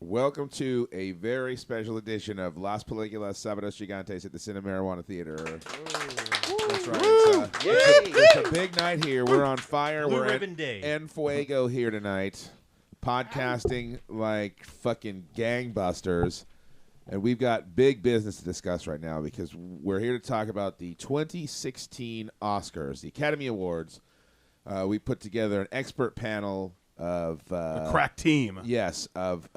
Welcome to a very special edition of Las Películas Sábados Gigantes at the Cinemarijuana Theatre. That's right. It's a big night here. We're on fire. Blue We're Ribbon at Day. En Fuego here tonight, podcasting like fucking gangbusters. And we've got big business to discuss right now because we're here to talk about the 2016 Oscars, the Academy Awards. We put together an expert panel of a crack team. Yes, of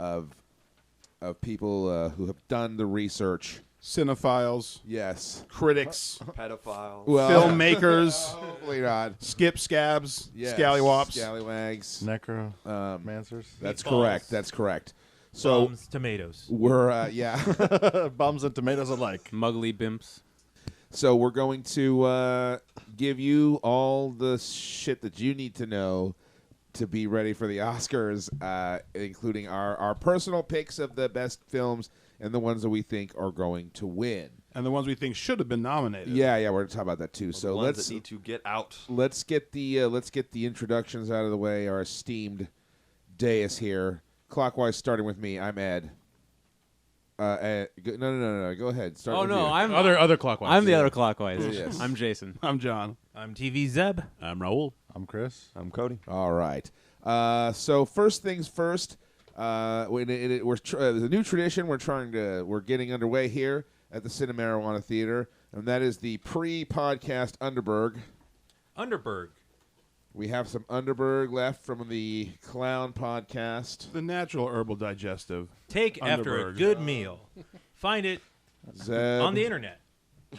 people who have done the research. Cinephiles. Yes. Critics. Pedophiles. Filmmakers. Hopefully not. Skip scabs. Yes. Scallywops. Scallywags. Necromancers. That's Meatballs. correct. That's correct. So Bums, tomatoes. we're Bums and tomatoes alike. Muggly bimps. So we're going to give you all the shit that you need to know to be ready for the Oscars, including our personal picks of the best films and the ones that we think are going to win. And the ones we think should have been nominated. Yeah, we're going to talk about that too. So ones let's that need to get out. let's get the introductions out of the way. Our esteemed dais here, clockwise, starting with me. I'm Ed. No. Go ahead. Start Oh with no, you. I'm Other clockwise. I'm the other clockwise. Yes. I'm Jason. I'm John. I'm TV Zeb. I'm Raul. I'm Chris. I'm Cody. All right. So first things first. There's a new tradition we're getting underway here at the Cinemarijuana Theatre, and that is the pre-podcast Underberg. Underberg. We have some Underberg left from the Clown podcast. The natural herbal digestive. Take after a Underberg. good meal. Find it Zeb. on the internet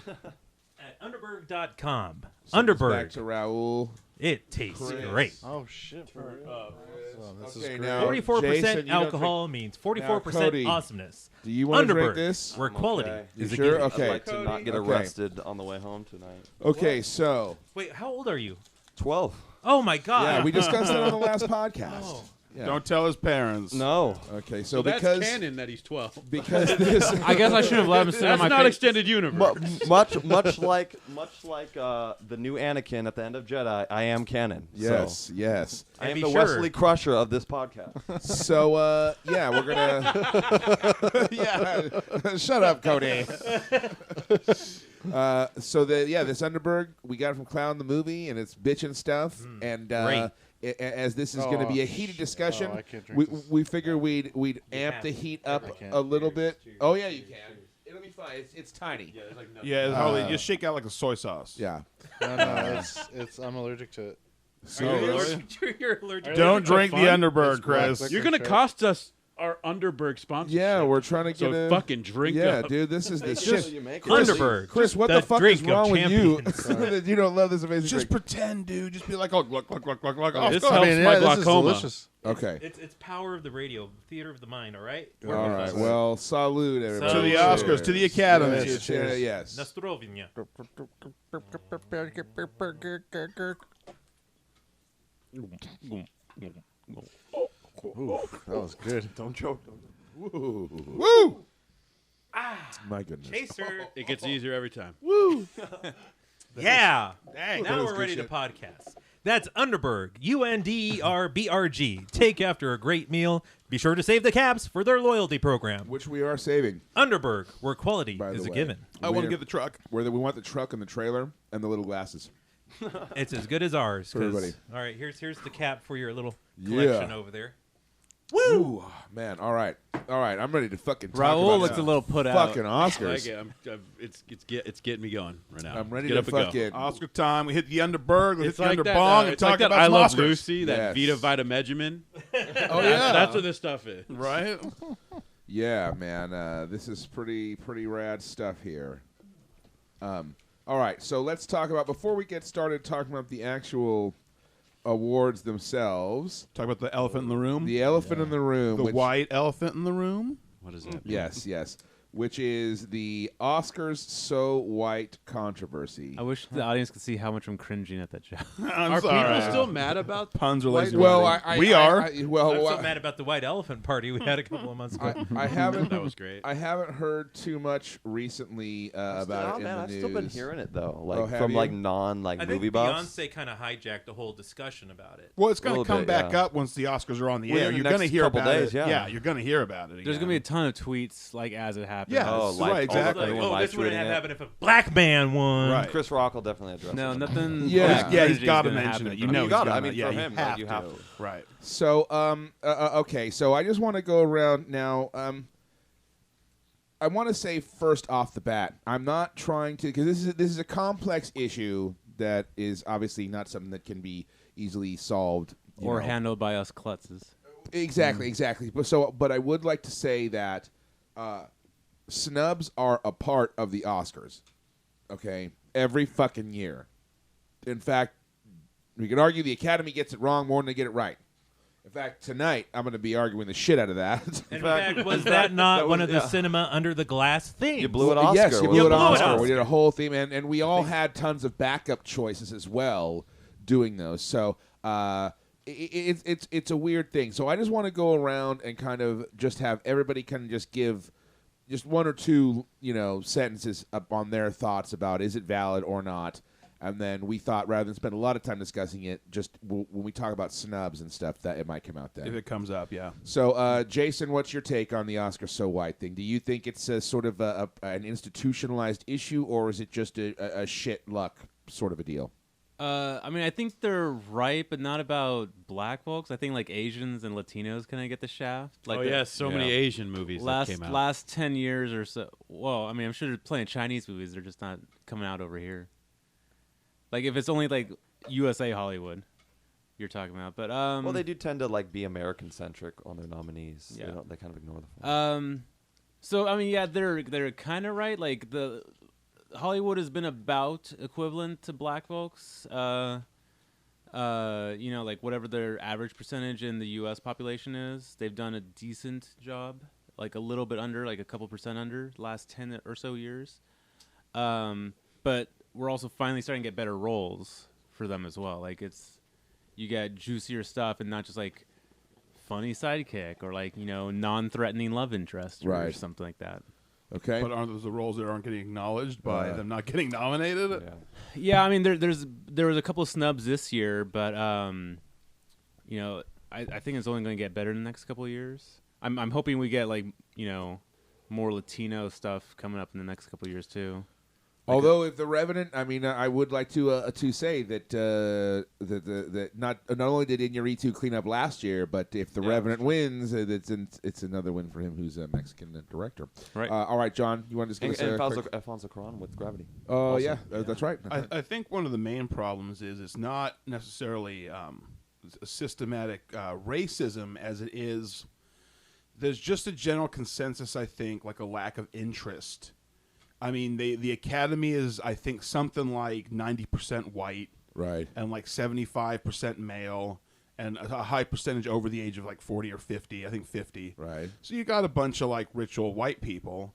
at underberg.com. Back Underberg. to Raul. It tastes Chris. great. Oh shit! This Okay, is now- great. 44% Jason, you don't alcohol means 44% Cody, awesomeness. Do you want to drink Underberg, this? where quality okay. You is a sure? given. Okay. I'd like to not get Okay. arrested on the way home tonight. Okay, so Wait, how old are you? 12. Oh my God. yeah, we discussed that on the last podcast. Oh. Yeah. Don't tell his parents. No. Okay, so So that's because canon that he's 12. because this I guess I should have let him sit on That's my not face. extended universe. much like the new Anakin at the end of Jedi, I am canon. yes. I And am be the sure- Wesley Crusher of this podcast. So yeah, we're gonna yeah. Shut up, Cody. This Underberg we got it from Clown the movie, and it's bitchin' stuff. And Great. As this is going to be a heated discussion, I can't drink this. we figure we'd amp have the to. heat up I can't. a little bit. Oh yeah, you can. It'll be fine. It's tiny. Yeah, it's hardly, just shake out like a soy sauce. Yeah. No, it's. I'm allergic to it. So Are you let's- really? You're allergic. Don't drink the fun? Underberg, It's black Chris. liquor. You're going to Sure. cost us our Underberg sponsorship. yeah, we're trying to So get a fucking drink Yeah, up. dude, this is the Just shit. you make it. Underberg. Chris, what The the fuck drink is of wrong with you champions. that you don't love this amazing Just drink? pretend, dude. Just be like, oh, look. Oh, This God. helps my this is glaucoma. delicious. Okay. It's power of the radio, theater of the mind, all right? All right. Well, salute, everybody. To the Cheers. Oscars, to the Academy. Yes. Cheers. Yes. Nastrovnia. Ooh, that was good. Don't joke. Woo. Woo. My goodness. Chaser. It gets easier every time. Yeah. Dang, that Now was we're good ready shit. to podcast. That's Underberg, UNDERBRG. Take after a great meal. Be sure to save the caps for their loyalty program. Which we are saving. Underberg, where quality By is the a way. given. I want to get the truck. We want the truck and the trailer and the little glasses. It's as good as ours. For 'cause- everybody. All right, here's the cap for your little Yeah. collection over there. Woo! Man, all right. I'm ready to fucking talk Raul about looks some a little put out. fucking I Oscars. like it. It's getting me going right now. I'm ready Get to up and go. fucking. Oscar time. We hit the Underberg. We hit It's the like that. Underbong and It's talk like that. about I some Love Oscars. Lucy. That Yes. Vita Vita Mejimin. Oh yeah. That's what this stuff is. Right? Yeah, man. This is pretty rad stuff here. All right, so let's talk about before we get started talking about the actual awards themselves. Talk about the elephant in the room. The elephant in the room. The which, white elephant in the room. What is that? Yes. which is the Oscars So White controversy. I wish the audience could see how much I'm cringing at that joke. I'm Are sorry. people still mad about Puns are White lazy. Well, writing. We are. I'm so mad about the white elephant party we had a couple of months ago. I haven't. That was great. I haven't heard too much recently about it in the I've news. still been hearing it though, Oh, like have from you? like non like I movie think buffs. Beyonce kind of hijacked the whole discussion about it. Well, it's going to Little come bit, back yeah. up once the Oscars are on the Within air. the You're going to next hear couple about days, it. yeah. You're going to hear about it again. There's gonna be a ton of tweets like as it happens. Yeah. Oh, Right, like all exactly. the- everyone live This wouldn't tweeting have it. happened if a black man won. Right. Chris Rock will definitely address No, it. nothing. Yeah. black Yeah, he's cringy is got to gonna mention happen it. You from know, it. he's got it. gonna- I mean, yeah, for you him, have like, you to. have to. Right. So, okay. So I just want to go around now. I want to say first off the bat, I'm not trying to, because this is a complex issue that is obviously not something that can be easily solved or handled by us klutzes. Exactly. But I would like to say that snubs are a part of the Oscars. Okay, every fucking year. In fact, we could argue the Academy gets it wrong more than they get it right. In fact, tonight I'm going to be arguing the shit out of that. In fact, was that not that one was- of the yeah. cinema under the glass themes? You blew it Oscar. Yes, you with blew it it. Oscar. We did a whole theme, and we all had tons of backup choices as well doing those. So it's a weird thing. So I just want to go around and kind of just have everybody kind of just give just one or two sentences up on their thoughts about is it valid or not. And then we thought, rather than spend a lot of time discussing it, just when we talk about snubs and stuff, that it might come out then. If it comes up, yeah. So, Jason, what's your take on the Oscar So White thing? Do you think it's a sort of an institutionalized issue, or is it just a shit luck sort of a deal? I mean, I think they're right, but not about black folks. I think like Asians and Latinos kind of get the shaft. Like Oh the- yeah, so many Asian movies that came out. last 10 years or so. Well, I mean, I'm sure there's plenty of Chinese movies. They're just not coming out over here. Like if it's only like USA Hollywood, you're talking about. But Well, they do tend to like be American centric on their nominees. Yeah. They kind of ignore the film. So I mean, yeah, they're kind of right. Like the Hollywood has been about equivalent to black folks. Like whatever their average percentage in the U.S. population is, they've done a decent job. Like a little bit under, like a couple percent under, the last 10 or so years. But we're also finally starting to get better roles for them as well. Like you get juicier stuff and not just like funny sidekick or like non-threatening love interest or Right. something like that. Okay. But aren't those the roles that aren't getting acknowledged by them not getting nominated? Yeah. Yeah, I mean there was a couple of snubs this year, but I think it's only going to get better in the next couple of years. I'm hoping we get more Latino stuff coming up in the next couple of years too. Although, if The Revenant, I mean, I would like to say that that not only did Iñárritu clean up last year, but if The Revenant wins, it's another win for him, who's a Mexican director. Right. All right, John, you want to just give And us a quick... Alfonso Cuarón with Gravity. Oh, Also. yeah, that's right. I think one of the main problems is it's not necessarily a systematic racism as it is. There's just a general consensus, I think, like a lack of interest. I mean, the Academy is, I think, something like 90% white Right. and like 75% male and a high percentage over the age of like 40 or 50, I think 50. Right. So you got a bunch of like rich old white people.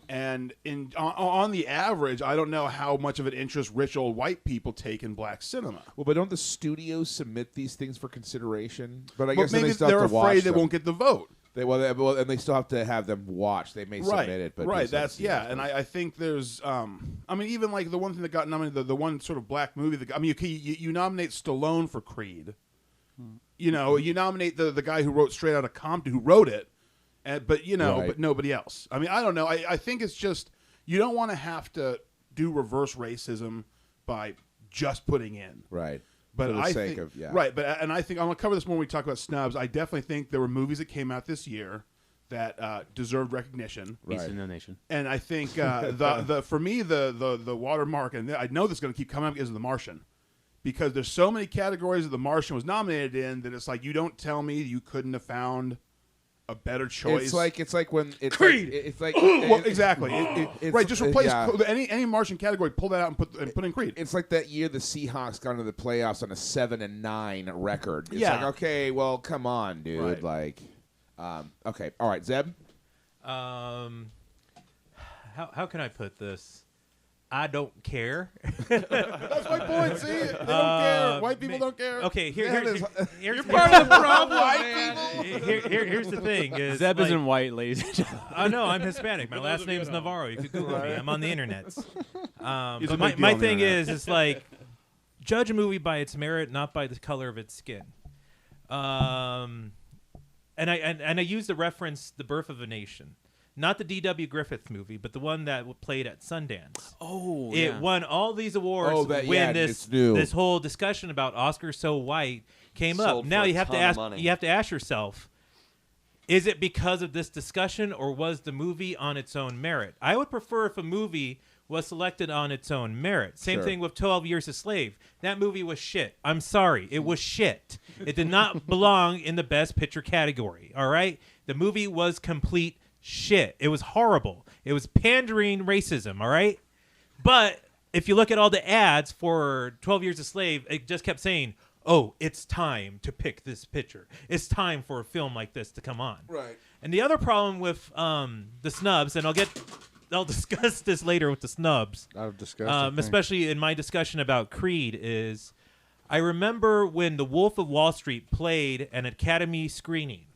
And on the average, I don't know how much of an interest rich old white people take in black cinema. Well, but don't the studios submit these things for consideration? But I But guess then maybe they still they're have to watch afraid they them. won't get the vote. And they still have to have them watch. They may submit it, but right. they That's still have to see it. And I think there's, I mean, even like the one thing that got nominated, the one sort of black movie that, I mean, you nominate Stallone for Creed. You nominate the guy who wrote Straight Outta Compton, who wrote it, but Right. but nobody else. I mean, I don't know. I think it's just you don't want to have to do reverse racism by just putting in. Right. But For the I sake think, of, yeah. right, and I think I'm gonna cover this more when we talk about snubs. I definitely think there were movies that came out this year that deserved recognition, Right. Beast of No Nation. and I think for me the watermark, and I know this is gonna keep coming up, is The Martian, because there's so many categories that The Martian was nominated in that it's like you don't tell me you couldn't have found a better choice. It's like when it's Creed! Like, it's like well, exactly. it's- Right, just replace yeah. any Martian category, pull that out and put in Creed. It's like that year the Seahawks got into the playoffs on a 7-9 record. It's Yeah. like, okay, well, come on, dude. Right. Like, okay, all right, Zeb. how can I put this? I don't care. That's my point. See, they don't care. White people don't care. Okay, here's part of the problem. Here's the thing: is Zeb like, isn't white, ladies and gentlemen. Oh no, I'm Hispanic. My last name's Navarro. You could Google me. I'm on the internet. He's But a my big deal on the thing internet. is like judge a movie by its merit, not by the color of its skin. And I use the reference "The Birth of a Nation." Not the D.W. Griffith movie, but the one that played at Sundance. Oh, It won all these awards Oh, when it's new. this whole discussion about Oscars so white came up. Sold Now for a you have to ton of ask money. you have to ask yourself, is it because of this discussion or was the movie on its own merit? I would prefer if a movie was selected on its own merit. Same Sure. thing with 12 Years a Slave. That movie was shit. I'm sorry. It was shit. It did not belong in the best picture category, all right? The movie was complete shit. It was horrible. It was pandering racism, all right? But if you look at all the ads for 12 Years a Slave, it just kept saying, oh, it's time to pick this picture. It's time for a film like this to come on. Right. And the other problem with the snubs, and I'll discuss this later with the snubs, I've discussed it. especially in my discussion about Creed, is I remember when The Wolf of Wall Street played an Academy screening.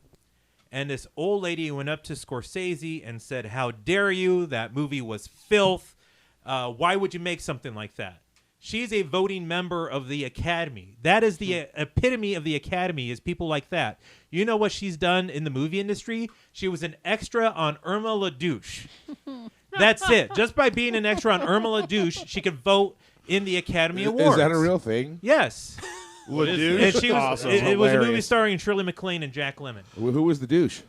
And this old lady went up to Scorsese and said, how dare you? That movie was filth. Why would you make something like that? She's a voting member of the Academy. That is the epitome of the Academy, is people like that. You know what she's done in the movie industry? She was an extra on Irma La Douche. That's it. Just by being an extra on Irma La Douche, she could vote in the Academy Awards. Is that a real thing? Yes. And she was, Awesome. it was a movie Hilarious. starring Shirley MacLaine and Jack Lemmon. Who was the douche?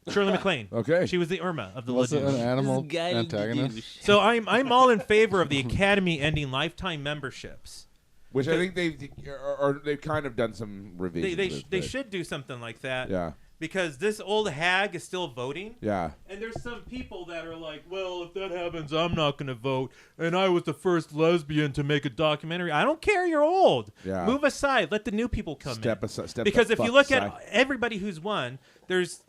Shirley MacLaine. Okay. She was the Irma of the Was it an Ladouche. animal antagonist? So I'm all in favor of the Academy ending lifetime memberships. Which I think they've kind of done some revisions. They should do something like that. Yeah. Because this old hag is still voting. Yeah. And there's some people that are like, well, if that happens, I'm not going to vote. And I was the first lesbian to make a documentary. I don't care. You're old. Yeah. Move aside. Let the new people come Step in. aside. Because if you look at everybody who's won, there's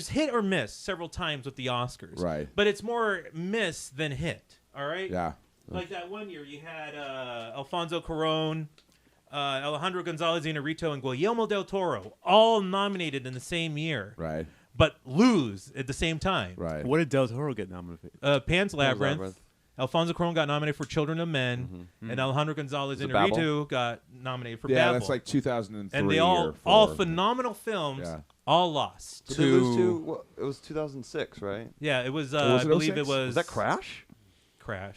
hit or miss several times with the Oscars. Right. But it's more miss than hit. All right? Yeah. Like that one year, you had Alfonso Cuarón, Alejandro González Iñárritu, and Guillermo del Toro, all nominated in the same year, Right. but lose at the same time. Right. What did Del Toro get nominated? Pan's Labyrinth. Labyrinth. Alfonso Cuarón got nominated for Children of Men, and Alejandro González it Iñárritu got nominated for Yeah, Babel. that's like 2003. and they or all 4. phenomenal films, Yeah. all lost. Did they lose to? What, it was 2006, right? Yeah, it was. was I it believe 06? it was. Was that Crash? Crash.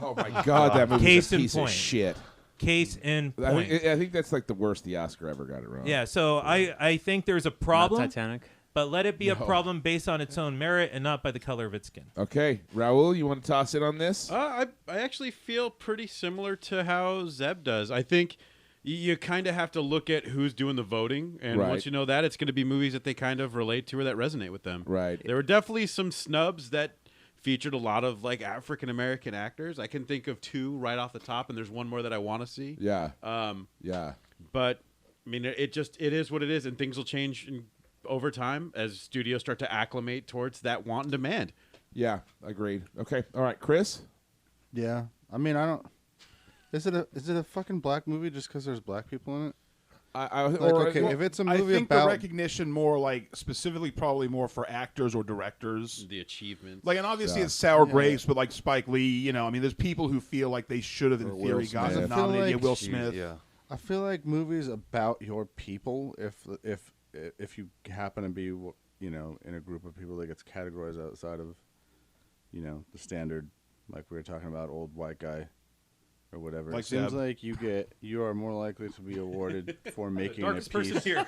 Oh my God, that movie Case was a in piece point. of shit. Case in I point. think that's like the worst the Oscar ever got it wrong. Yeah, so I think there's a problem. Not Titanic. But let it be a problem based on its own merit and not by the color of its skin. Okay, Raul, you want to toss in on this? I actually feel pretty similar to how Zeb does. I think you kind of have to look at who's doing the voting, and Right. once you know that, it's going to be movies that they kind of relate to or that resonate with them. Right. There were definitely some snubs that featured a lot of like African American actors. I can think of 2 right off the top, and there's one more that I want to see. Yeah. Yeah. But I mean, it is what it is, and things will change over time as studios start to acclimate towards that want and demand. Yeah, agreed. Okay, all right, Chris. Yeah, I mean, I don't. Is it a fucking black movie just because there's black people in it? If it's a I movie think about the recognition more like specifically probably more for actors or directors. The achievements. Like, and obviously Yeah. it's sour grapes, but like Spike Lee, you know, I mean, there's people who feel like they should have, in Or theory, Will gotten Smith. nominated. like- Will Smith. Yeah. I feel like movies about your people, if you happen to be, you know, in a group of people that gets categorized outside of, you know, the standard, like we were talking about, old white guy or whatever. Like it seems Zeb. like you are more likely to be awarded for making a Darkest person piece here.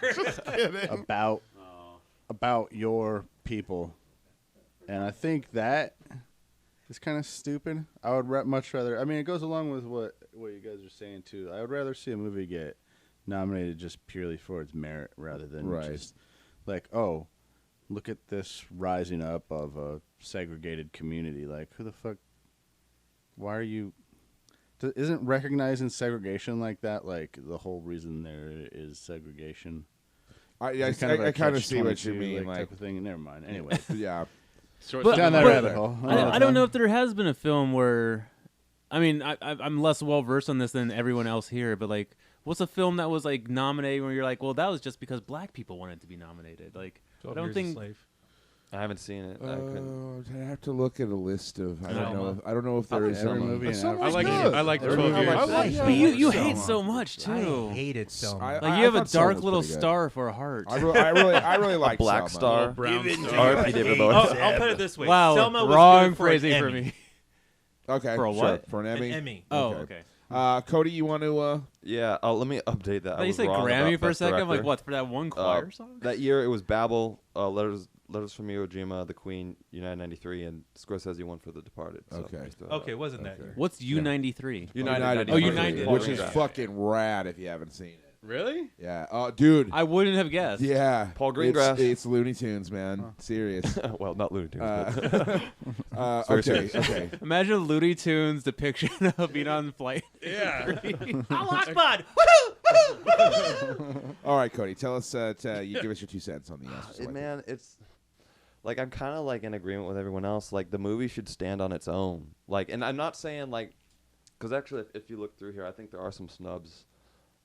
about your people, and I think that is kind of stupid. I would much rather. I mean, it goes along with what you guys are saying too. I would rather see a movie get nominated just purely for its merit rather than Right. just like, oh, look at this rising up of a segregated community. Like, who the fuck? Why are you? Isn't recognizing segregation like that like the whole reason there is segregation? I Is it kind of see what catch-22, you mean. like, type of thing. Never mind. Anyway, yeah. Down that rabbit hole. I don't know if there has been a film where, I mean, I'm less well versed on this than everyone else here, but like, what's a film that was like nominated where you're like, well, that was just because black people wanted to be nominated? Like, I don't think. I haven't seen it. I couldn't. I have to look at a list of. I don't know if there is every some. movie. I like 12 Years. But you hate so much too. I hated Selma. Like you have a dark little star for a heart. I really like Black Selma. Star. R.I.P. David Bowie. I'll put it this way. Wow, Selma was wrong good for an phrasing for Emmy. me. Okay, For a sure. what? For an Emmy. An Emmy. Oh, okay. Cody, you want to? Yeah. Let me update that. I You was said wrong Grammy about for a Best second. I'm like, Director. what, for that one choir song? That year it was Babel, Letters from Iwo Jima, The Queen, United 93, and Scorsese won for The Departed. So Okay. just, Okay, wasn't that year? What's U93? United. Oh, United. Which is fucking rad if you haven't seen it. Really? Yeah. Dude. I wouldn't have guessed. Yeah. Paul Greengrass. It's Looney Tunes, man. Serious. Well, not Looney Tunes. but Okay. Imagine Looney Tunes' depiction of being on the flight. Yeah. Allah Akbar! All right, Cody. Tell us. You give us your 2 cents on the Oscars. Man, it's like I'm kind of like in agreement with everyone else. Like the movie should stand on its own. Like, and I'm not saying like, because actually, if you look through here, I think there are some snubs.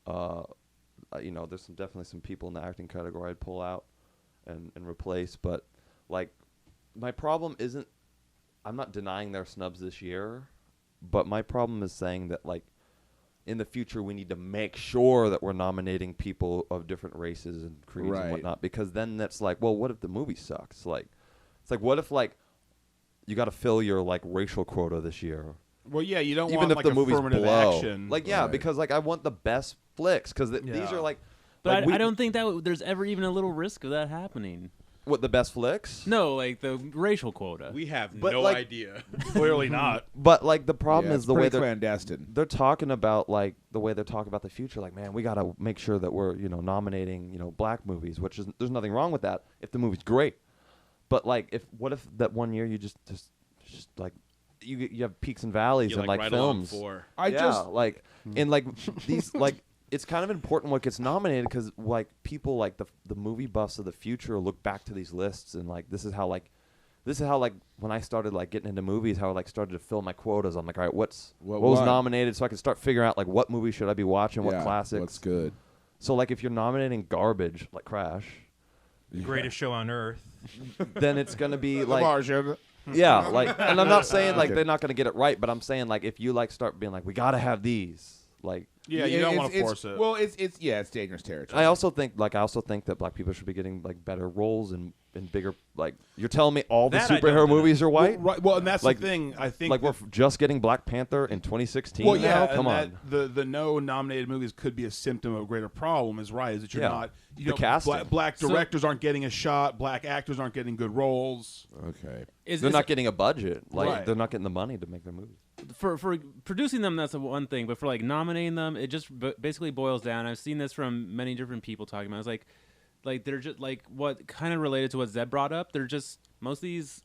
There's definitely some people in the acting category I'd pull out and replace. But like, my problem isn't. I'm not denying their snubs this year, but my problem is saying that like, in the future we need to make sure that we're nominating people of different races and creeds and whatnot, because then that's like, well, what if the movie sucks? Like, it's like, what if like you got to fill your like racial quota this year? Well, yeah, you don't Even want if like the movies affirmative blow. action. Like, yeah, because like I want the best flicks because these Yeah. are like. But like I don't think that there's ever even a little risk of that happening. What, the best flicks? No, like the racial quota. We have But, no like- idea. Clearly not. But like the problem Yeah, is it's the way pretty they're clandestine. they're talking about like the way they're talking about the future. Like, man, we got to make sure that we're nominating black movies, which is there's nothing wrong with that if the movie's great. But like, what if that one year you just like you have peaks and valleys You in like like right along films. for. Like and like these like it's kind of important what gets nominated because like people like the movie buffs of the future look back to these lists and like this is how when I started like getting into movies, how I like started to fill my quotas. I'm like, all right, what was nominated, so I could start figuring out like what movie should I be watching, what classics. What's good? So like if you're nominating garbage like Crash, Greatest show on earth. then it's gonna be like Martian. yeah, like, and I'm not saying like they're not gonna get it right, but I'm saying like if you like start being like we gotta have these like. Yeah, you don't want to force it. Well, it's dangerous territory. I also think that black people should be getting like better roles and bigger like you're telling me all the That I don't superhero deny. movies are white? Well, and that's Like- the thing. I think Like we're just getting Black Panther in 2016 well, yeah, now? and Come on. the no nominated movies could be a symptom of a greater problem. Is right? Is that you're Yeah. not The casting. Black directors aren't getting a shot. Black actors aren't getting good roles. Okay. They're not getting a budget. Like Right. they're not getting the money to make their movies. for producing them, that's one thing, but for like nominating them, it just basically boils down. I've seen this from many different people talking about it. It's like they're just like what kind of related to what Zeb brought up. They're just most of these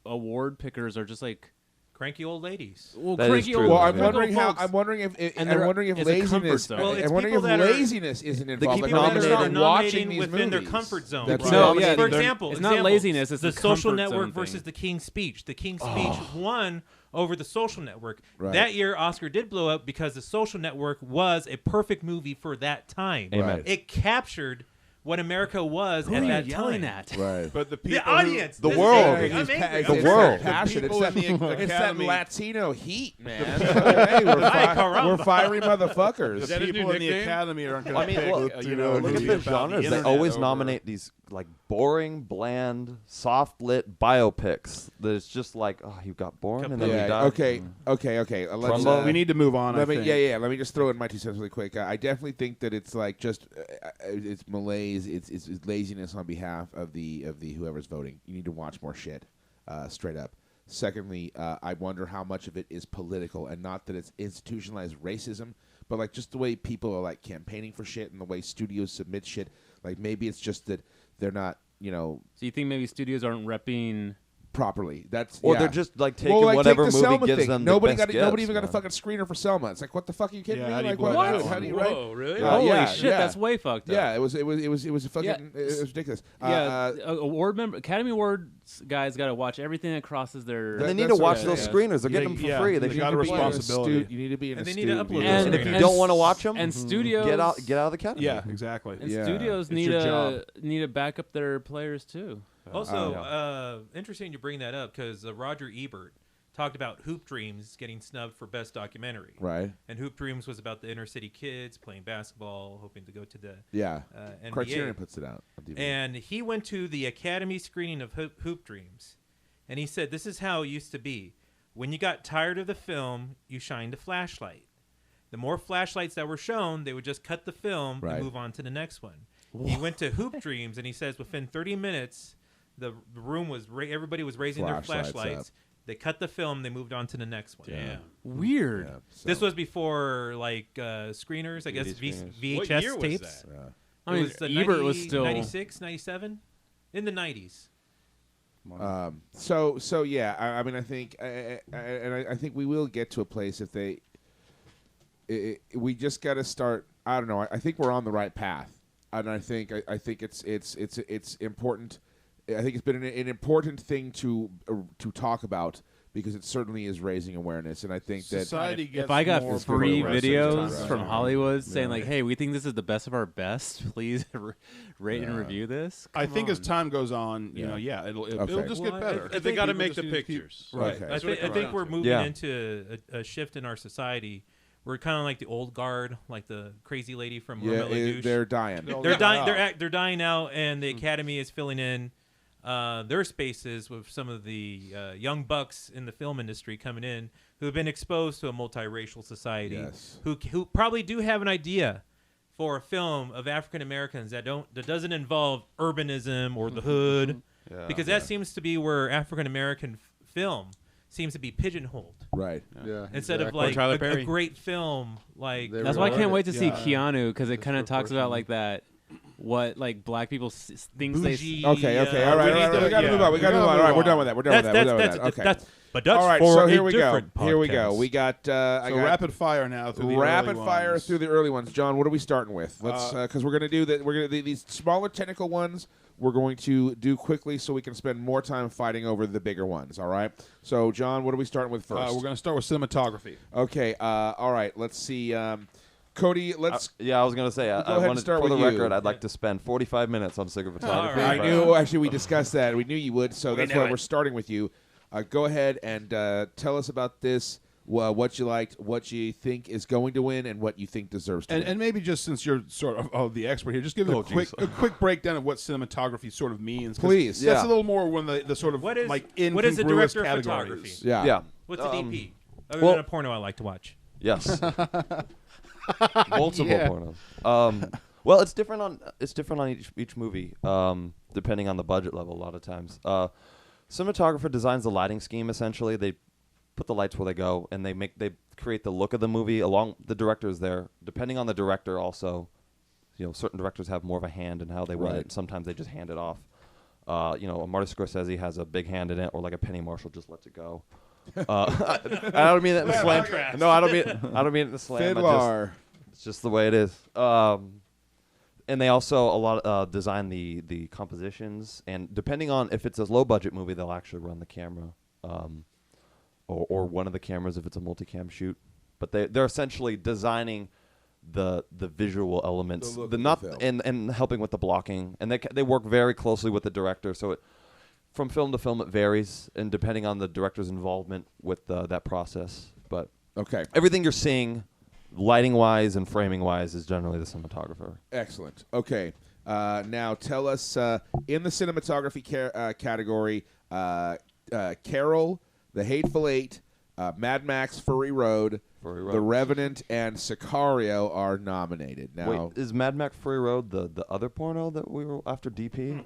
award pickers are just like Cranky old ladies. well, That is cranky true. old Well, I'm cranky wondering old how. folks. I'm wondering if And they're- it's a comfort laziness. zone. Well, it's I'm wondering if people that are- laziness isn't involved. keep People that nominating- are watching nominating these within their movies. comfort zone. That's right? No, yeah, For they're- example, it's not laziness, it's the a Social comfort Network zone versus thing. the King's Speech. The King's Speech won over the Social Network. Right. That year, Oscar did blow up because the Social Network was a perfect movie for that time. Amen. Right. It captured what America was Who at are you that yelling time. at? Right. But the people The audience. The This is world. angry. I'm It's angry. it's I'm that world. passion. people in the It's that Academy- Latino heat, man. hey, caramba. we're fiery motherfuckers. Is that his people new in the nickname? academy aren't going to I mean, pick. look, look Look at the genres. They always nominate these like boring, bland, soft lit biopics. That it's just like, oh, you got born and then you Yeah. died. Okay. Let's, Trumbo? We need to move on. I Let me, think. yeah. Let me just throw in my 2 cents really quick. I definitely think that it's like just it's malaise, it's laziness on behalf of the whoever's voting. You need to watch more shit, straight up. Secondly, I wonder how much of it is political and not that it's institutionalized racism, but like just the way people are like campaigning for shit and the way studios submit shit. Like maybe it's just that they're not, So you think maybe studios aren't repping properly. That's Or yeah. they're just like taking well, like, whatever take the movie Selma gives thing. them Nobody the best nobody gifts, even got a man. fucking screener for Selma. It's like, what the fuck? Are you kidding Yeah, me? how do you Like, blow what? that How one? do you write? Whoa, really? Uh, Holy yeah, shit, yeah. that's way fucked up. Yeah, it was a fucking Yeah. it was ridiculous. Academy Awards guys got to watch everything that crosses their. And they need That's to what watch I'm those saying. screeners. They're getting them for Yeah, free. they They got should a be responsibility. You need to be an And they astute. need to upload And those if If you screeners. don't want to watch them, and studios get out of the category. Yeah, exactly. And Yeah. studios It's need your to job. back up their players too. Also, interesting to bring that up because Roger Ebert talked about Hoop Dreams getting snubbed for Best Documentary. Right. And Hoop Dreams was about the inner city kids playing basketball, hoping to go to the Yeah. NBA. Criterion puts it out on DVD. And he went to the Academy screening of Hoop Dreams, and he said, "This is how it used to be. When you got tired of the film, you shined a flashlight. The more flashlights that were shown, they would just cut the film Right. and move on to the next one." He went to Hoop Dreams, and he says within 30 minutes, the room was everybody was raising their Flashlights flashlights. up. They cut the film, they moved on to the next one. Damn. Weird. Yeah, so- This was before like screeners, I guess DVD screeners. VHS What year was tapes. that? Yeah. I mean, It was the Ebert was still 96, 97? In the 90s. So yeah, I mean, I think, I think we will get to a place if they. We just got to start. I don't know. I think we're on the right path, and I think it's important. I think it's been an important thing to talk about because it certainly is raising awareness, and I think that Society gets if I got more free progressive videos as time from goes on. Hollywood saying like, "Hey, we think this is the best of our best. Please rate and review this." I Come think as on. time goes on, Yeah. it'll Okay. just Well, get better. I They think got to people make just the need to keep- pictures. Right. Okay. I That's what it think comes down we're to. moving Yeah. into a shift in our society. We're kind of like the old guard, like the crazy lady from yeah, Mermela Douche. they're dying. They're dying. They're dying out, and the Academy is filling in their spaces with some of the young bucks in the film industry coming in who have been exposed to a multiracial society, Yes. who probably do have an idea for a film of African Americans that doesn't involve urbanism or the hood, because that seems to be where African American film seems to be pigeonholed Right. Yeah. instead of exactly. like Tyler a Perry. great film like They That's why I reward can't it. wait to see Yeah. Keanu because it Just kind of talks about proportional. like that. What like black people things bougie. Okay. Uh, All right. we need We to- got to yeah. move on. We got to move on. All right. We're done with that. We're done with that. We're done with that. Okay. But that's All right. for So a here we go. different Here we go. podcast. We got. I So got rapid fire now through the rapid early fire ones. through the early ones. John, what are we starting with? Let's because we're gonna do that. We're gonna these smaller technical ones. We're going to do quickly so we can spend more time fighting over the bigger ones. All right. So, John, what are we starting with first? We're going to start with cinematography. Okay. All right. Let's see. Cody, let's. Yeah, I was gonna say. We'll go I ahead and wanted, start for the with you. record, I'd like to spend 45 minutes on cinematography. All right. I knew. Actually, we discussed that. We knew you would. So that's knew why it. we're starting with you. Go ahead and tell us about this. What you liked, what you think is going to win, and what you think deserves to win. And maybe just since you're sort of the expert here, just give Oh, a quick breakdown of what cinematography sort of means. 'cause Please. That's Yeah. a little more when the sort of What is- like what is the incongruous director of categories. photography? yeah. Yeah. What's the DP? Other well- than a porno I like to watch. Yes. Multiple Yeah. pornos. Well, it's different on each movie, depending on the budget level. A lot of times, cinematographer designs the lighting scheme. Essentially, they put the lights where they go, and they create the look of the movie. Along the director is there. Depending on the director, also, certain directors have more of a hand in how they run Right. it. Sometimes they just hand it off. A Martin Scorsese has a big hand in it, or like a Penny Marshall just lets it go. I don't mean that in the slam. No, I don't mean it in the slam. Fiddler. It's just the way it is. And they also design the compositions, and depending on if it's a low budget movie, they'll actually run the camera, or one of the cameras if it's a multicam shoot. But they're essentially designing the visual elements, The look the of not the film. and helping with the blocking, and they work very closely with the director. So from film to film it varies, and depending on the director's involvement with that process. But Okay. everything you're seeing, lighting wise and framing wise, is generally the cinematographer. Excellent. Okay. Now tell us in the cinematography category, Carol, The Hateful Eight, Mad Max: Fury Road, Fury Road. The Revenant, and Sicario are nominated. Now, Wait, is Mad Max Fury Road the other porno that we were after DP?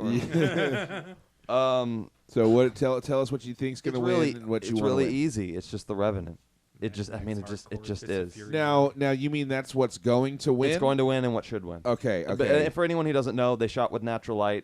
so what? Tell us what you think's going It's to really win and what you it's want really to win. easy. It's just The Revenant. It just is. Now, you mean that's what's going to win? It's going to win and what should win. Okay. But, Okay. for anyone who doesn't know, they shot with natural light,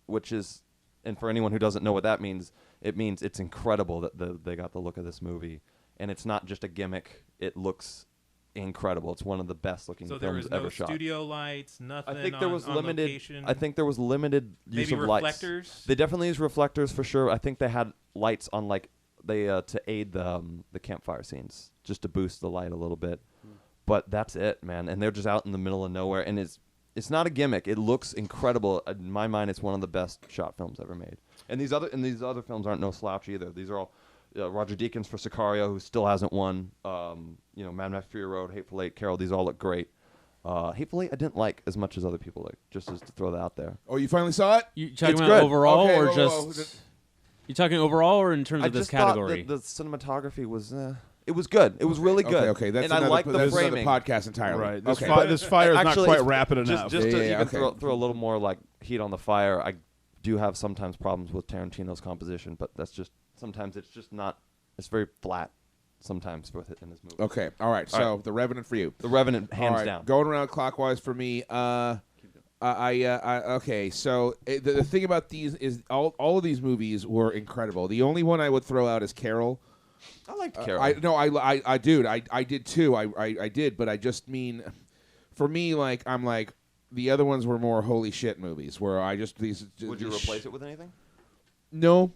which is and for anyone who doesn't know what that means, it means it's incredible that they got the look of this movie, and it's not just a gimmick. It looks incredible. It's one of the best looking So there films was no ever shot. studio lights, nothing. I think there was on limited. location. I think there was limited use Maybe of lights. reflectors. They definitely use reflectors for sure. I think they had lights on to aid the campfire scenes, just to boost the light a little bit. But that's it, man. And they're just out in the middle of nowhere, and it's not a gimmick. It looks incredible. In my mind, it's one of the best shot films ever made. And these other films aren't no slouch either. These are all Roger Deakins for Sicario, who still hasn't won. Mad Max Fury Road, Hateful Eight, Carol. These all look great. Hateful Eight I didn't like as much as other people like. Just as to throw that out there. Oh, you finally saw it? You talking It's about good. overall Okay, or whoa. just? You talking overall or in terms I of this just category? thought that the cinematography was. It was good. It was really good. Okay. That's and another, I like the that's another framing. podcast entirely. Right. This, Okay. this fire is Actually, not quite it's- rapid enough. Just to Yeah, even okay. throw a little more like heat on the fire, I do have sometimes problems with Tarantino's composition, but that's just sometimes it's just not. It's very flat sometimes with it in this movie. Okay. All right. So The Revenant for you. The Revenant, hands All right, down. Going around clockwise for me. Okay. So the thing about these is all of these movies were incredible. The only one I would throw out is Carol. I liked Carol. I did too. I did, but I just mean, for me, like I'm like the other ones were more holy shit movies where I just these. Would you replace it with anything? No.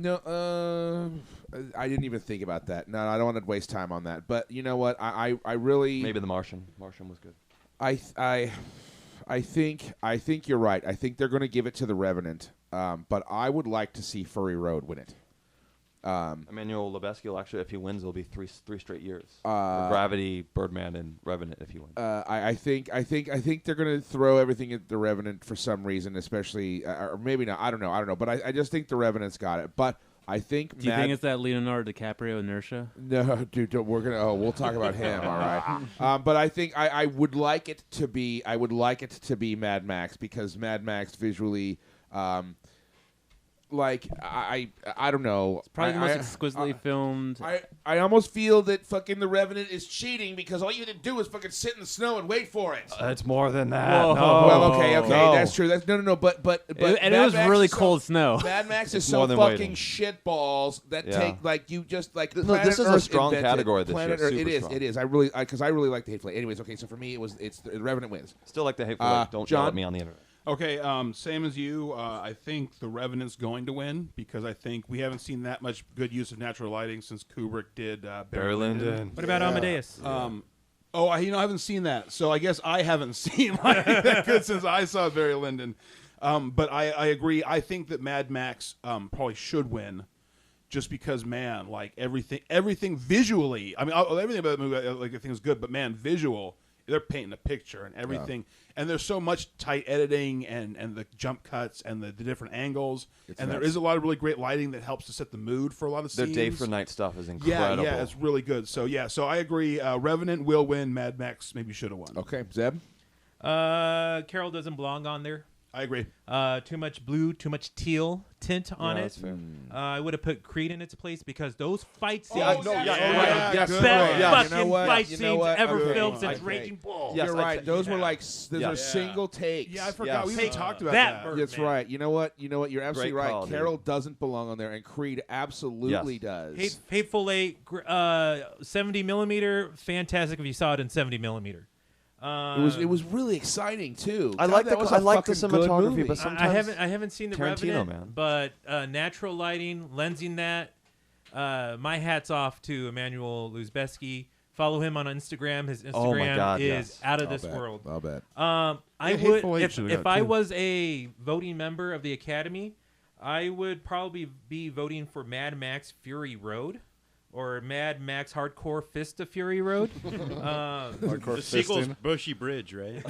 I didn't even think about that. No, I don't want to waste time on that. But you know what? I really Maybe The Martian. Martian was good. I think you're right. I think they're going to give it to The Revenant. But I would like to see Fury Road win it. Emmanuel Lubezki will actually, if he wins, it'll be three straight years. For Gravity, Birdman, and Revenant if he wins. I think they're going to throw everything at The Revenant for some reason, especially or maybe not. I don't know. But I just think The Revenant's got it. But I think Do you think it's that Leonardo DiCaprio inertia? No, dude, we're gonna. Oh, we'll talk about him. All right. But I think I would like it to be. I would like it to be Mad Max because Mad Max visually, I don't know. It's probably the most exquisitely filmed. I almost feel that fucking The Revenant is cheating because all you had to do is fucking sit in the snow and wait for it. It's more than that. Whoa. No. Well, okay, No. that's true. That's no. But and Mad it was Max really is cold snow. Mad Max is It's so more than fucking waiting. shit balls that Yeah. take like you just like. No, Planet this is a Earth strong invented category this Planet year. Earth. Super It is. strong. It is. I really because I really like the Hateful Eight. Anyways, okay. So for me, it's The Revenant wins. Still like the Hateful Eight. Don't John? yell at me on the internet. Okay, same as you. I think The Revenant's going to win because I think we haven't seen that much good use of natural lighting since Kubrick did Barry Lyndon. What about Amadeus? I haven't seen that, so I guess I haven't seen lighting that good since I saw Barry Lyndon. But I agree. I think that Mad Max probably should win, just because, man, like everything visually. I mean, everything about the movie, I think is good, but man, visual. They're painting a picture and everything, and there's so much tight editing and the jump cuts and the different angles, and there is a lot of really great lighting that helps to set the mood for a lot of Their scenes. day for night stuff is incredible. Yeah, it's really good. So I agree. Revenant will win. Mad Max maybe should have won. Okay, Zeb. Carol doesn't belong on there. I agree. Too much blue, too much teal tint on Yeah, it. that's fair. I would have put Creed in its place because those fight scenes. Yeah, no, yeah, best good fucking one. You know what? fight You scenes know what? ever Okay. filmed since Okay. Raging Bull. Yes, You're I right. t- Those were yeah. like those Yeah. are single takes. Yeah, I forgot. Yes. We even talked about That that. bird. That's Man. right. You know what? You're absolutely Great right. call, dude. Carol doesn't belong on there, and Creed absolutely Yes. does. Hateful Eight, 70 millimeter. Fantastic if you saw it in 70 millimeter. It was really exciting too. I God, like that the was I a like the fucking good cinematography, movie. but sometimes I haven't seen the Tarantino, Revenant, man. but natural lighting, lensing that. My hat's off to Emmanuel Lubezki. Follow him on Instagram. His Instagram Oh my God, is yes. out of I'll this bet. world. I'll bet. I Yeah, would Hateful Eight if should've got I two. was a voting member of the Academy, I would probably be voting for Mad Max Fury Road or Mad Max Hardcore Fist of Fury Road. The sequel's Bushy Bridge, right?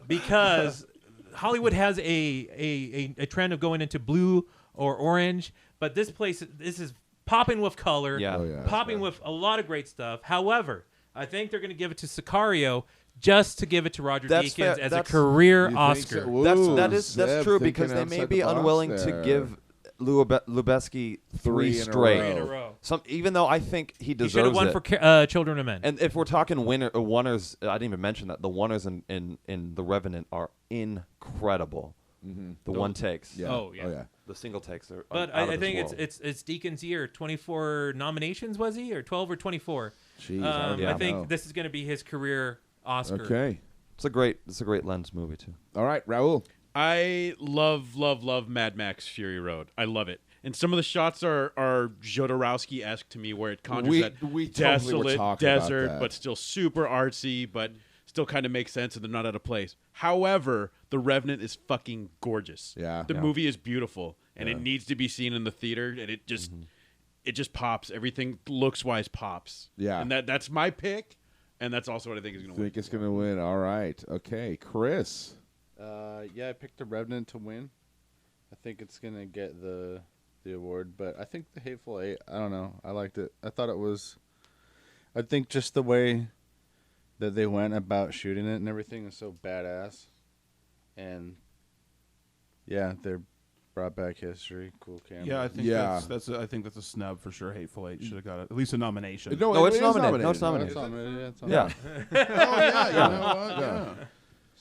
Because Hollywood has a trend of going into blue or orange, but this is popping with color, Yeah. Oh, yeah. popping with a lot of great stuff. However, I think they're going to give it to Sicario just to give it to Roger That's Deakins fair. as That's- a career You think Oscar. so? Ooh, That's Zeb true thinking because they may outside be the box unwilling there. to give Lubezki three in a straight. row. In a row. Even though I think he He deserves should have won it. for Children of Men. And if we're talking oneers, I didn't even mention that the oneers in The Revenant are incredible. The one takes. Yeah. Oh, yeah. Oh yeah. The single takes are. But out of I this think world. it's Deacon's year. 24 nominations was he, or 12 or 24? Jeez, I think know. this is going to be his career Oscar. Okay. It's a great Lens movie too. All right, Raul. I love Mad Max Fury Road. I love it. And some of the shots are Jodorowsky-esque to me, where it conjures that we totally were desolate talking about desert, that. but still super artsy, but still kind of makes sense and they're not out of place. However, The Revenant is fucking gorgeous. Yeah. The Yeah. movie is beautiful, and Yeah. it needs to be seen in the theater, and it just pops. Everything looks-wise pops. Yeah. And that's my pick, and that's also what I think is going to win. Think it's going to win. All right. Okay, Chris. Yeah, I picked The Revenant to win. I think it's gonna get the award, but I think The Hateful Eight. I don't know. I liked it. I thought it was. I think just the way that they went about shooting it and everything is so badass, and yeah, they brought back history. Cool camera. Yeah, I think Yeah. I think that's a snub for sure. Hateful Eight should have got at least a nomination. No, it's it is nominated. No, it's nominated. That's on it, yeah, it's on Yeah. it. Oh yeah, you know what? Yeah.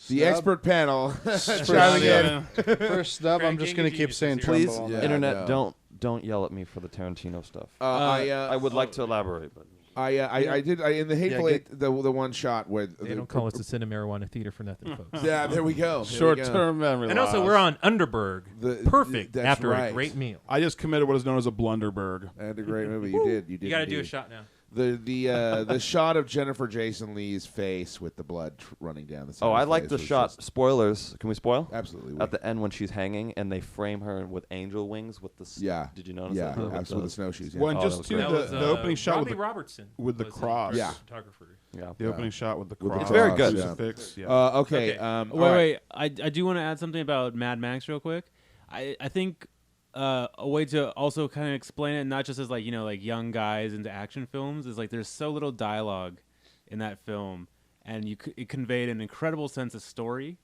The Snub. expert panel. First chiming in. snub. First snub. I'm just gonna King keep is saying genius Please, Trumbo on Yeah, that. internet, no. don't yell at me for the Tarantino stuff. I would like to elaborate, but I did in the Hateful Yeah, Eight the one shot where They don't call us the Cinemarijuana Theatre for nothing, folks. Yeah, there we go. There we go. Short-term memory And also, loss. we're on Underberg. Perfect that's after right. a great meal. I just committed what is known as a blunderberg. And a great movie. You did. You got to do a indeed. shot now. The shot of Jennifer Jason Leigh's face with the blood running down the side. oh, of I his like face the was shot. just- Spoilers. Can we spoil? Absolutely. At the end when she's hanging and they frame her with angel wings with the. Yeah. Did you notice Yeah, that? With absolutely. The snowshoes. Yeah. Well, and Oh, just that to was That the, was, the opening shot Robbie with the Robertson with the was cross. Yeah. photographer. Yeah. The opening shot with the With the cross. It's very good. Yeah. Crucifix, yeah. Okay. Okay. Wait. I do want to add something about Mad Max real quick. I think a way to also kind of explain it, not just as like young guys into action films, is like there's so little dialogue in that film, and it conveyed an incredible sense of story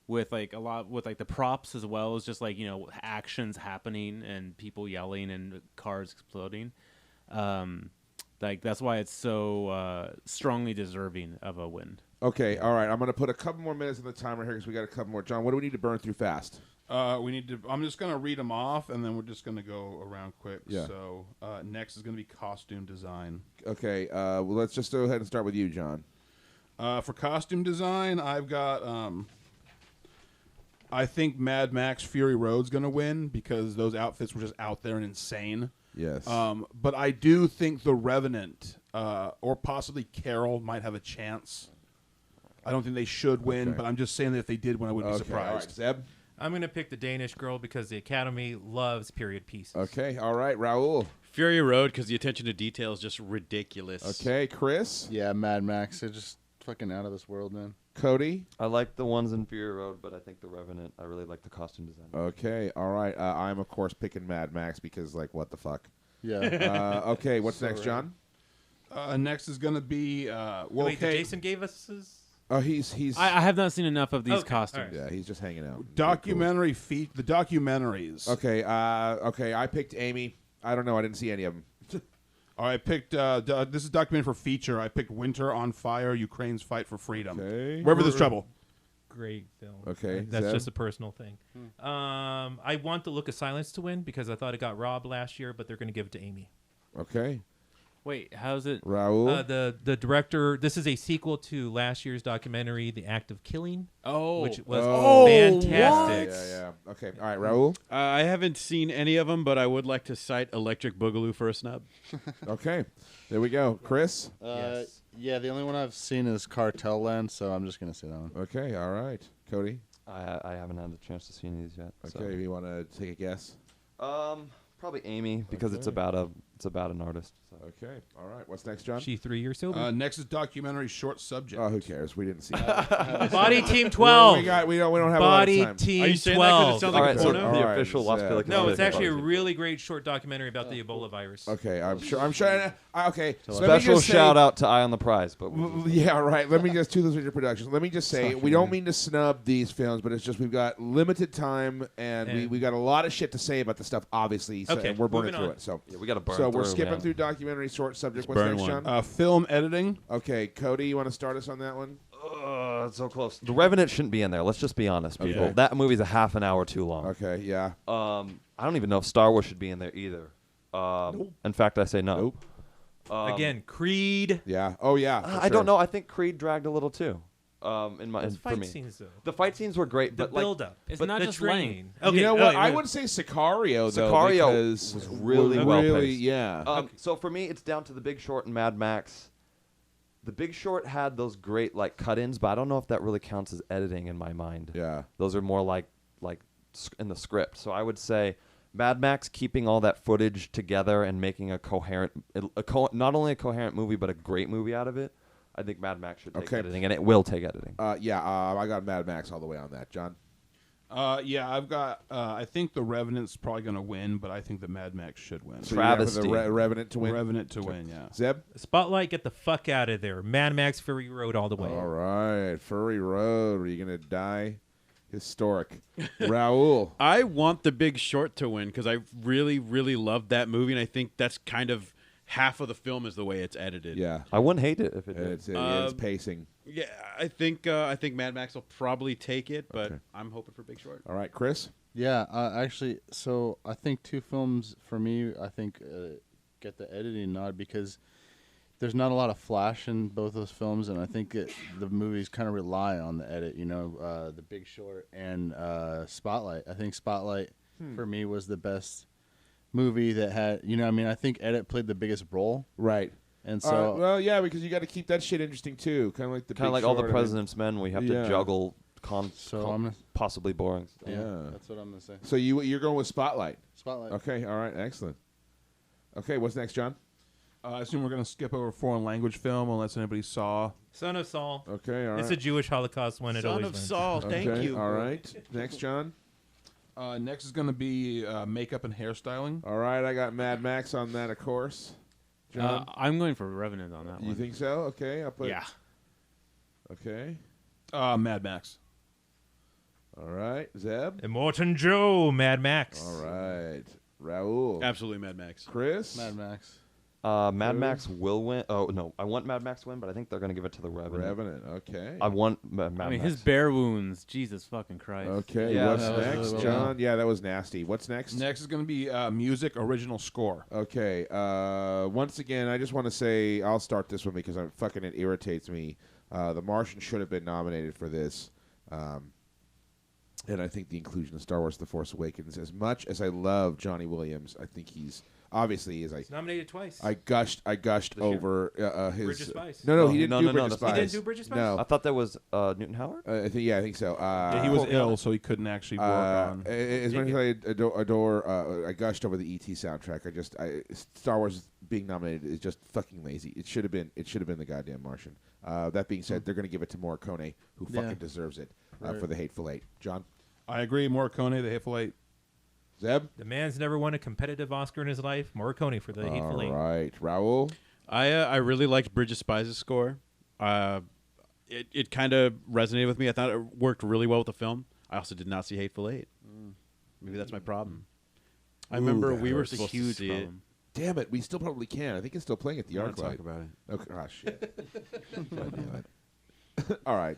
with like a lot with like the props as well as just like actions happening and people yelling and cars exploding. Like that's why it's so strongly deserving of a win. Okay. All right. I'm going to put a couple more minutes on the timer here because we got a couple more. John, what do we need to burn through fast? We need to. I'm just gonna read them off, and then we're just gonna go around quick. Yeah. So next is gonna be costume design. Okay. Well, let's just go ahead and start with you, John. For costume design, I've got. I think Mad Max Fury Road's gonna win because those outfits were just out there and insane. Yes. But I do think The Revenant or possibly Carol might have a chance. I don't think they should win, Okay. but I'm just saying that if they did win, I wouldn't be Okay. All right. surprised. Zeb. I'm going to pick the Danish Girl because the Academy loves period pieces. Okay. All right. Raul. Fury Road, because the attention to detail is just ridiculous. Okay. Chris. Yeah, Mad Max. They're just fucking out of this world, man. Cody. I like the ones in Fury Road, but I think the Revenant. I really like the costume design. Okay. All right. I'm of course picking Mad Max because what the fuck. Yeah. Okay. What's So next, right. John? Next is gonna be well, Wait, okay. Jason gave us his... Oh, he's. I have not seen enough of these Okay, costumes. all Yeah, he's just hanging out. Documentary the documentaries. Okay. Okay. I picked Amy. I don't know. I didn't see any of them. All right, I picked. This is documentary for feature. I picked Winter on Fire: Ukraine's Fight for Freedom. Okay. Wherever there's trouble. Great film. Okay, That's Zeb? just a personal thing. I want The Look of Silence to win because I thought it got robbed last year, but they're going to give it to Amy. Okay. Wait, how's it? Raul. The director, this is a sequel to last year's documentary, The Act of Killing, Oh, which was Oh, fantastic. Yeah. Okay. All right, Raul. I haven't seen any of them, but I would like to cite Electric Boogaloo for a snub. Okay. There we go. Chris. Yes. Yeah, the only one I've seen is Cartel Land, so I'm just gonna say that one. Okay. All right. Cody. I haven't had a chance to see any of these yet. Okay. You want to take a guess? Probably Amy because it's about an artist. So. Okay. All right. What's next, John? She 3 years sober. Next is documentary Short Subject. Oh, who cares? We didn't see that. Body Team 12. We don't have Body a lot of time. Team Are you saying 12. that 'cause it sounds All like right, a so porno? All the right, official Las Zeb. Vegas. No, it's actually a Body. really great short documentary about the Ebola virus. Okay. I'm sure. Okay. So let me Special just say- shout out to Eye on the Prize, but Yeah, right. Let me just do this with your productions. Let me just say, we don't mean to snub these films, but it's just we've got limited time and we got a lot of shit to say about the stuff, obviously, so, Okay, and we're burning moving through on. it. So, yeah, we got to burn. so we're through, skipping man. through documentary short subject. What's burn next, one. John? Film editing. Okay, Cody, you want to start us on that one? Oh, it's so close. The Revenant shouldn't be in there. Let's just be honest, people. Okay. That movie's a half an hour too long. Okay, yeah. I don't even know if Star Wars should be in there either. In fact, I say no. Nope. Again, Creed. Yeah. Oh, yeah. for I sure. don't know. I think Creed dragged a little too. Those For fight me, scenes, though. the fight scenes were great, The but like, build-up. It's but not the just training. length. You know what? I yeah. would say Sicario, though. Sicario because was really well paced. Yeah. So for me, it's down to The Big Short and Mad Max. The Big Short had those great like cut-ins, but I don't know if that really counts as editing in my mind. Yeah. Those are more like in the script. So I would say Mad Max keeping all that footage together and making a coherent, not only a coherent movie but a great movie out of it. I think Mad Max should take Okay. editing, and it will take editing. I got Mad Max all the way on that. John? Yeah, I've got. I think the Revenant's probably going to win, but I think the Mad Max should win. So you have Travesty. the Revenant to win? Revenant to win, yeah. Zeb? Spotlight, get the fuck out of there. Mad Max Fury Road all the way. All right. Furry Road. Are you going to die? Historic. Raul? I want The Big Short to win because I really, really loved that movie, and I think that's kind of half of the film is the way it's edited. Yeah. I wouldn't hate it if it did. It's pacing. Yeah, I think Mad Max will probably take it, but Okay. I'm hoping for Big Short. All right, Chris? Yeah, actually, so I think two films for me, I think get the editing nod because there's not a lot of flash in both those films, and I think the movies kind of rely on the edit. You know, The Big Short and Spotlight. I think Spotlight for me was the best movie that had. You know, I mean, I think edit played the biggest role, Right. and so well, yeah, because you got to keep that shit interesting, too. Kind of like the Kind of Big like all the Short, I mean. President's Men, we have Yeah. to juggle So I'm gonna- possibly boring stuff. Yeah. that's what I'm gonna say. So you're going with Spotlight. Spotlight. Okay, all right, excellent. Okay, what's next, John? I assume we're going to skip over foreign language film unless anybody saw. Son of Saul. Okay, all right. It's a Jewish Holocaust one. It Son always of wins. Saul, Okay, thank you. all right. Next, John. Next is going to be makeup and hairstyling. All right, I got Mad Max on that, of course. John, I'm going for Revenant on that you one. think so? Okay, I'll put. Yeah. Okay. Mad Max. All right, Zeb. Immortan Joe, Mad Max. All right, Raul. Absolutely Mad Max. Chris. Mad Max. Mad Max will win. Oh no, I want Mad Max to win, but I think they're going to give it to the Revenant. Revenant. Okay. I want Mad I mean, Max. his bear wounds. Jesus fucking Christ. Okay. Yeah, What's that was next, really well John? done. Yeah, that was nasty. What's next? Next is going to be music original score. Okay. Once again, I just want to say I'll start this one because it irritates me. The Martian should have been nominated for this. And I think the inclusion of Star Wars The Force Awakens, as much as I love Johnny Williams, I think he's obviously He's nominated twice. I gushed over his Bridge of Spies. No, Oh, he didn't no, do no, Bridge no, of that's Spies. He didn't do Bridge of Spies? No. I thought that was Newton Howard. I think so. Yeah, he was ill, so he couldn't actually work on. As much as I adore I gushed over the ET soundtrack. Star Wars being nominated is just fucking lazy. It should have been the goddamn Martian. That being said, they're going to give it to Morricone, who fucking deserves it for The Hateful Eight. John, I agree. Morricone, The Hateful Eight. Zeb. The man's never won a competitive Oscar in his life. Morricone for The Hateful Eight. All right, Raul. I really liked Bridge of Spies' score. It kind of resonated with me. I thought it worked really well with the film. I also did not see Hateful Eight. Maybe that's my problem. I remember we were It's a supposed to huge see problem. Damn it, we still probably can. I think it's still playing at the it. I don't ArcLight. talk about it. Okay. Oh, shit. God damn it. All right.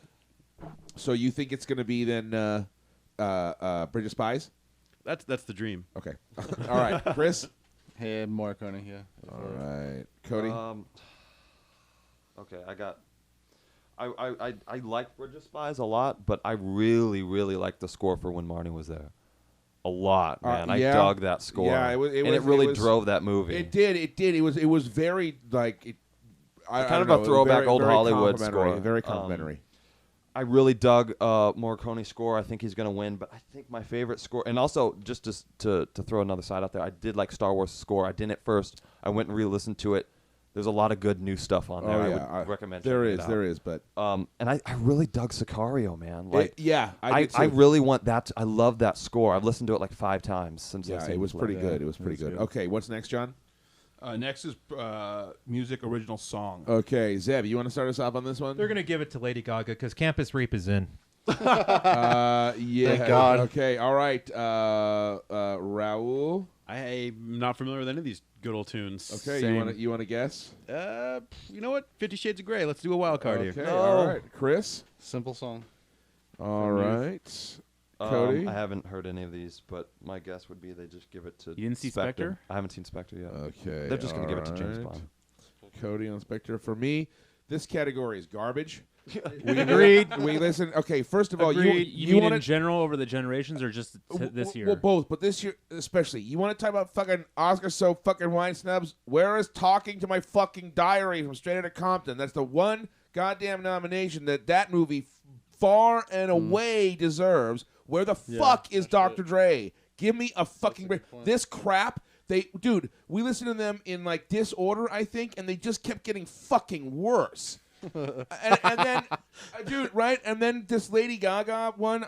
So you think it's going to be then Bridge of Spies? That's the dream. Okay. All right, Chris. Hey, Morricone. Yeah. All right, Cody. Okay, I got. I like Bridge of Spies a lot, but I really, really liked the score for When Marnie Was There. A lot, man. yeah. I dug that score. Yeah, it really drove that movie. It did. It was very like it. I Kind don't of know, a throwback very, old very Hollywood complimentary, score. Very complimentary. I really dug Morricone's score. I think he's going to win, but I think my favorite score, and also just to throw another side out there, I did like Star Wars score. I didn't at first. I went and re-listened to it. There's a lot of good new stuff on there. I would recommend. There checking is, it out. there is, but And I really dug Sicario, man. Like, I really want that. I love that score. I've listened to it like 5 times since. I've Yeah, seen it was it. pretty good. It was pretty good. Okay, what's next, John? Next is music original song. Okay, Zeb, you want to start us off on this one? They're going to give it to Lady Gaga because Campus Rape is in. Yeah. Thank God. Okay. All right. Raul. I'm not familiar with any of these good old tunes. Okay. Same. You want to guess? You know what? 50 Shades of Grey. Let's do a wild card Okay. here. All right. Chris. Simple song. All right. Cody. I haven't heard any of these, but my guess would be they just give it to. You didn't see Spectre? I haven't seen Spectre yet. Okay. They're just gonna give it to all James right. Bond. Cody on Spectre. For me, this category is garbage. We Agreed. We listen. Okay. First of all, Agreed. you You mean want in general over the generations, or just this year? Well, both, but this year especially. You want to talk about fucking Oscar so fucking wine snubs? Where is Talking to My Fucking Diary from Straight Outta Compton? That's the one goddamn nomination that movie far and away deserves. Where the fuck is Dr. Dre? Give me a fucking break. This crap. Dude, we listened to them in like disorder, I think, and they just kept getting fucking worse. and then, dude, right? And then this Lady Gaga one.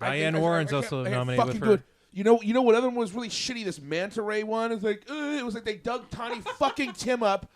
Diane Warren's also nominated with her. Good. You know what other one was really shitty? This Manta Ray one. It's like it was like they dug Tiny fucking Tim up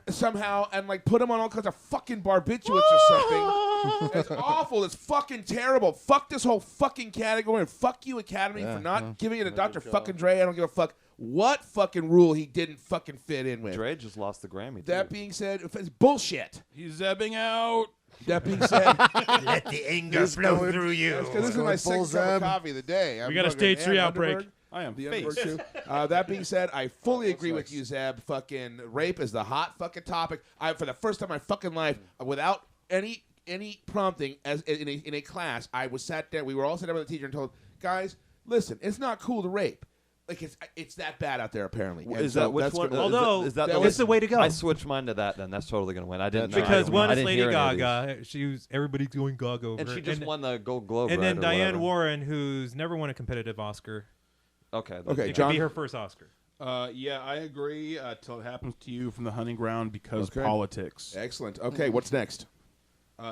somehow and like put him on all kinds of fucking barbiturates or something. It's awful. It's fucking terrible. Fuck this whole fucking category and fuck you, Academy, for not giving it to Dr. fucking Dre. I don't give a fuck what fucking rule he didn't fucking fit in with. Dre just lost the Grammy. That being said, it's bullshit. He's zebbing out. That being said, Let the anger flow through you. because this is my second cup of coffee of the day. We got a stage 3 outbreak. I am The face. Underberg too. That being said, I fully agree with you, Zeb. Fucking rape is the hot fucking topic. For the first time in my fucking life, without any prompting, as in a class, I was sat there. We were all sitting down with the teacher and told, guys, listen, it's not cool to rape. Like it's that bad out there apparently. And Is so that which that's one? gonna- Although, is that that the was it's the way to go. I switched mine to that. Then that's totally gonna win. I didn't Because one I is didn't Lady hear any of these. Gaga. Everybody's going Gaga over and her. she just won the Gold Globe. And right, then or Diane whatever. Warren, who's never won a competitive Oscar. Okay. Okay, It John. could be her first Oscar. Yeah, I agree. Till it happens to you from the hunting ground because Okay. politics. Excellent. Okay, what's next?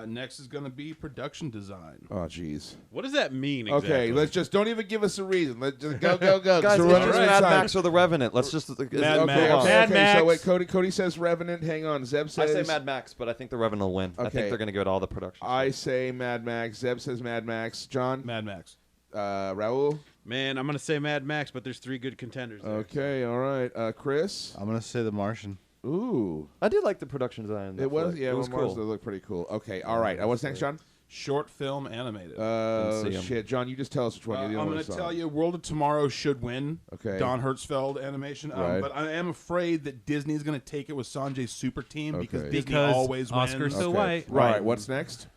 Next is going to be production design. Oh, jeez. What does that mean exactly? Okay, let's just don't even give us a reason. Let's just go, go, go. Guys, So it's we're just running out Mad of time. Max or The Revenant. Let's just Mad Okay, Max. okay, Mad okay, so Max. wait, Cody says Revenant. Hang on. Zeb I says. say Mad Max, but I think The Revenant will win. I Okay. think they're gonna give it all the production. I say Mad Max. Zeb says Mad Max. John. Mad Max. Raul. Man, I'm gonna say Mad Max, but there's 3 good contenders. There. Okay, all right. Chris. I'm gonna say The Martian. Ooh. I did like the production design. in that It was, flick. yeah, it was Mars cool. looked pretty cool. Okay, all right. What's next, John? Short film animated. see 'em. Shit, John, you just tell us which one. You're the I'm only going one to who saw tell it. you, World of Tomorrow should win. Okay. Don Hertzfeld animation. Right. But I am afraid that Disney's going to take it with Sanjay's Super Team because Okay. Disney Because always Oscar's wins. so Okay. white. All right, what's next?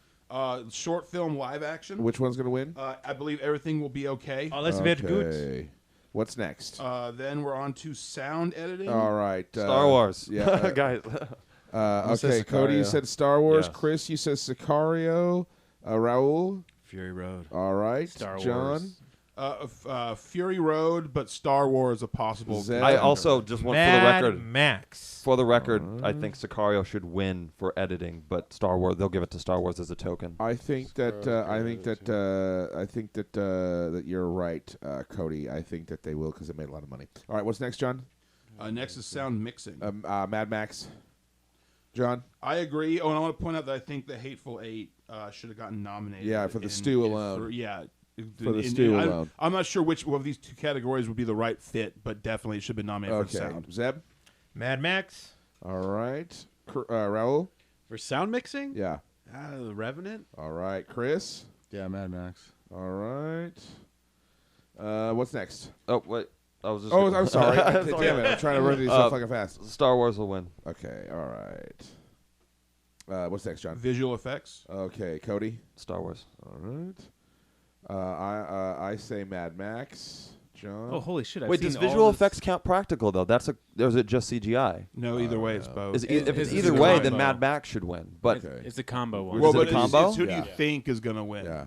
Short film live action. Which one's going to win? I believe everything will be okay. Alles wird gut. Okay. What's next? Then we're on to sound editing. All right. Star Wars. Yeah. guys. Okay, say Cody, you Sicario. said Star Wars. Yes. Chris, you said Sicario. Raul. Fury Road. All right. Star John. Wars. Fury Road, but Star Wars a possible. Zed. I also just want Mad for the record. Max. For the record, I think Sicario should win for editing, but Star Wars they'll give it to Star Wars as a token. I think that that you're right, Cody. I think that they will because they made a lot of money. All right, what's next, John? Next is sound mixing. Mad Max. John. I agree. Oh, and I want to point out that I think the Hateful Eight should have gotten nominated. Yeah, for the stew alone. Yeah. For the stew alone. I'm not sure which one of these two categories would be the right fit, but definitely it should be nominated for Okay. sound. Zeb. Mad Max. All right. Raul. For sound mixing? Yeah. The Revenant? All right. Chris. Yeah, Mad Max. All right. What's next? Oh wait, I was just. Oh, I'm sorry. It's okay. Damn it! I'm trying to run these so fucking fast. Star Wars will win. Okay. All right. What's next, John? Visual effects. Okay, Cody. Star Wars. All right. I say Mad Max. John. Oh, holy shit! I've Wait, seen does all visual this- effects count practical though? Or is it just CGI? No, either way, it's both. If it's It's either a way, combo. then Mad Max should win. But Okay. It's a combo one. Well, well, is it but a it's, combo? it's who do Yeah. you think is going to win? Yeah.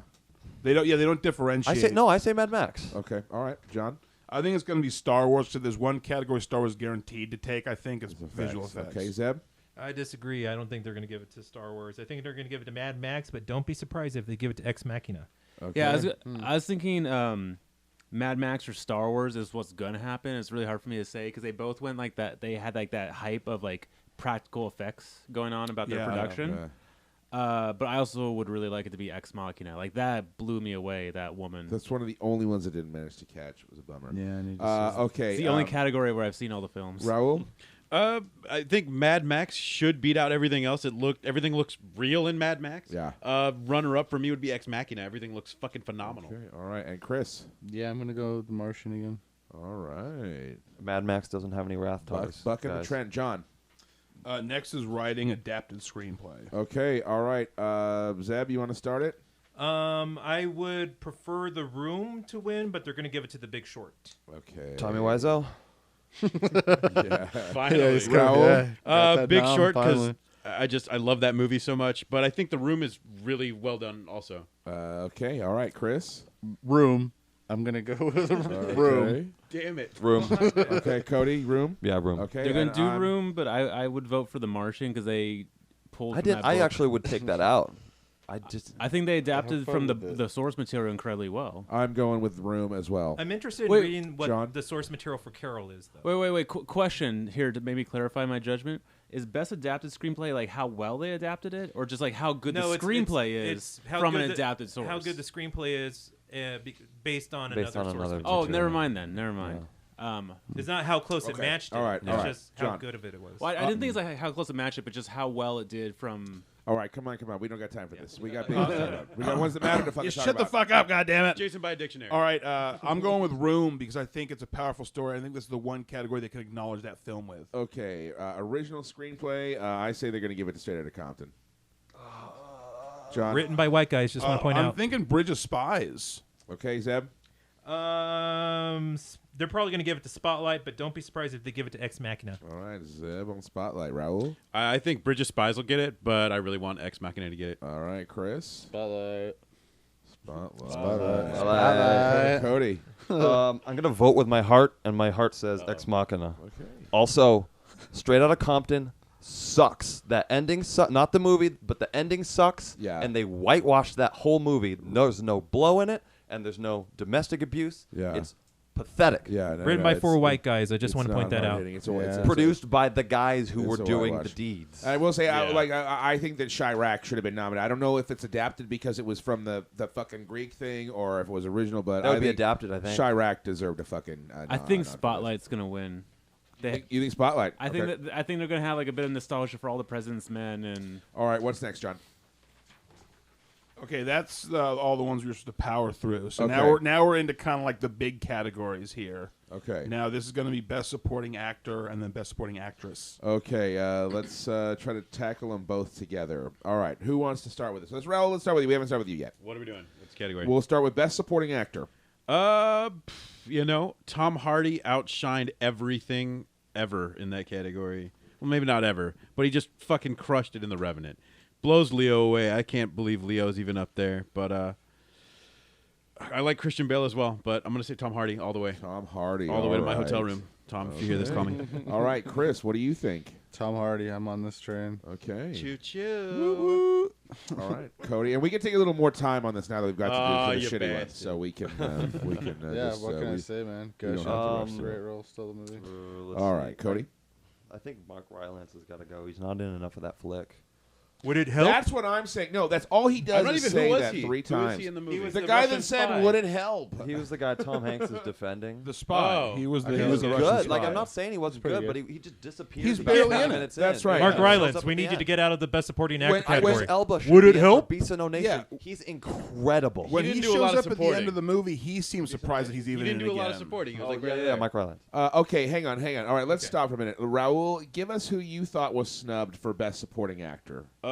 They don't differentiate. I say Mad Max. Okay. All right, John. I think it's going to be Star Wars. So there's one category Star Wars guaranteed to take. I think it's visual effects. Okay, Zeb. I disagree. I don't think they're going to give it to Star Wars. I think they're going to give it to Mad Max, but don't be surprised if they give it to Ex Machina. Okay. Yeah, I was thinking Mad Max or Star Wars is what's gonna happen. It's really hard for me to say because they both went like that. They had like that hype of like practical effects going on about their Yeah. production. Yeah. But I also would really like it to be Ex Machina. Like that blew me away. That woman. That's one of the only ones I didn't manage to catch. It was a bummer. Yeah, I need to see it. Okay. It's the only category where I've seen all the films. Raul? I think Mad Max should beat out everything else. Everything looks real in Mad Max. Yeah. Runner up for me would be Ex Machina. Everything looks fucking phenomenal. Okay. All right. And Chris? Yeah, I'm gonna go with The Martian again. All right. Mad Max doesn't have any wrath ties. Buck and the guys. Trent. John? Next is writing adapted screenplay. Okay. All right. Zeb, you want to start it? I would prefer The Room to win, but they're going to give it to The Big Short. Okay. Tommy Wiseau. Yeah. Finally. Raul? Big Short, because I love that movie so much. But I think The Room is really well done also. Okay. All right. Chris? Room. I'm gonna go with Room. Damn it. Room. Okay. Cody? Room? Yeah, Room. Okay. They're gonna and do I'm- Room, but I would vote for The Martian because they pulled. I from did. that I book. actually would take that out. I think they adapted fun from with it. the source material incredibly well. I'm going with Room as well. I'm interested in Wait, reading what John? the source material for Carol is, though. Wait. Question here to maybe clarify my judgment: is best adapted screenplay like how well they adapted it, or just like how good the screenplay is how from good an the- adapted source? How good the screenplay is based on Based another on source. another material. Oh, material. never mind then. Never mind. It's not how close it Okay. matched it. All right, It's all right. just how John. good of it was. Well, I didn't think it's like how close it matched it, but just how well it did from. All right. Come on. We don't got time for this. We got big We got ones that matter to fucking You talk shut the about. fuck up, goddammit. Jason, buy a dictionary. All right, I'm going with Room because I think it's a powerful story. I think this is the one category they can acknowledge that film with. Okay. Original screenplay. I say they're going to give it to Straight Outta Compton. John? Written by white guys. Just want to point I'm out. thinking Bridge of Spies. Okay, Zeb? They're probably going to give it to Spotlight, but don't be surprised if they give it to Ex Machina. All right. Zeb on Spotlight. Raul? I think Bridge of Spies will get it, but I really want Ex Machina to get it. All right. Chris? Spotlight. Spotlight. Cody? I'm gonna vote with my heart, and my heart says Ex Machina. Okay. Also, Straight Outta Compton sucks. That ending not the movie, but the ending sucks. Yeah. And they whitewashed that whole movie. There's no blow in it, and there's no domestic abuse. Yeah. It's pathetic. Yeah. Written by four white guys. I just want to point that out. It's always, Yeah. Produced by the guys who It's were a doing the whitewash. deeds. I will say, Yeah. I think that Chirac should have been nominated. I don't know if it's adapted because it was from the fucking Greek thing or if it was original, but That would I be think adapted, I think. Chirac deserved a fucking. I think Spotlight's gonna win. You think Spotlight? I think they're gonna have like a bit of nostalgia for All the President's Men and. All right, what's next, John? Okay, that's all the ones we were supposed to power through. So Okay. now we're into kind of like the big categories here. Okay. Now this is going to be Best Supporting Actor and then Best Supporting Actress. Okay, let's try to tackle them both together. All right, who wants to start with this? Let's Raul. Let's start with you. We haven't started with you yet. What are we doing? What's the category? We'll start with Best Supporting Actor. Tom Hardy outshined everything ever in that category. Well, maybe not ever, but he just fucking crushed it in The Revenant. Blows Leo away. I can't believe Leo's even up there, but I like Christian Bale as well, but I'm going to say Tom Hardy all the way. Tom Hardy. All the way to my right. hotel room. Tom, if you hear this, call me. All right, Chris, what do you think? Tom Hardy. I'm on this train. Okay. Choo-choo. All right, Cody, and we can take a little more time on this now that we've got to do you the shitty one, bastard. so we can Yeah, just, what can I we- say, man? you Gush, don't have to rush through great it. role, still the movie. All right, Cody. I think Mark Rylance has got to go. He's not in enough of that flick. Would it help? That's what I'm saying. No, that's all he does I'm not is even say who was that he? 3 Who times. was he in the movie? was The the guy Russian that said, spy. "Would it help?" He was the guy Tom Hanks is defending. The Spy. Oh. He was the, Okay, he was he's the good. Russian Good. Like spy. I'm not saying he wasn't pretty good, but good. he just disappeared. He's about barely 5 in it. minutes That's in. right. Mark Yeah. Rylance, Shows up we at the need you to end. get out of the Best Supporting Actor When- category. Idris Elba should Would be it in help? for Beast of No Nation. Yeah. He's incredible. When He he didn't do a lot shows of up at the supporting. end of the movie, he seems surprised that he's even He didn't in do it a lot again. of supporting. He was like, yeah, Mike Rylance. Okay, hang on. All right, let's stop for a minute. Raul, give us who you thought was snubbed for Best Supporting Actor. way.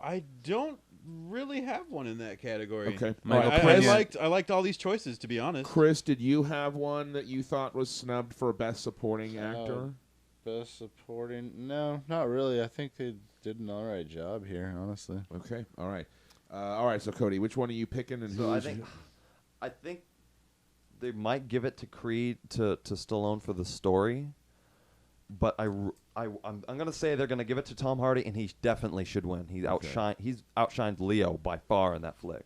I don't really have one in that category. Okay. Michael All right, Pena. I liked all these choices, to be honest. Chris, did you have one that you thought was snubbed for Best Supporting Actor? Best supporting? No, not really. I think they did an all right job here, honestly. Okay, all right. So Cody, which one are you picking and So who? I think they might give it to Creed to Stallone for the story, but I'm gonna say they're gonna give it to Tom Hardy, and he definitely should win. He's outshined Leo by far in that flick.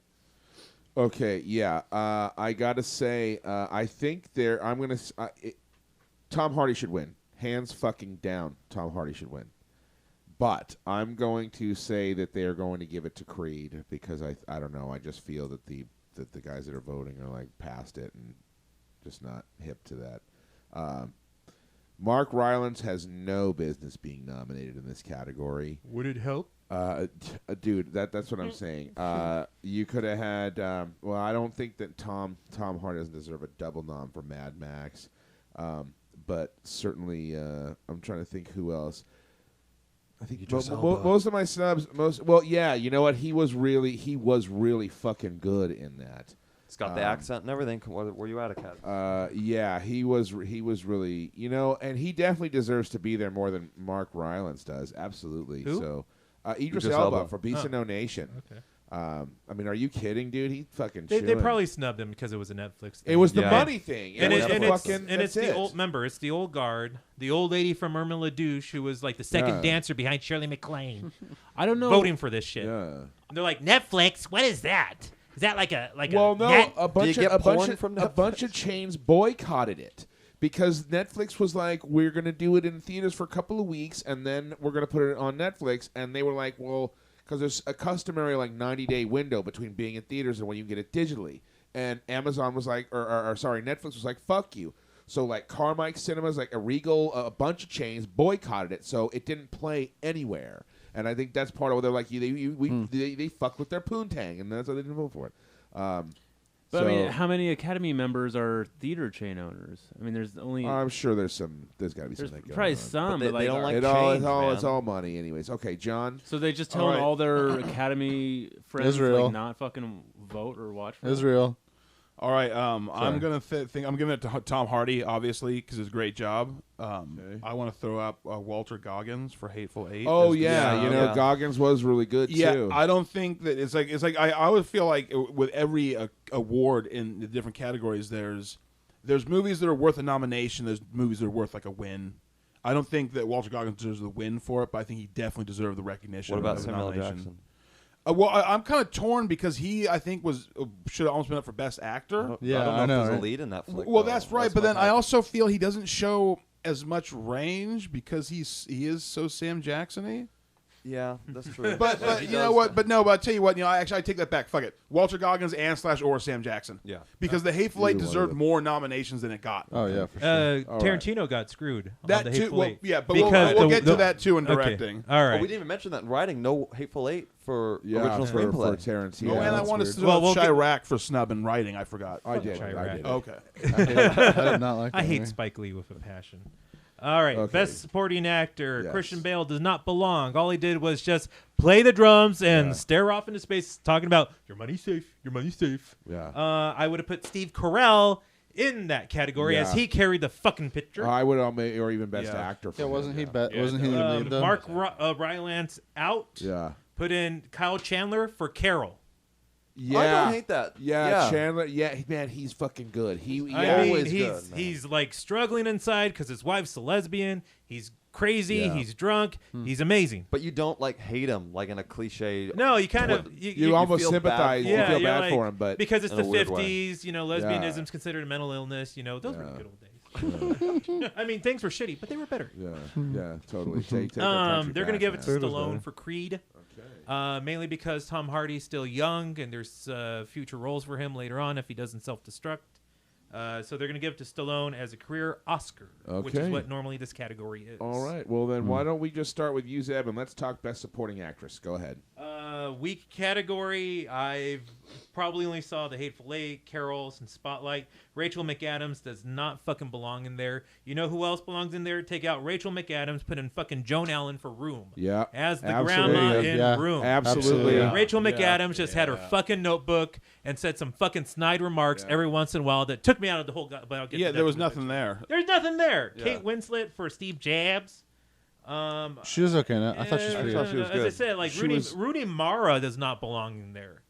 Okay, yeah. I gotta say, I think Tom Hardy should win. Hands fucking down. Tom Hardy should win. But I'm going to say that they are going to give it to Creed because I don't know. I just feel that the guys that are voting are like past it and just not hip to that. Mark Rylance has no business being nominated in this category. Would it help? Dude, that's what I'm saying. You could have had. Well, I don't think that Tom Hardy doesn't deserve a double nom for Mad Max, but certainly I'm trying to think who else. I think most of my snubs. Yeah, you know what? He was really fucking good in that. It's got the accent and everything. Were you at Academy? Yeah, he was really, and he definitely deserves to be there more than Mark Rylance does. Absolutely. Who? So, Idris Idris Elba Elba. for Beast of No Nation. Okay. I mean, are you kidding, dude? He fucking. They chewing. probably snubbed him because it was a Netflix thing. It was the Yeah. money thing, And, it was and the it's, fucking. and it's that's the it. old member. It's the old guard, the old lady from Irma LaDouche, who was like the second Yeah. dancer behind Shirley MacLaine, I don't know. voting for this shit. Yeah. And they're like, Netflix. What is that? Is that like a Well, no, net? a bunch get of porn from a bunch of chains boycotted it because Netflix was like, we're going to do it in theaters for a couple of weeks and then we're going to put it on Netflix, and they were like, well, because there's a customary like 90-day window between being in theaters and when you can get it digitally, and Amazon was like, or sorry, Netflix was like, fuck you. So like Carmike Cinemas, like a Regal, a bunch of chains boycotted it, so it didn't play anywhere. And I think that's part of what they're like. They fuck with their poontang, and that's why they didn't vote for it. But I mean, how many Academy members are theater chain owners? I mean, there's only I'm sure there's got to be there's something. probably going some, But but they like, don't like It's chains, all man. money, anyways. Okay, John. so they just All telling right. all their Academy friends Israel. like not fucking vote or watch. For it? Israel. All right, I'm gonna think I'm giving it to Tom Hardy, obviously, because it's a great job. I want to throw up Walter Goggins for Hateful Eight. Oh as the yeah, snub. yeah. Goggins was really good Yeah, too. I don't think that it's like I would feel like with every award in the different categories, there's movies that are worth a nomination. There's movies that are worth like a win. I don't think that Walter Goggins deserves the win for it, but I think he definitely deserved the recognition. What about of the Samuel nomination. Jackson? Well, I'm kind of torn because I think should have almost been up for Best Actor. Yeah, I don't know I know, if there's right? a lead in that flick. Well, though. that's right, but my then I question. also feel he doesn't show as much range because he is so Sam Jackson-y. Yeah, that's true. But He you does- know what? But I tell you what. I take that back. Fuck it. Walter Goggins and or Sam Jackson. Yeah. Because The Hateful Eight Either one of deserved them. more nominations than it got. Oh yeah, for sure. All right. Tarantino got screwed. on That the too. Hateful Well, Eight. yeah, but Because we'll the- get the- to that too in Okay. directing. All right. Oh, we didn't even mention that in writing. No Hateful Eight for Yeah, original for screenplay. Tarantino. Oh, and I that's want to weird. throw Well, we'll get- Chirac for snub and writing. I forgot. I did. Chirac. Okay. I did not like I that hate movie. Spike Lee with a passion. All right, Okay. Best Supporting Actor, Yes. Christian Bale does not belong. All he did was just play the drums and stare off into space, talking about your money's safe, your money's safe. Yeah. I would have put Steve Carell in that category as Yeah. he carried the fucking picture. I would or even Best Yeah. Actor. For Yeah, him, wasn't he? yeah. Wasn't he the lead though? Mark Rylance out. Yeah. Put in Kyle Chandler for Carol. Yeah. I don't hate that. Yeah, Chandler. Yeah, man, he's fucking good. I mean, always he's good, man. he's like struggling inside because his wife's a lesbian. He's crazy. Yeah. He's drunk. He's amazing. But you don't like hate him like in a cliche. No, you kind of You almost feel bad sympathize. for You him. feel you're bad like- for him, but because it's in a the weird way. 50s, lesbianism's considered a mental illness. Those were the good old days. I mean, things were shitty, but they were better. yeah, totally. Take our country They're gonna back, give it to man. Stallone for Creed, mainly because Tom Hardy's still young and there's future roles for him later on if he doesn't self-destruct. So they're gonna give it to Stallone as a career Oscar, which is Okay. what normally this category is. All right. Well, then why don't we just start with you, Zeb, and let's talk Best Supporting Actress. Go ahead. Weak category. I've probably only saw The Hateful Eight, Carols, and Spotlight. Rachel McAdams does not fucking belong in there. You know who else belongs in there? Take out Rachel McAdams, put in fucking Joan Allen for Room. Yeah. As the Absolutely. grandma Yeah, in yeah. Room. Absolutely. Yeah. Rachel McAdams just had her fucking notebook and said some fucking snide remarks every once in a while that took me out of the whole. But I'll get to Yeah, that there was in a bit. nothing there. There's nothing there. Yeah. Kate Winslet for Steve Jobs. She was okay. I thought she was pretty thought good. she was As I good. said, like She Rooney, was- Rooney Mara does not belong in there,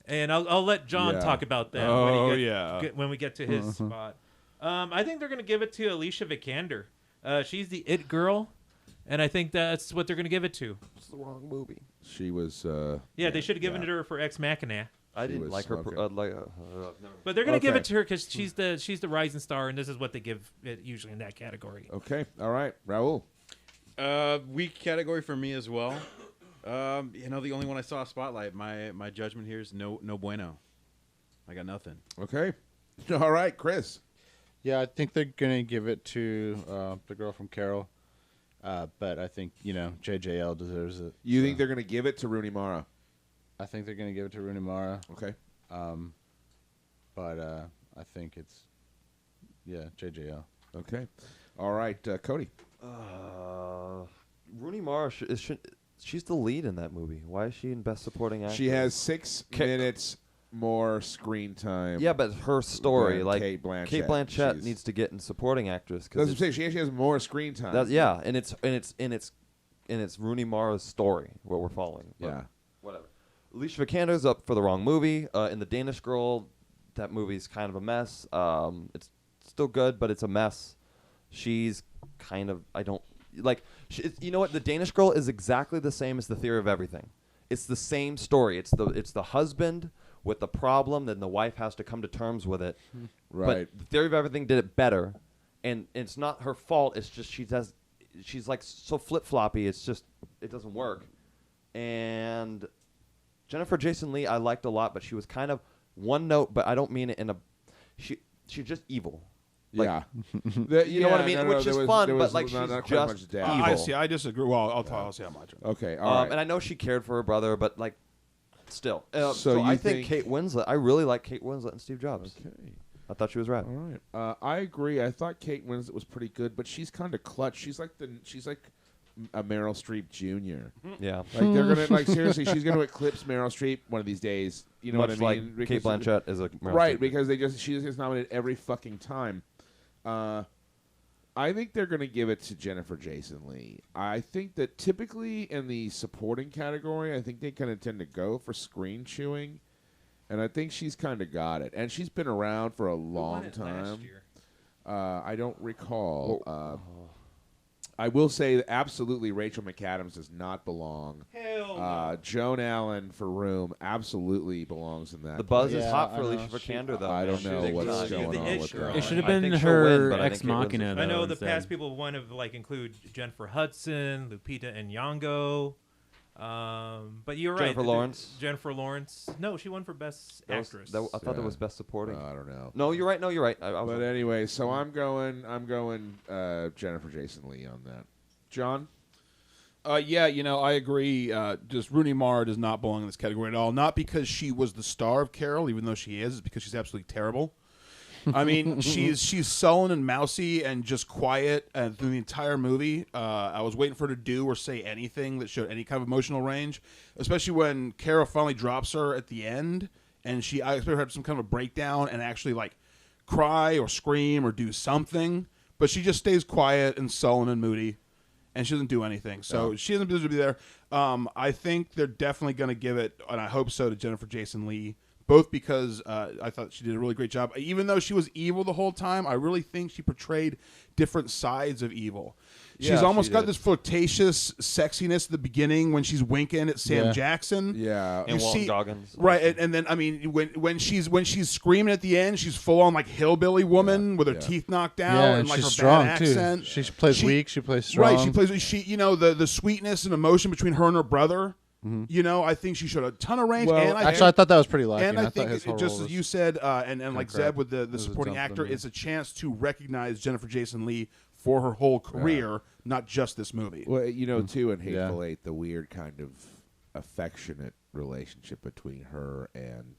and I'll let John Yeah. talk about that. Oh, when he yeah. when we get to his spot. I think they're gonna give it to Alicia Vikander. She's the it girl, and I think that's what they're gonna give it to. It's the wrong movie. She was. Yeah, they should have given it to her for Ex Machina, I didn't was like her. okay. but they're gonna give Okay. it to her because she's the rising star, and this is what they give it usually in that category. Okay. All right. Raul. Weak category for me as well. The only one I saw spotlight. My judgment here is no bueno. I got nothing. Okay. All right, Chris. Yeah, I think they're gonna give it to the girl from Carol, but I think JJL deserves it. You think they're going to give it to Rooney Mara? I think they're gonna give it to Rooney Mara. Okay. But I think it's JJL. Okay. All right, Cody. Rooney Mara she's the lead in that movie. Why is she in Best Supporting Actress? She has 6 minutes more screen time. Yeah, but her story, than like Kate Blanchett. Kate Blanchett needs to get in supporting actress. That's what I'm saying. She actually has more screen time. And it's Rooney Mara's story what we're following. But Yeah. whatever. Alicia Vikander's up for the wrong movie. In The Danish Girl, that movie's kind of a mess. It's still good, but it's a mess. She's kind of you know what? The Danish Girl is exactly the same as The Theory of Everything. It's the same story. It's the husband with the problem, then the wife has to come to terms with it. Right. But The Theory of Everything did it better, and it's not her fault. It's just she's like so flip-floppy. It's just it doesn't work. And Jennifer Jason Leigh I liked a lot, but she was kind of one note. But I don't mean it in a she's just evil. Like, yeah. you know what I mean? Which is fun, but like she's just evil. I see. I disagree. Well, I'll see how much. Okay. All right. And I know she cared for her brother, but like still. So so you I think think- Kate Winslet. I really like Kate Winslet and Steve Jobs. Okay. I thought she was rad. All right. I agree. I thought Kate Winslet was pretty good, but she's kind of clutch. She's like a Meryl Streep Jr. Yeah. Like they're gonna seriously, she's gonna eclipse Meryl Streep one of these days. You know Much what I mean? like Because- Kate Blanchett is a Meryl right, Streep. because she gets nominated every fucking time. I think they're going to give it to Jennifer Jason Leigh. I think that typically in the supporting category, I think they kind of tend to go for screen chewing, and I think she's kind of got it. And she's been around for a long time. I don't recall. I will say that absolutely Rachel McAdams does not belong. Hell no. Joan Allen for Room absolutely belongs in that. The buzz place. is hot I for know. Alicia Vikander, though. I don't She's know big what's time. going on with that. It should have I been think she'll win, her but I Ex think Kate Machina. Winslet's though, I know the instead. past people want to include Jennifer Hudson, Lupita Nyong'o, but you're right. Jennifer Lawrence? Jennifer Lawrence. No, she won for Best Actress. I thought that was Best Supporting. I don't know. No, you're right. I was But anyway, so I'm going Jennifer Jason Leigh on that. John? Yeah, I agree. Just Rooney Mara does not belong in this category at all. Not because she was the star of Carol, even though she is. It's because she's absolutely terrible. I mean, she's sullen and mousy and just quiet through the entire movie. I was waiting for her to do or say anything that showed any kind of emotional range, especially when Carol finally drops her at the end, and I expect her to have some kind of a breakdown and actually like cry or scream or do something, but she just stays quiet and sullen and moody. And she doesn't do anything, so she doesn't deserve to be there. I think they're definitely going to give it, and I hope so, to Jennifer Jason Leigh, both because I thought she did a really great job. Even though she was evil the whole time, I really think she portrayed different sides of evil. Yeah, She's almost she got did. this flirtatious sexiness at the beginning when she's winking at Sam Yeah. Jackson. Yeah. and you Walton see- Goggins. Right, and then I mean, when she's screaming at the end, she's full on like hillbilly woman with her yeah. teeth knocked out Yeah, and like she's her strong bad too. accent. She plays She- weak. She plays strong. Right, she plays. The sweetness and emotion between her and her brother. I think she showed a ton of range. Well, and Actually, I thought that was pretty lacking. and I thought think his whole just role as was- you said, and like crap. Zeb with the was a supporting jump for actor, me. it's a chance to recognize Jennifer Jason Leigh for her whole career, not just this movie. Well, too, in Yeah. Hateful Eight, the weird kind of affectionate relationship between her and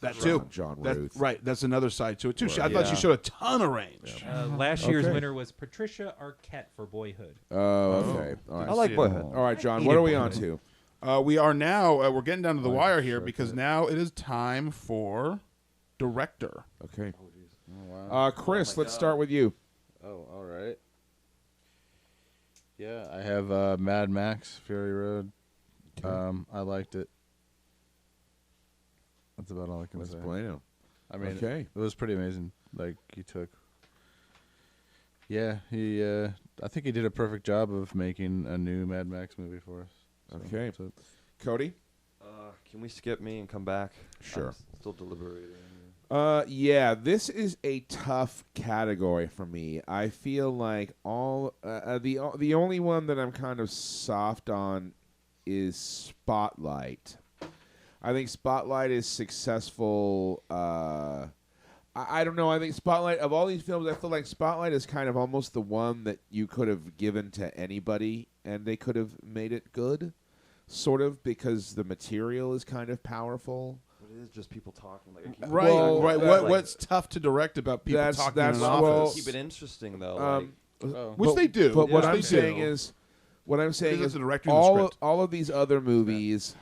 That John- too. John That- Ruth. right, that's another side to it too. I Right. thought she Yeah. showed a ton of range. Last year's Okay. winner was Patricia Arquette for Boyhood. Oh, okay. All right. I like see it. Boyhood. All right, John, Hated what are we on Boyhood. to? We are now. We're getting down to the wire here sure, because now it is time for director. Okay. Oh, wow. Chris, let's start with you. Oh, all right. Yeah, I have Mad Max Fury Road. I liked it. That's about all I can What's say. bueno? I mean, Okay. it was pretty amazing. Like he took. Yeah, he. I think he did a perfect job of making a new Mad Max movie for us. So, Okay. that's it. Cody? Can we skip me and come back? Sure. I'm still deliberating. Yeah, this is a tough category for me. I feel like the only one that I'm kind of soft on is Spotlight. I think Spotlight is successful. I don't know. I think Spotlight, of all these films, I feel like Spotlight is kind of almost the one that you could have given to anybody and they could have made it good, sort of, because the material is kind of powerful. It is just people talking. Right, Well, right. that- What's tough to direct about people talking in an well, office? Keep it interesting though. Which they do. But what Yes, I'm they saying do. is, what I'm saying Because is, it's the director and the script. all of these other movies,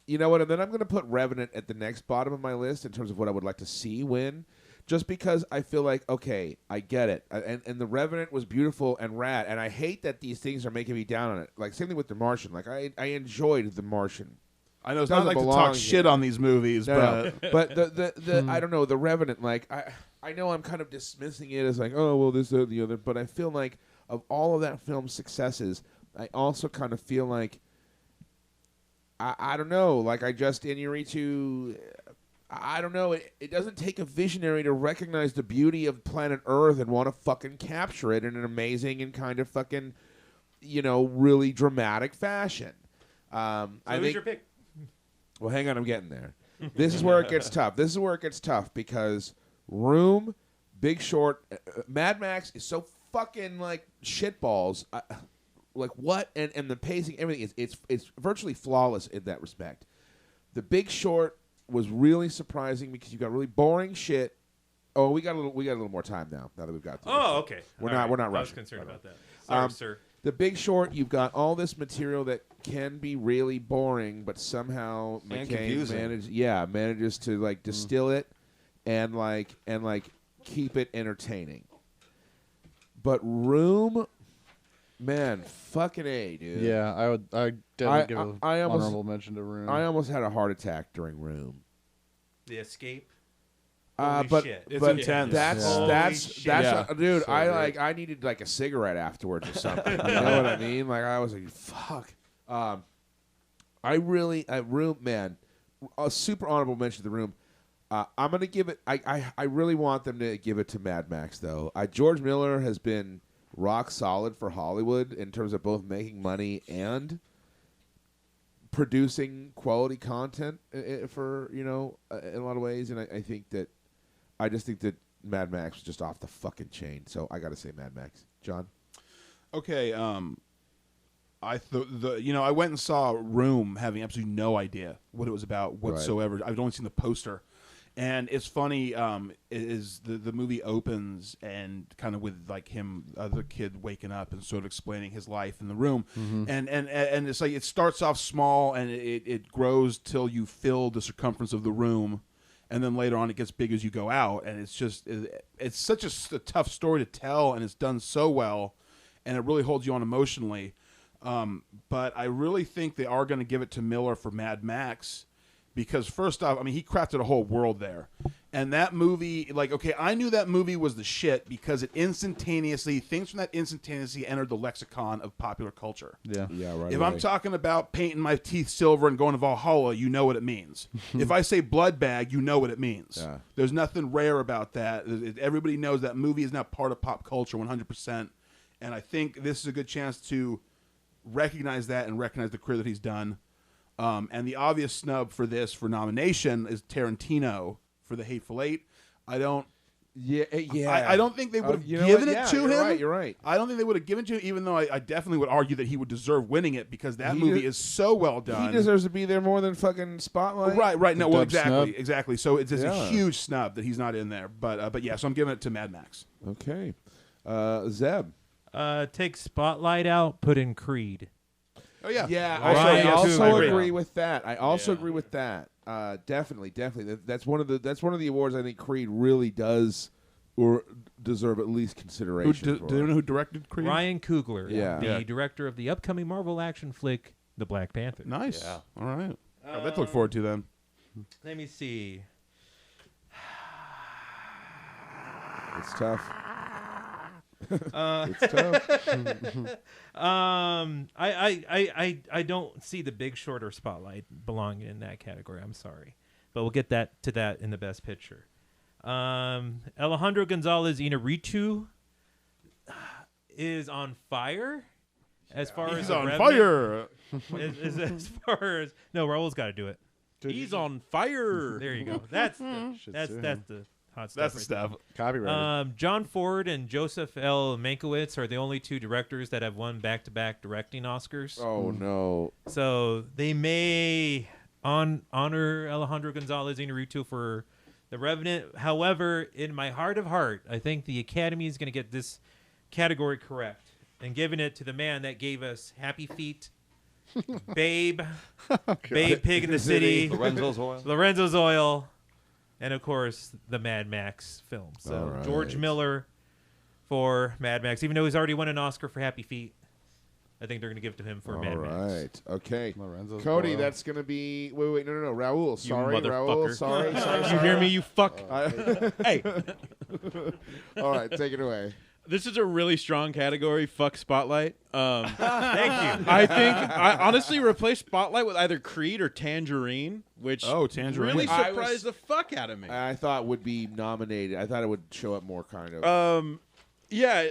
you know what? And then I'm going to put Revenant at the next bottom of my list in terms of what I would like to see win, just because I feel like, okay, I get it, and the Revenant was beautiful and rad, and I hate that these things are making me down on it. Like same thing with The Martian. Like I enjoyed The Martian. I know it's doesn't not like to belong talk shit here. on these movies, No, but but the I don't know, The Revenant, like I know I'm kind of dismissing it as like, oh well, this or the other, but I feel like of all of that film's successes, I also kind of feel like I don't know, like I don't know, it doesn't take a visionary to recognize the beauty of planet Earth and want to fucking capture it in an amazing and kind of fucking, really dramatic fashion. I who's think your pick? well, hang on, I'm getting there. This is where it gets tough. This is where it gets tough because Room, Big Short, Mad Max is so fucking like shitballs. Like what? And the pacing, everything it's virtually flawless in that respect. The Big Short was really surprising because you got really boring shit. Oh, we got a little more time now. Now that we've got. Oh, okay. We're All not right. rushing. I was concerned about that. Sorry, sir. The Big Short, you've got all this material that can be really boring, but somehow And McCain confusing. manages to like distill it and keep it entertaining. But Room, man, fucking A, dude. Yeah, I definitely give an I almost- honorable mention to Room. I almost had a heart attack during Room. The Escape. Holy But shit. It's but intense. That's Holy that's shit. that's Yeah. dude. So I needed like a cigarette afterwards or something. You know what I mean? Like I was like, fuck. Room, man. A super honorable mention to The Room. I'm gonna give it. I really want them to give it to Mad Max though. George Miller has been rock solid for Hollywood in terms of both making money and producing quality content for in a lot of ways. And I just think that Mad Max was just off the fucking chain. So I got to say Mad Max. John? okay. I went and saw Room, having absolutely no idea what it was about whatsoever. I've only seen the poster, and it's funny. Is the movie opens and kind of with like the kid waking up and sort of explaining his life in the room, and it's like it starts off small and it grows till you fill the circumference of the room. And then later on, it gets big as you go out, and it's such a tough story to tell, and it's done so well, and it really holds you on emotionally. But I really think they are going to give it to Miller for Mad Max, because first off, I mean, he crafted a whole world there, and that movie, like, okay, I knew that movie was the shit because things from that instantaneously entered the lexicon of popular culture. Yeah. Yeah, right. If I'm talking about painting my teeth silver and going to Valhalla, you know what it means. If I say blood bag, you know what it means. Yeah. There's nothing rare about that. Everybody knows that movie is now part of pop culture 100%. And I think this is a good chance to recognize that and recognize the career that he's done. And the obvious snub for nomination is Tarantino for The Hateful Eight. I don't think they would have given it to him. You're right. I don't think they would have given it to him, even though I definitely would argue that he would deserve winning it because that He movie de- is so well done. He deserves to be there more than fucking Spotlight. Right. No, well, Dub exactly. So it's just Yeah. a huge snub that he's not in there. But yeah, so I'm giving it to Mad Max. Okay. Zeb. Take Spotlight out, put in Creed. Oh yeah, Yeah, Ryan, I also too. agree with that. Yeah. Agree with that. Definitely. That's one of the awards I think Creed really does or deserve at least consideration. Do you know who directed Creed? Ryan Coogler, Yeah. the Yeah. director of the upcoming Marvel action flick, The Black Panther. Nice. Yeah. All right. That's to look forward to then. Let me see. It's tough. Uh, It's tough. I don't see The Big Short or Spotlight belonging in that category. I'm sorry, but we'll get to that in the Best Picture. Alejandro Gonzalez Inarritu is on fire. As far as He's the on Revenant- fire. as far as no, Raul's got to do it. He's on fire. There you go. That's Shit, that's too. the hot stuff. That's the right stuff. Copyright. there. John Ford and Joseph L. Mankiewicz are the only two directors that have won back-to-back directing Oscars. Oh no. So they may honor Alejandro Gonzalez Inarritu for The Revenant. However, in my heart of heart, I think the Academy is going to get this category correct and giving it to the man that gave us Happy Feet, Babe, Babe, Pig in the City, Lorenzo's Oil. Lorenzo's Oil, and of course the Mad Max film. So All right. George Miller for Mad Max, even though he's already won an Oscar for Happy Feet. I think they're going to give it to him for All Mad Max. right. Okay. Lorenzo's Cody, Oil. that's going to be. Wait. No. Raul. Sorry, Raul. motherfucker. Sorry. You hear me, you fuck? Hey, All right. Take it away. this is a really strong category. Fuck Spotlight. Thank you. I think I honestly replace Spotlight with either Creed or Tangerine, which Tangerine. really I surprised the fuck out of me. I thought would be nominated. I thought it would show up more kind of. Yeah,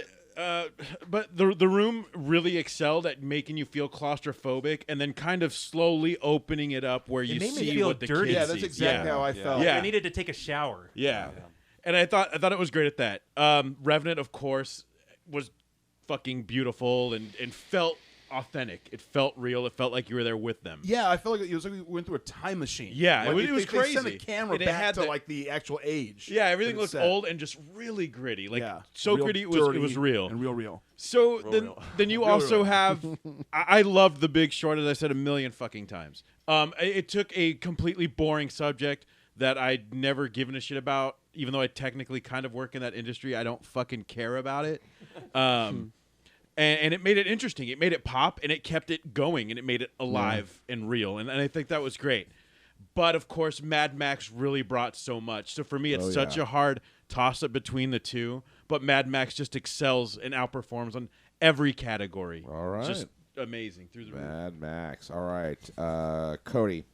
but the room really excelled at making you feel claustrophobic and then kind of slowly opening it up where you made me see feel what the dirty. kid Yeah, that's sees. exactly yeah. how I felt. Yeah. I needed to take a shower. Yeah. And I thought it was great at that. Revenant, of course, was fucking beautiful and felt authentic. It felt real. It felt like you were there with them. Yeah, I felt like it was like we went through a time machine. Yeah, Like, it was they sent the crazy. camera And it back had to the- like the actual age. Yeah, everything that looked it's set. old and just really gritty. Like Yeah, so real gritty it dirty was real. and real. So Real then, real. then you Real also real. have. I loved The Big Short, as I said a million fucking times. It took a completely boring subject that I'd never given a shit about, even though I technically kind of work in that industry. I don't fucking care about it. And it made it interesting. It made it pop, and it kept it going, and it made it alive and real. And I think that was great. But, of course, Mad Max really brought so much. So for me, it's such a hard toss-up between the two. But Mad Max just excels and outperforms on every category. All right. Just amazing through the roof. Mad Max. All right. Cody,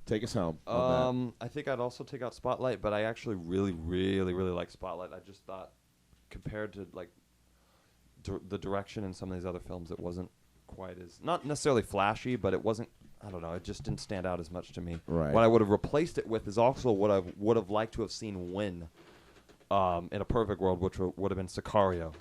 take us home. on I think I'd also take out Spotlight, but I actually really, really, really like Spotlight. I just thought, compared to like the direction in some of these other films, it wasn't quite as not necessarily flashy, but it wasn't. I don't know. It just didn't stand out as much to me. Right. What I would have replaced it with is also what I would have liked to have seen win, in a perfect world, which would have been Sicario.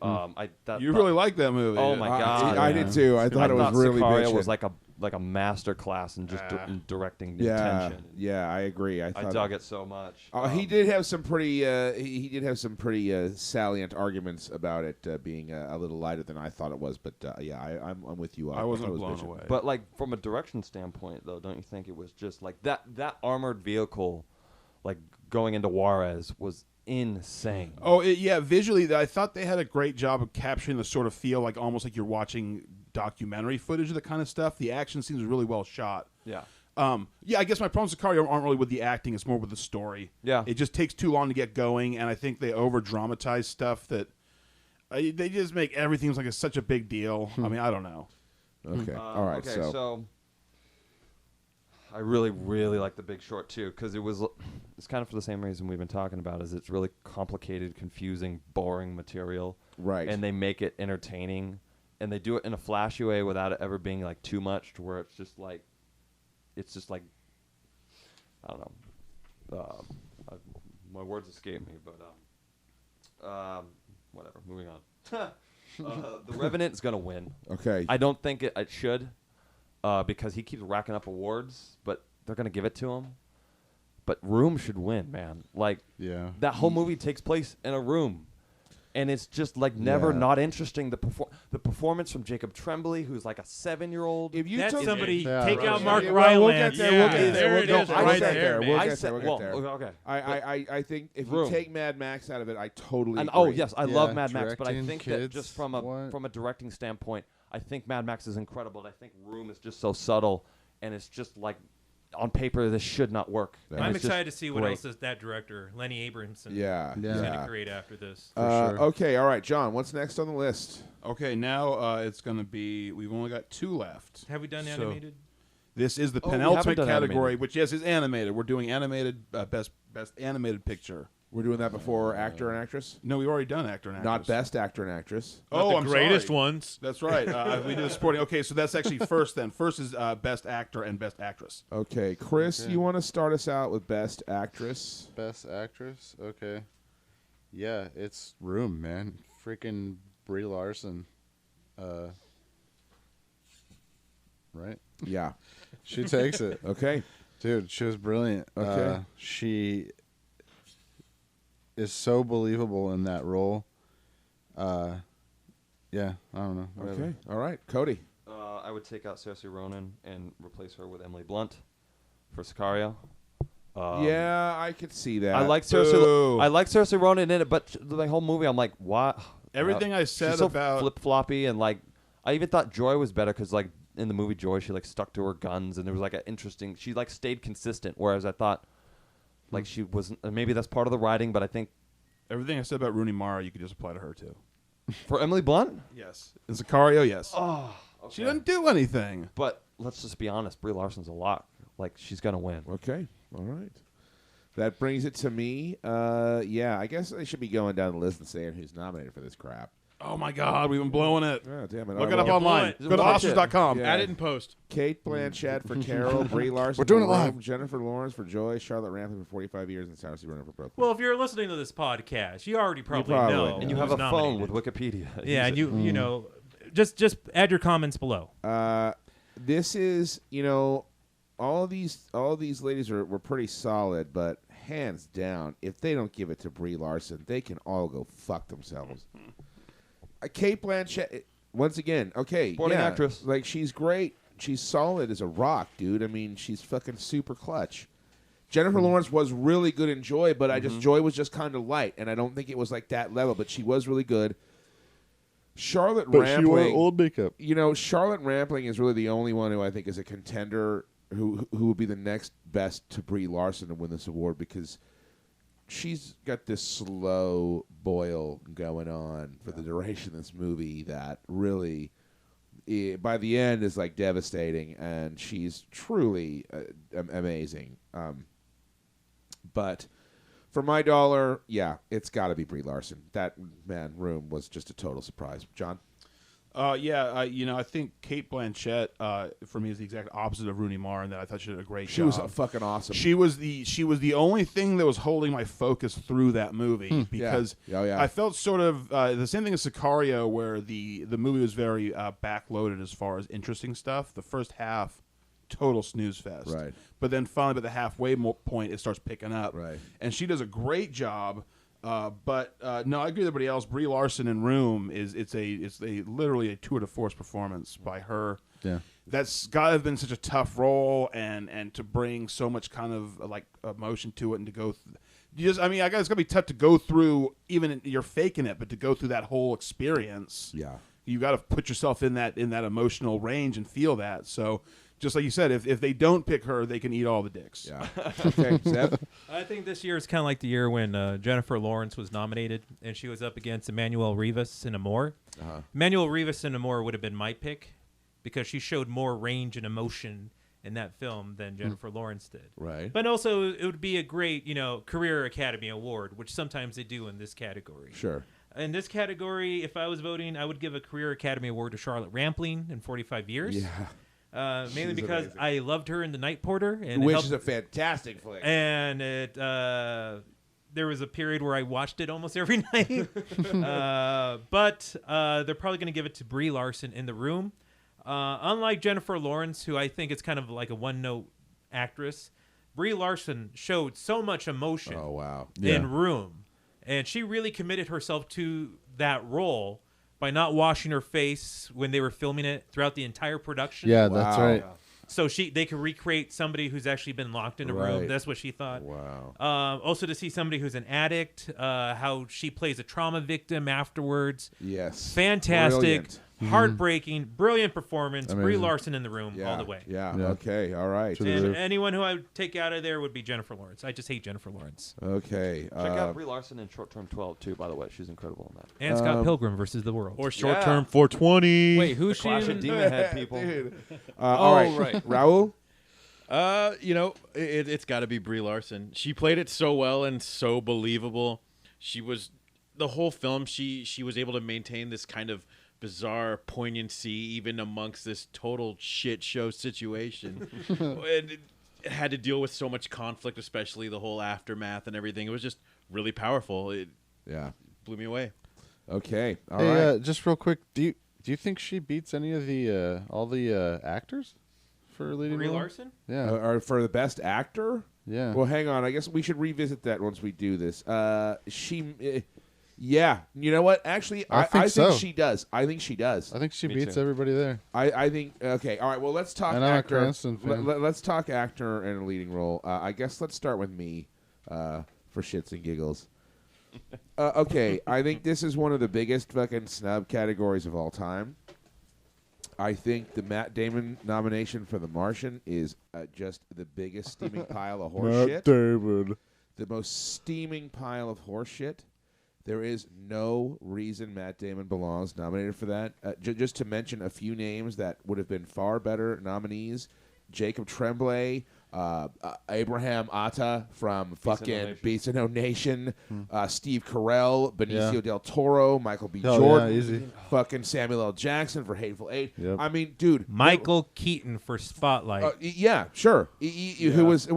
You really like that movie. Oh my God! I did too. I thought it was really Sicario bitchin'. was like a master class in just in directing Yeah, intention. yeah, I agree. I I thought dug it so much. He did have some pretty. He did have some pretty salient arguments about it being a little lighter than I thought it was. But yeah, I'm with you. I thought wasn't it was blown bitchin'. away. But like from a direction standpoint, though, don't you think it was just like that armored vehicle, like going into Juarez, was insane. Oh, yeah. Visually, I thought they had a great job of capturing the sort of feel, like almost like you're watching documentary footage of the kind of stuff. The action scenes are really well shot. Yeah. Yeah, I guess my problems with Sicario aren't really with the acting; it's more with the story. Yeah. It just takes too long to get going, and I think they over dramatize stuff that they just make everything like such a big deal. I mean, I don't know. Okay. All right. Okay, so I really, really like The Big Short too, because it's kind of for the same reason we've been talking about. Is it's really complicated, confusing, boring material, Right. and they make it entertaining, and they do it in a flashy way without it ever being like too much, to where it's just like I don't know. My words escape me, but whatever. Moving on. The Revenant is gonna win. Okay. I don't think it should, because he keeps racking up awards, but they're gonna give it to him. But Room should win, man. Like Yeah. that whole movie takes place in a room, and it's just like never Yeah. not interesting. The performance from Jacob Tremblay, who's like a 7-year-old. if you That's took somebody. Yeah, Take right. out Mark Yeah, well, we'll get Rylance. there. Yeah. We'll get there. There We'll it go. is, We'll right get there, there. man. We'll I get said, there. We'll get there. okay. I think if Room. you take Mad Max out of it, I totally And agree. yes, I Yeah, love Mad Max, but I directing think that kids, just from what? a directing standpoint, I think Mad Max is incredible. And I think Room is just so subtle, and it's just like on paper this should not work. Yeah. And I'm it's just excited to see what great. else is that director, Lenny Abramson, Yeah. is Yeah. going Yeah. to create after this. sure. Okay. All right, John. What's next on the list? Okay, now it's going to be. We've only got 2 left. Have we done So- animated? This is the Oh, we penultimate haven't done category, animated. which yes is animated. We're doing animated best Best Animated Picture. We're doing that before actor and actress? No, we've already done actor and actress. Not best actor and actress. Oh, the I'm greatest sorry. ones. That's right. We did a supporting. Okay, so that's actually first then. First is best actor and best actress. Okay, Chris, Okay. you want to start us out with best actress? Best actress? Okay. Yeah, it's Room, man. Freaking Brie Larson. Right? Yeah. She takes it. Okay. Dude, she was brilliant. Okay. She is so believable in that role. Yeah, I don't know. Whatever. Okay. All right, Cody. I would take out Saoirse Ronan and replace her with Emily Blunt for Sicario. Yeah, I could see that. I like Boo. Saoirse Ronan in it, but the whole movie, I'm like, what? Everything I said she's so about flip floppy, and like, I even thought Joy was better because like in the movie Joy, she like stuck to her guns, and there was like an interesting. She like stayed consistent, whereas I thought like she wasn't. Maybe that's part of the writing, but I think everything I said about Rooney Mara, you could just apply to her too. for Emily Blunt, Yes. In Sicario, yes. oh, She doesn't do anything. But let's just be honest, Brie Larson's a lock. Like she's gonna win. Okay. All right. That brings it to me. Yeah, I guess I should be going down the list and saying who's nominated for this crap. Oh my God, we've been blowing it. Oh, damn it. Look All it up right, well, online. Just Go to watch it. Oscars.com. Yeah. Add it in post. Kate Blanchett for Carol, Brie Larson We're doing for it live. Rome, Jennifer Lawrence for Joy, Charlotte Rampling for 45 years, and Saoirse Ronan for Brooklyn. Well, if you're listening to this podcast, you already probably probably know. know. And you who's have a phone nominated. with Wikipedia. Yeah, and Use you know, just add your comments below. This is, all these ladies were pretty solid, but hands down, if they don't give it to Brie Larson, they can all go fuck themselves. Kate Blanchett, once again, okay, Supporting yeah, actress. like she's great, she's solid as a rock, dude. I mean, she's fucking super clutch. Jennifer Lawrence was really good in Joy, but I just Joy was just kind of light, and I don't think it was like that level, but she was really good. Charlotte But Rampling, she wore old makeup. Charlotte Rampling is really the only one who I think is a contender who would be the next best to Brie Larson to win this award, because she's got this slow boil going on for the duration of this movie that really, by the end, is like devastating, and she's truly amazing. But for my dollar, yeah, it's got to be Brie Larson. That Room was just a total surprise. John? I think Kate Blanchett for me is the exact opposite of Rooney Mara in that I thought she did a great She job. was fucking awesome. She was the only thing that was holding my focus through that movie because Yeah. I felt sort of the same thing as Sicario, where the movie was very backloaded as far as interesting stuff. The first half, total snooze fest. Right. But then finally, by the halfway point, it starts picking up. Right. And she does a great job. But no, I agree with everybody else. Brie Larson in Room it's literally a tour de force performance by her. Yeah. That's got to have been such a tough role, and to bring so much kind of like emotion to it, and to go. I guess it's gonna be tough to go through. Even you're faking it, but to go through that whole experience, Yeah. you got to put yourself in that emotional range and feel that. So. Just like you said, if they don't pick her, they can eat all the dicks. Yeah. Okay, Seb? I think this year is kind of like the year when Jennifer Lawrence was nominated, and she was up against Emmanuel Rivas in Amour. Emmanuel Rivas in Amour would have been my pick because she showed more range and emotion in that film than Jennifer Lawrence did. Right. But also, it would be a great, Career Academy Award, which sometimes they do in this category. Sure. In this category, if I was voting, I would give a Career Academy Award to Charlotte Rampling in 45 Years. Yeah. Mainly She's because amazing. I loved her in The Night Porter, and Which is a fantastic flick. and it there was a period where I watched it almost every night. But they're probably going to give it to Brie Larson in The Room. Unlike Jennifer Lawrence, who I think is kind of like a one-note actress, Brie Larson showed so much emotion Oh, wow. in Room, and she really committed herself to that role by not washing her face when they were filming it throughout the entire production. Yeah, that's Wow. right. So they could recreate somebody who's actually been locked in a room. Right. That's what she thought. Wow. Also to see somebody who's an addict, how she plays a trauma victim afterwards. Yes. Fantastic, Brilliant. heartbreaking, brilliant performance. Brie Amazing. Larson in The Room Yeah. all the way. Yeah. Yeah. Okay. All right. To the And roof. anyone who I would take out of there would be Jennifer Lawrence. I just hate Jennifer Lawrence. Okay. Check out Brie Larson in Short Term 12 too. By the way, she's incredible in that. And Scott Pilgrim versus the World. Or short term 420. Wait, who's she? Clash of in- Demon Head people. all right. right. Raul? It's got to be Brie Larson. She played it so well and so believable. She was the whole film. She was able to maintain this kind of bizarre poignancy even amongst this total shit show situation. And it had to deal with so much conflict, especially the whole aftermath and everything. It was just really powerful. It blew me away. Okay. All Hey, right. just real quick, do you think she beats any of the all the actors for leading Brie role? Larson? Yeah, Or for the best actor? yeah. Well, hang on. I guess we should revisit that once we do this. Yeah. You know what? Actually, I think so. she does. I think she does. I think she Me beats too. everybody there. I think. Okay. All right. Well, let's talk And I'm a actor. Cranston fan. Let's talk actor and a leading role. I guess let's start with me for shits and giggles. Okay. I think this is one of the biggest fucking snub categories of all time. I think the Matt Damon nomination for The Martian is just the biggest steaming pile of horse shit. David. The most steaming pile of horse shit. There is no reason Matt Damon belongs nominated for that. Just to mention a few names that would have been far better nominees: Jacob Tremblay, Abraham Atta from fucking Beast of No Nation, Steve Carell, Benicio del Toro, Michael B. Jordan, easy. fucking Samuel L. Jackson for Hateful Eight. Yep. I mean, dude, Michael Keaton for Spotlight. yeah, sure. Who was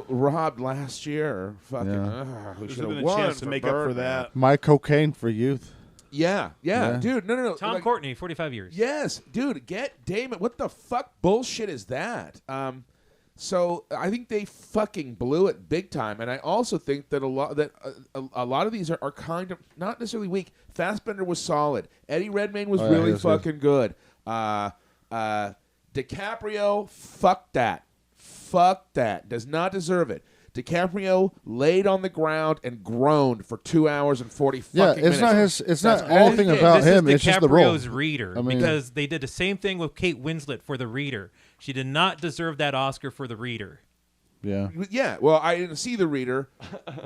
robbed last year? Fucking, who There's should been have a won chance to for make up for Birdman. that. My cocaine for youth. Yeah, Yeah. dude. No. Tom like, Courtney, 45 years. Yes, dude. Get Damon. What the fuck bullshit is that? So I think they fucking blew it big time, and I also think that a lot of these are kind of not necessarily weak. Fassbender was solid. Eddie Redmayne was Oh, yeah, he really was fucking good. DiCaprio, fuck that. Does not deserve it. DiCaprio laid on the ground and groaned for 2 hours and 40 fucking minutes. It's That's not all anything he did. about This him. is It's just the role. DiCaprio's Reader, I mean- because they did the same thing with Kate Winslet for The Reader. She did not deserve that Oscar for The Reader. Yeah. Yeah, well, I didn't see The Reader,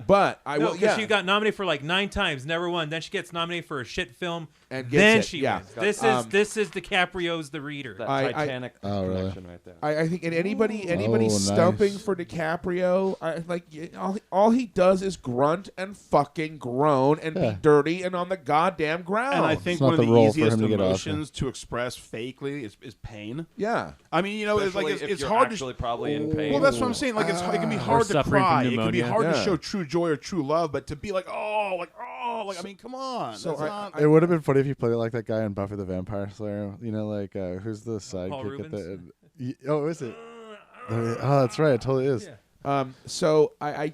but I No, will. because Yeah, she got nominated for like 9 times, never won. Then she gets nominated for a shit film, And then gets it, she yeah. wins. This is DiCaprio's The Reader. That I- Titanic Oh, really? connection right there. I think, and anybody nice. stumping for DiCaprio, all he does is grunt and fucking groan and Yeah. be dirty and on the goddamn ground. And I think It's not one of the the role for easiest him to get emotions to express fakely is pain. yeah, I mean, Especially if it's you're hard actually to. probably in pain. Well, that's what I'm saying. Like, it can be hard to suffering from cry. It can be pneumonia. hard to Yeah. show true joy or true love, but to be like, I mean, come on. So That's I- not- It would have been funny if you played it like that guy in Buffy the Vampire Slayer. Who's the Paul sidekick at the? Rubens? Oh, is it? Oh, that's right. It totally is. Yeah. So I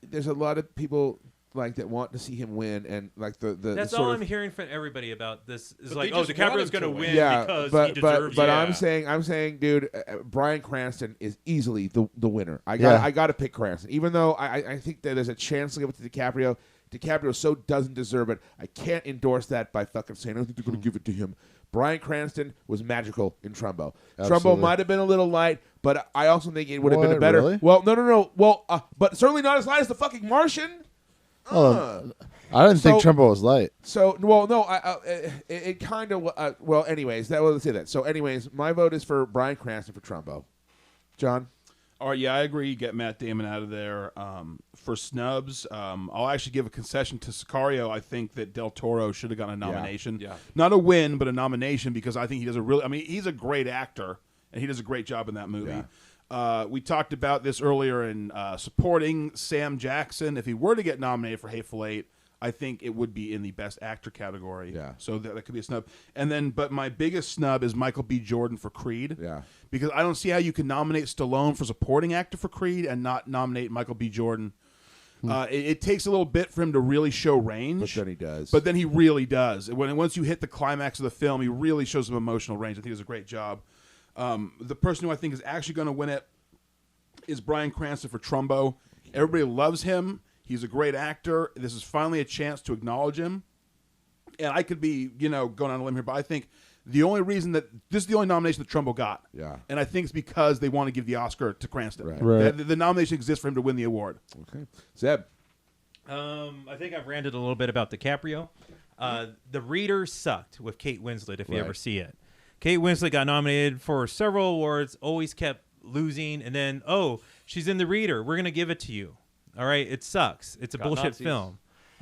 there's a lot of people like that want to see him win, and like the That's sort all of, I'm hearing from everybody about this. Is But like, they oh, just want DiCaprio's him to going to win. win yeah, because but he deserves but it. I'm saying, dude, Bryan Cranston is easily the winner. I Yeah. got to pick Cranston, even though I think that there's a chance to give it to DiCaprio. DiCaprio so doesn't deserve it. I can't endorse that by fucking saying I think they're going to give it to him. Bryan Cranston was magical in Trumbo. Trumbo Absolutely. might have been a little light, but I also think it would have been a What, better. really? Well, no. Well, but certainly not as light as the fucking Martian. Oh, I didn't think So- Trumbo was light. So, well, no, it kind of, well, anyways, let's say that. So, anyways, my vote is for Bryan Cranston for Trumbo. John? All right, yeah, I agree. Get Matt Damon out of there. For snubs, I'll actually give a concession to Sicario. I think that Del Toro should have gotten a nomination. Yeah. Not a win, but a nomination because I think he does he's a great actor, and he does a great job in that movie. Yeah. We talked about this earlier in supporting Sam Jackson. If he were to get nominated for Hateful Eight, I think it would be in the Best Actor category. Yeah. So that could be a snub. And then, but my biggest snub is Michael B. Jordan for Creed. Yeah. Because I don't see how you can nominate Stallone for supporting actor for Creed and not nominate Michael B. Jordan. It takes a little bit for him to really show range. But then he does. But then he really does. Once you hit the climax of the film, he really shows some emotional range. I think he does a great job. The person who I think is actually going to win it is Bryan Cranston for Trumbo. Everybody loves him. He's a great actor. This is finally a chance to acknowledge him. And I could be, going on a limb here, but I think the only reason that this is the only nomination that Trumbo got. Yeah. And I think it's because they want to give the Oscar to Cranston. Right. The nomination exists for him to win the award. Okay. Zeb? I think I've ranted a little bit about DiCaprio. The Reader sucked with Kate Winslet, if you Right. ever see it. Kate Winslet got nominated for several awards, always kept losing, and then she's in The Reader. We're gonna give it to you. All right, it sucks. It's a bullshit Nazis. film.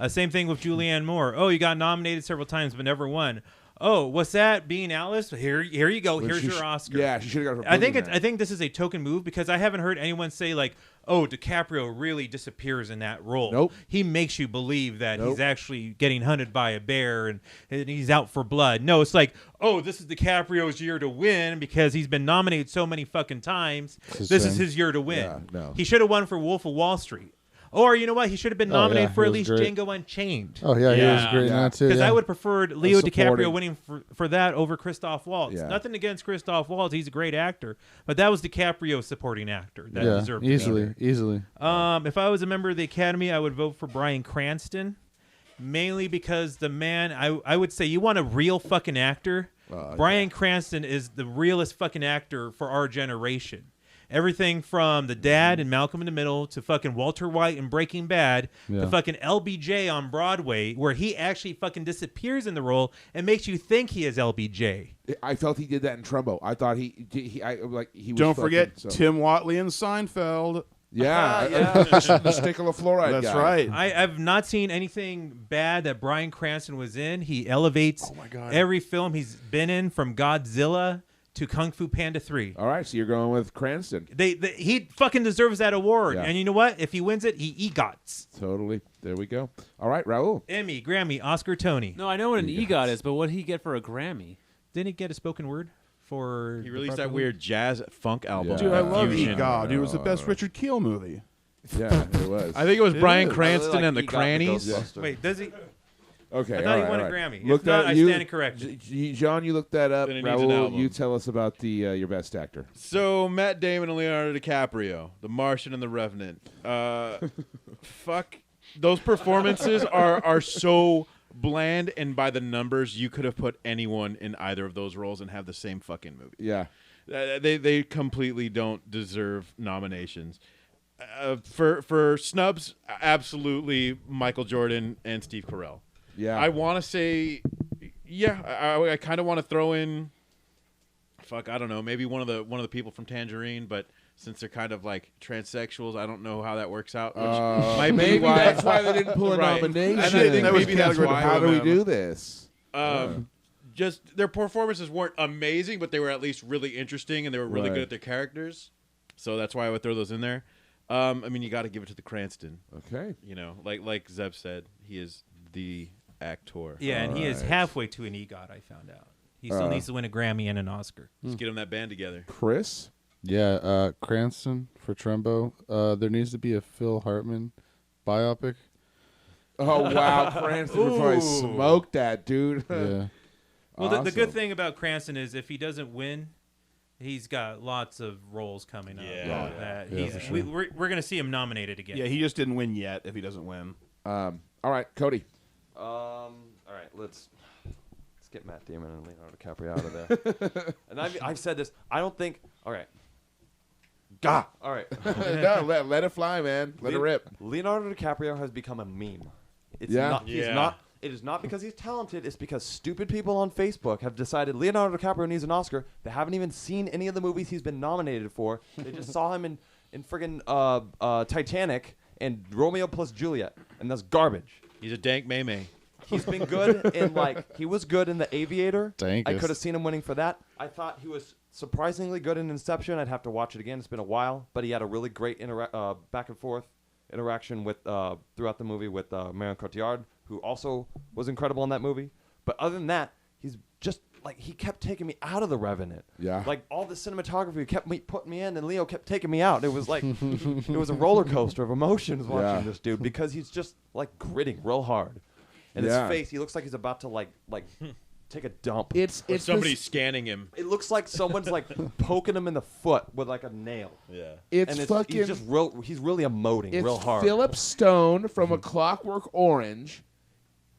Same thing with Julianne Moore. You got nominated several times but never won. What's that? Being Alice? Here you go. Here's your Oscar. Yeah, she should have got her. I think this is a token move because I haven't heard anyone say like, DiCaprio really disappears in that role. Nope. He makes you believe that he's actually getting hunted by a bear and he's out for blood. No, it's like, this is DiCaprio's year to win because he's been nominated so many fucking times. This is his year to win. Yeah, no. He should have won for Wolf of Wall Street. Or you know what? He should have been nominated for he at was least great. Django Unchained. Oh yeah, he was great in that too. Because yeah. I would prefer Leo supporting. DiCaprio winning for that over Christoph Waltz. Yeah. Nothing against Christoph Waltz; he's a great actor, but that was DiCaprio's supporting actor that deserved to be there. easily. If I was a member of the Academy, I would vote for Bryan Cranston, mainly because the man. I would say you want a real fucking actor. Bryan Cranston is the realest fucking actor for our generation. Everything from the dad in Malcolm in the Middle to fucking Walter White in Breaking Bad to fucking LBJ on Broadway, where he actually fucking disappears in the role and makes you think he is LBJ. I felt he did that in Trumbo. I thought he was. Don't forget fucking, so. Tim Watley in Seinfeld. Yeah, the stickle of fluoride. That's guy. right. I've not seen anything bad that Bryan Cranston was in. He elevates every film he's been in, from Godzilla to Kung Fu Panda 3. All right, so you're going with Cranston. He fucking deserves that award. Yeah. And you know what? If he wins it, he EGOTs. Totally. There we go. All right, Raul. Emmy, Grammy, Oscar, Tony. No, I know what an EGOT is, but what did he get for a Grammy? Didn't he get a spoken word for... He released that weird jazz funk album. Yeah. Dude, I love Fusion. EGOT. Dude, it was the best Richard Kiel movie. Yeah, it was. I think it was Bryan is. Cranston and the EGOT Crannies. Ghostbuster. Wait, does he... Okay, I thought all he right, won all a right. Grammy. Look If not, that- I stand corrected. John, you looked that up. Then it needs an Raul, album. you tell us about the your best actor. So Matt Damon and Leonardo DiCaprio, The Martian and The Revenant. Fuck, those performances are so bland, and by the numbers, you could have put anyone in either of those roles and have the same fucking movie. Yeah. They completely don't deserve nominations. For snubs, absolutely Michael Jordan and Steve Carell. Yeah. I want to say, I kind of want to throw in, I don't know, maybe one of the people from Tangerine, but since they're kind of like transsexuals, I don't know how that works out. Which might be maybe why that's why they didn't pull a Right. nomination. And I think That was maybe that's category why. How do we do this? Just their performances weren't amazing, but they were at least really interesting, and they were really Right. good at their characters. So that's why I would throw those in there. I mean, you got to give it to the Cranston. Okay. You know, like Zeb said, he is the actor. Yeah, and he is Alright. halfway to an EGOT, I found out. He still needs to win a Grammy and an Oscar. Let's get him that band together. Chris? Yeah, Cranston for Trumbo. There needs to be a Phil Hartman biopic. Oh, wow. Cranston would probably smoke that, dude. Yeah. Well, the good Awesome. thing about Cranston is if he doesn't win, he's got lots of roles coming up. Yeah. That Yeah, he's, for sure. we're going to see him nominated again. Yeah, he just didn't win yet if he doesn't win. All right, Cody. All right, let's get Matt Damon and Leonardo DiCaprio out of there. And I've said this. I don't think. All right. Gah. All right. No, let it fly, man. Let it rip. Leonardo DiCaprio has become a meme. It's Yeah? not. He's Yeah. not. It is not because he's talented. It's because stupid people on Facebook have decided Leonardo DiCaprio needs an Oscar. They haven't even seen any of the movies he's been nominated for. They just saw him in friggin' Titanic and Romeo plus Juliet, and that's garbage. He's a dank meme. He's been good in he was good in The Aviator. I Dankest. could have seen him winning for that. I thought he was surprisingly good in Inception. I'd have to watch it again. It's been a while, but he had a really great back and forth interaction with throughout the movie with Marion Cotillard, who also was incredible in that movie. But other than that, he's just he kept taking me out of The Revenant. Yeah. Like all the cinematography kept putting me in, and Leo kept taking me out. It was like it was a roller coaster of emotions watching Yeah. this dude because he's just gritting real hard. And Yeah. his face, he looks like he's about to take a dump. It's Or it's somebody's scanning him. It looks like someone's poking him in the foot with a nail. Yeah. it's And fucking he's just he's really emoting it's real hard. Philip Stone from A Clockwork Orange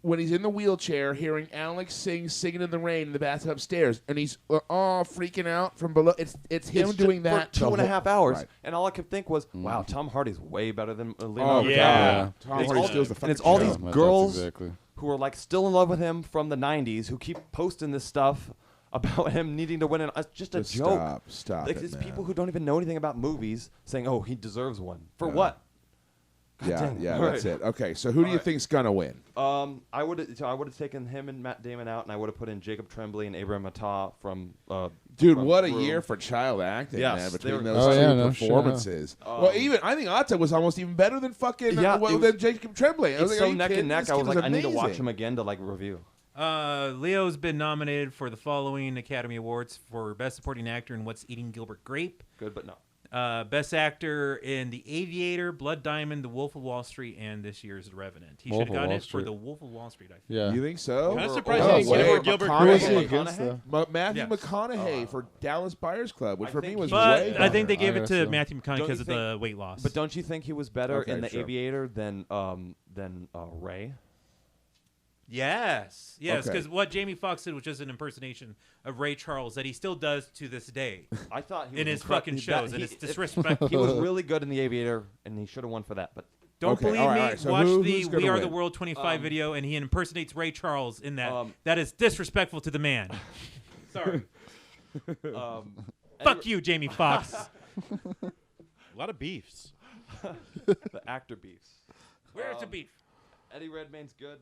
when he's in the wheelchair hearing Alex sing Singing in the Rain in the bathtub upstairs, and he's freaking out from below. It's him It's doing just that for 2.5 hours, Right. and all I could think was, "Wow, Tom Hardy's way better than Leonardo yeah. DiCaprio." Tom It's Hardy all- steals the and fucking it's all show. these That's girls exactly. who are still in love with him from the '90s, who keep posting this stuff about him needing to win an just a joke. Stop Like, it, there's man. people who don't even know anything about movies saying, "Oh, he deserves one." For what? God dang. Yeah, All that's right. it. Okay, so who do you think's gonna win? I would have taken him and Matt Damon out, and I would have put in Jacob Tremblay and Abraham Matar from. Dude, from what a Room. year for child acting, Yes, man! they Between were- those Oh, two yeah, no shit, performances. Well, even I think Atta was almost even better than fucking Yeah, it was- than Jacob Tremblay. I was It's like, are so you neck kidding and me? neck. This I kid was like, I need to watch amazing. him again to like review. Leo's been nominated for the following Academy Awards for Best Supporting Actor in What's Eating Gilbert Grape, Good, but no. Best Actor in The Aviator, Blood Diamond, The Wolf of Wall Street, and this year's The Revenant. He should Wolf have of gotten Wall it for Street. The Wolf of Wall Street, I think. Yeah. You think so? Kinda Or- surprised oh, he didn't wait, give it for Gilbert Who is he McConaughey. against, though? Matthew Yes. McConaughey for Dallas Buyers Club, which I for me think was he- But way I think they better. gave it guess to so. Matthew McConaughey Don't because you of think- the weight loss. But don't you think he was better Okay, in The sure. Aviator than Ray? Yes, Okay. because what Jamie Foxx did was just an impersonation of Ray Charles that he still does to this day I thought he in was his incre- fucking that- shows, and it's disrespectful. He was really good in The Aviator, and he should have won for that. But Don't Okay, believe all right, me? all right. So Watch who's the gonna We Are the win? World 25 video, and he impersonates Ray Charles in that. Um, That is disrespectful to the man. Sorry. Fuck you, Jamie Foxx. A lot of beefs. the actor beefs. Where's the beef? Eddie Redmayne's good.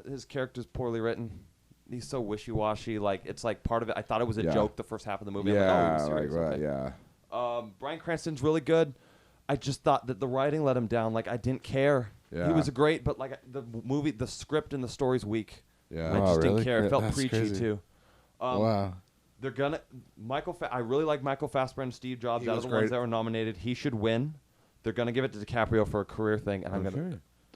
His character's poorly written. He's so wishy-washy. Like it's like part of it. I thought it was a Yeah. joke the first half of the movie. Yeah, I'm like, oh, right, serious, right, okay. yeah. Bryan Cranston's really good. I just thought that the writing let him down. Like I didn't care. Yeah. He was great, but like the movie, the script and the story's weak. Yeah. I Oh, just really? didn't care. It felt That's preachy crazy. too. Wow. They're gonna I really like Michael Fassbender and Steve Jobs. He Out was of the great. ones that were nominated, he should win. They're gonna give it to DiCaprio for a career thing, and I'm Okay.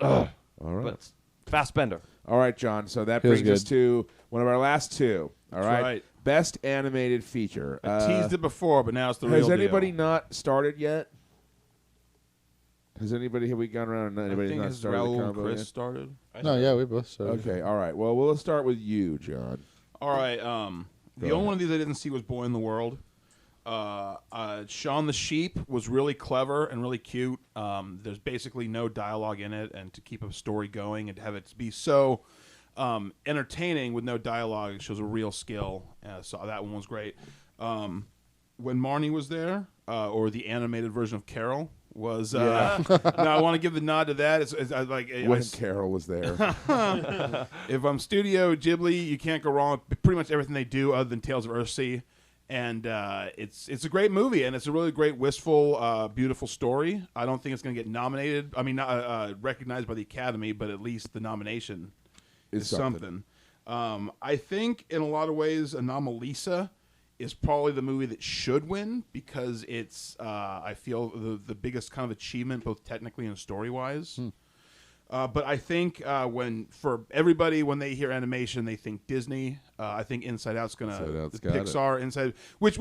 gonna. All right. But Fassbender. All right, John. So that He was brings us good. to one of our last two. All That's right. right. Best animated feature. I teased it before, but now it's the real Has anybody deal. not started yet? Have we gone around and I anybody's think not has started the Raul and combo Chris yet? started. No, yeah, we both started. Okay, all right. Well, we'll start with you, John. All right. The Go only ahead. one of these I didn't see was Boy in the World. Shaun the Sheep was really clever and really cute. There's basically no dialogue in it, and to keep a story going and to have it be so entertaining with no dialogue shows a real skill. So that one was great. When Marnie was there, or the animated version of Carol was. Now I want to give the nod to that. It's like When Carol was there. if I'm Studio Ghibli, you can't go wrong with pretty much everything they do other than Tales of Earthsea. And it's a great movie, and it's a really great, wistful, beautiful story. I don't think it's going to get nominated. I mean, not recognized by the Academy, but at least the nomination is something. I think in a lot of ways, Anomalisa is probably the movie that should win because it's, I feel, the biggest kind of achievement, both technically and story-wise. But I think for everybody, when they hear animation, they think Disney. I think Inside Out's gonna Inside Out's got it. Pixar Inside, which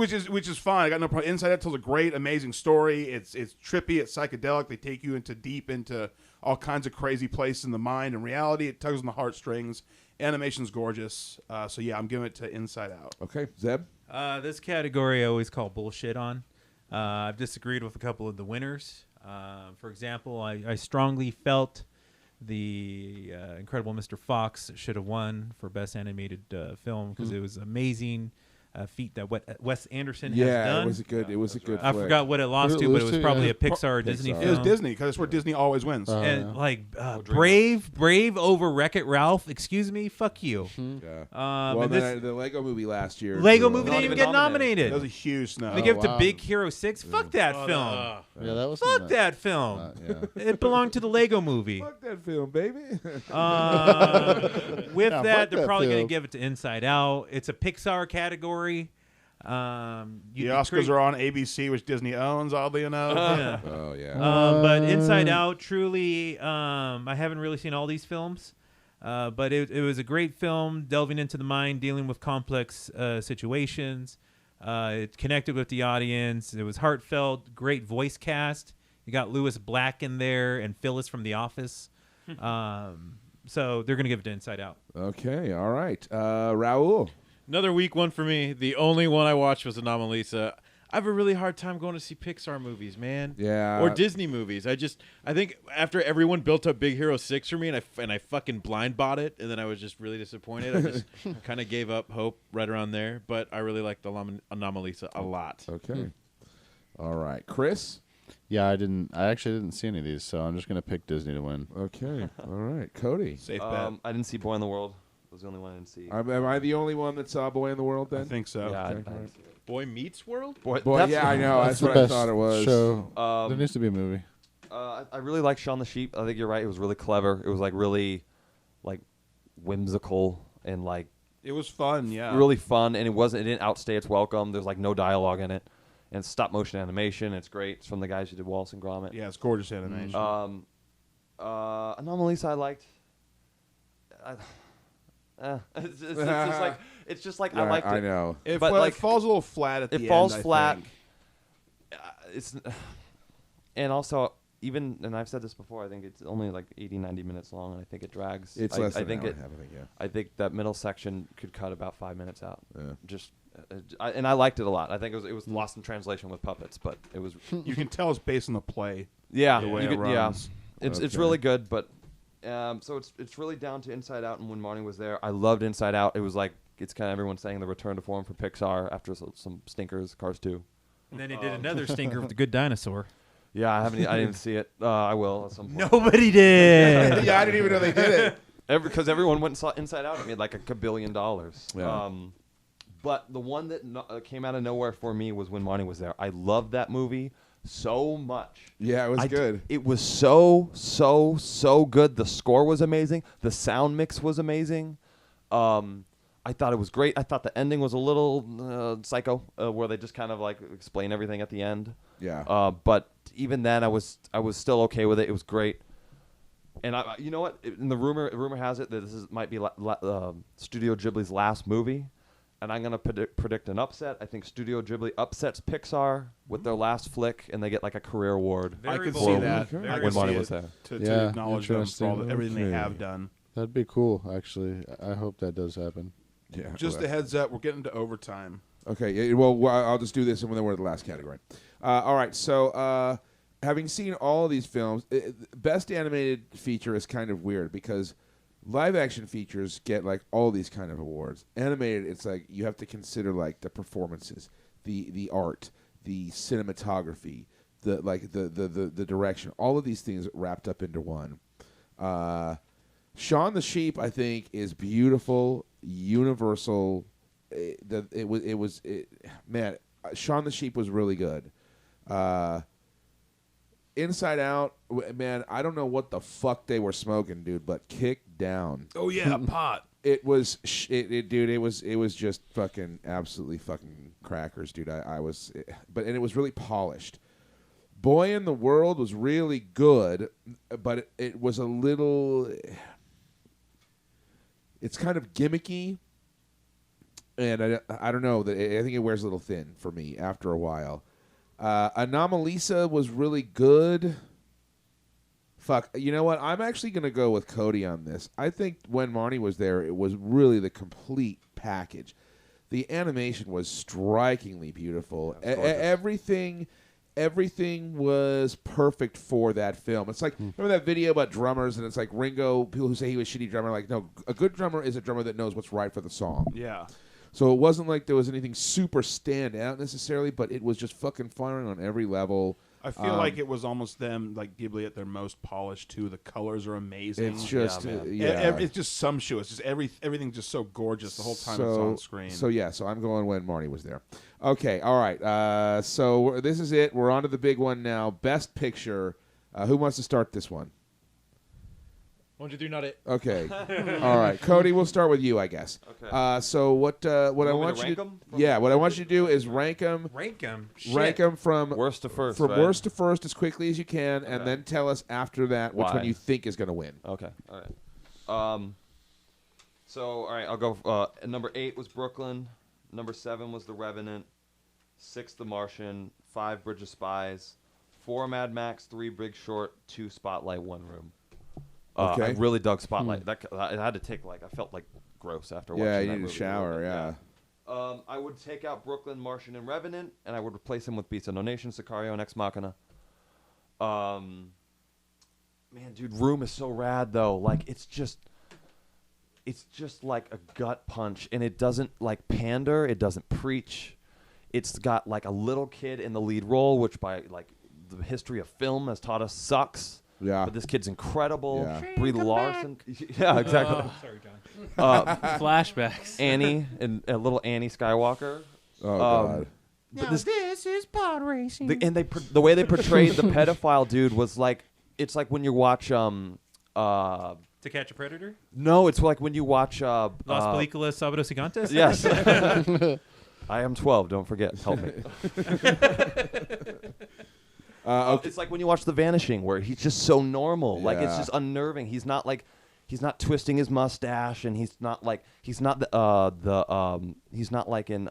is fine. I got no problem. Inside Out tells a great, amazing story. It's trippy, it's psychedelic. They take you deep into all kinds of crazy places in the mind and reality. It tugs on the heartstrings. Animation's gorgeous. So yeah, I'm giving it to Inside Out. Okay, Zeb? This category I always call bullshit on. I've disagreed with a couple of the winners. For example, I strongly felt the Incredible Mr. Fox should have won for Best Animated Film because it was amazing feat that Wes Anderson has Yeah, done. it was a good. It was a good. I flick. forgot what it lost Who to, did it but lose it was to? probably Yeah. a Pixar Disney Pixar. film. It was Disney because that's where Disney always wins. And yeah. like DreamWorks. Brave over Wreck-It Ralph. Excuse me, fuck you. Yeah. Um, Well, and then this the Lego movie last year. Lego drew movie a- didn't even get nominated. That was a huge snub. They give it to wow. Big Hero 6. Fuck that film. Yeah, that was Fuck that film. yeah. It belonged to the Lego movie. Fuck that film, baby. With Yeah, that, fuck they're that probably going film. to give it to Inside Out. It's a Pixar category. The Oscars are on ABC, which Disney owns, oddly enough. Yeah. Oh yeah. But Inside Out, truly, I haven't really seen all these films, but it was a great film, delving into the mind, dealing with complex situations. It connected with the audience. It was heartfelt, great voice cast. You got Louis Black in there and Phyllis from The Office. So they're going to give it to Inside Out. Okay. All right. Raul. Another weak one for me. The only one I watched was Anomalisa. I have a really hard time going to see Pixar movies, man. Yeah. Or Disney movies. I think after everyone built up Big Hero 6 for me and I fucking blind bought it and then I was just really disappointed. I just kind of gave up hope right around there, but I really like the Anomalisa a lot. Okay. All right. Chris? Yeah, I actually didn't see any of these, so I'm just gonna pick Disney to win. Okay. All right. Cody? Safe bet. I didn't see Boy in the World. It was the only one I didn't see. Am I the only one that saw Boy in the World then? I think so. yeah, Okay, I didn't alright. see it. Boy Meets World? Boy, That's- yeah, I know. That's the what I best thought it was. show. There needs to be a movie. I really like Shaun the Sheep. I think you're right. It was really clever. It was like really, like, whimsical and like It was fun, yeah. really fun. And it didn't outstay its welcome. There's like no dialogue in it, and it's stop motion animation. It's great. It's from the guys who did Wallace and Gromit. Yeah, it's gorgeous animation. Anomalisa I liked. It's just like I liked it. I know. It but, like falls a little flat at the It end. falls I flat. think. It's and also and I've said this before. I think it's only like 80, 90 minutes long, and I think it drags. It's I less than think an hour it. and a half, I think, yeah. I think that middle section could cut about 5 minutes out. Yeah. Just, and I liked it a lot. I think it was lost in translation with puppets, but it was. You can tell it's based on the play. Yeah, The way you it could- yeah. runs. It's Okay. really good, but so it's really down to Inside Out. And when Marnie was there, I loved Inside Out. It was like it's kind of everyone saying the return to form for Pixar after some stinkers, Cars 2. And then he did another stinker with the Good Dinosaur. Yeah, I didn't see it. I will at some point. Nobody did. Yeah, I didn't even know they did it. Because everyone went and saw Inside Out. It made like $1 billion. Yeah. But the one that came out of nowhere for me was when Marnie was there. I loved that movie so much. Yeah, it was good. It was so good. The score was amazing. The sound mix was amazing. I thought it was great. I thought the ending was a little psycho, where they just kind of like explain everything at the end. Yeah. But even then, I was still okay with it. It was great. And you know what? In the rumor has it that this might be Studio Ghibli's last movie, and I'm gonna predict an upset. I think Studio Ghibli upsets Pixar with their last flick, and they get like a career award. I Very could bold. see that. Okay. I When could see Marnie it was there. to Yeah, acknowledge them for interesting. everything they Okay. have done. That'd be cool, actually. I hope that does happen. Yeah. Just a heads up, we're getting to overtime. Okay. Yeah, well, I'll just do this, and then we're at the last category. All right. So, having seen all of these films, best animated feature is kind of weird because live action features get like all these kind of awards. Animated, it's like you have to consider like the performances, the art, the cinematography, the direction. All of these things wrapped up into one. Shaun the Sheep, I think, is beautiful, universal. Man, Shaun the Sheep was really good. Inside Out, man, I don't know what the fuck they were smoking, dude, but kick down. Oh yeah, pot. It was, dude. It was just fucking absolutely fucking crackers, dude. But it was really polished. Boy in the World was really good, but it was a little. It's kind of gimmicky, and I don't know. I think it wears a little thin for me after a while. Anomalisa was really good. Fuck, you know what? I'm actually going to go with Cody on this. I think when Marnie was there, it was really the complete package. The animation was strikingly beautiful. Everything was perfect for that film. It's like, remember that video about drummers, and it's like Ringo, people who say he was a shitty drummer, like, no, a good drummer is a drummer that knows what's right for the song. Yeah. So it wasn't like there was anything super stand out necessarily, but it was just fucking firing on every level. I feel like it was almost them, like Ghibli at their most polished too. The colors are amazing. It's just, man. It's just sumptuous. Just everything's just so gorgeous the whole time it's on screen. So I'm going when Marnie was there. Okay, all right. So this is it. We're on to the big one now. Best Picture. Who wants to start this one? 1, 2, 3, not it. Okay. All right, Cody. We'll start with you, I guess. Okay. So what I want me want to you rank 'em? what I want you to do is rank them. Rank them. Rank them from Worst to first. from right? worst to first as quickly as you can, and Okay. then tell us after that which Why? one you think is going to win. Okay. All right. So all right, I'll go. Number 8 was Brooklyn. Number 7 was The Revenant. 6, The Martian. 5, Bridge of Spies. 4, Mad Max. 3, Big Short. 2, Spotlight. 1 Room. Okay. I really dug Spotlight. That I had to take I felt like gross after watching Yeah, that you need movie. a shower. Yeah. I would take out Brooklyn, Martian, and Revenant, and I would replace them with Beasts of No Nation, Sicario, and Ex Machina. Man, dude, Room is so rad though. Like it's just like a gut punch, and it doesn't like pander. It doesn't preach. It's got like a little kid in the lead role, which by like the history of film has taught us sucks. Yeah. But this kid's incredible. Yeah. Brie Larson. Yeah, exactly. Sorry, John. Flashbacks. Annie and little Annie Skywalker. Oh God. But this is pod racing. The way they portrayed the pedophile dude was like, it's like when you watch To Catch a Predator? no, it's like when you watch Las Películas Sábados Gigantes? Yes. I am 12. Don't forget. Help me. Okay. It's like when you watch The Vanishing, where he's just so normal. Like it's Yeah. just unnerving. He's not twisting his mustache, and he's not like in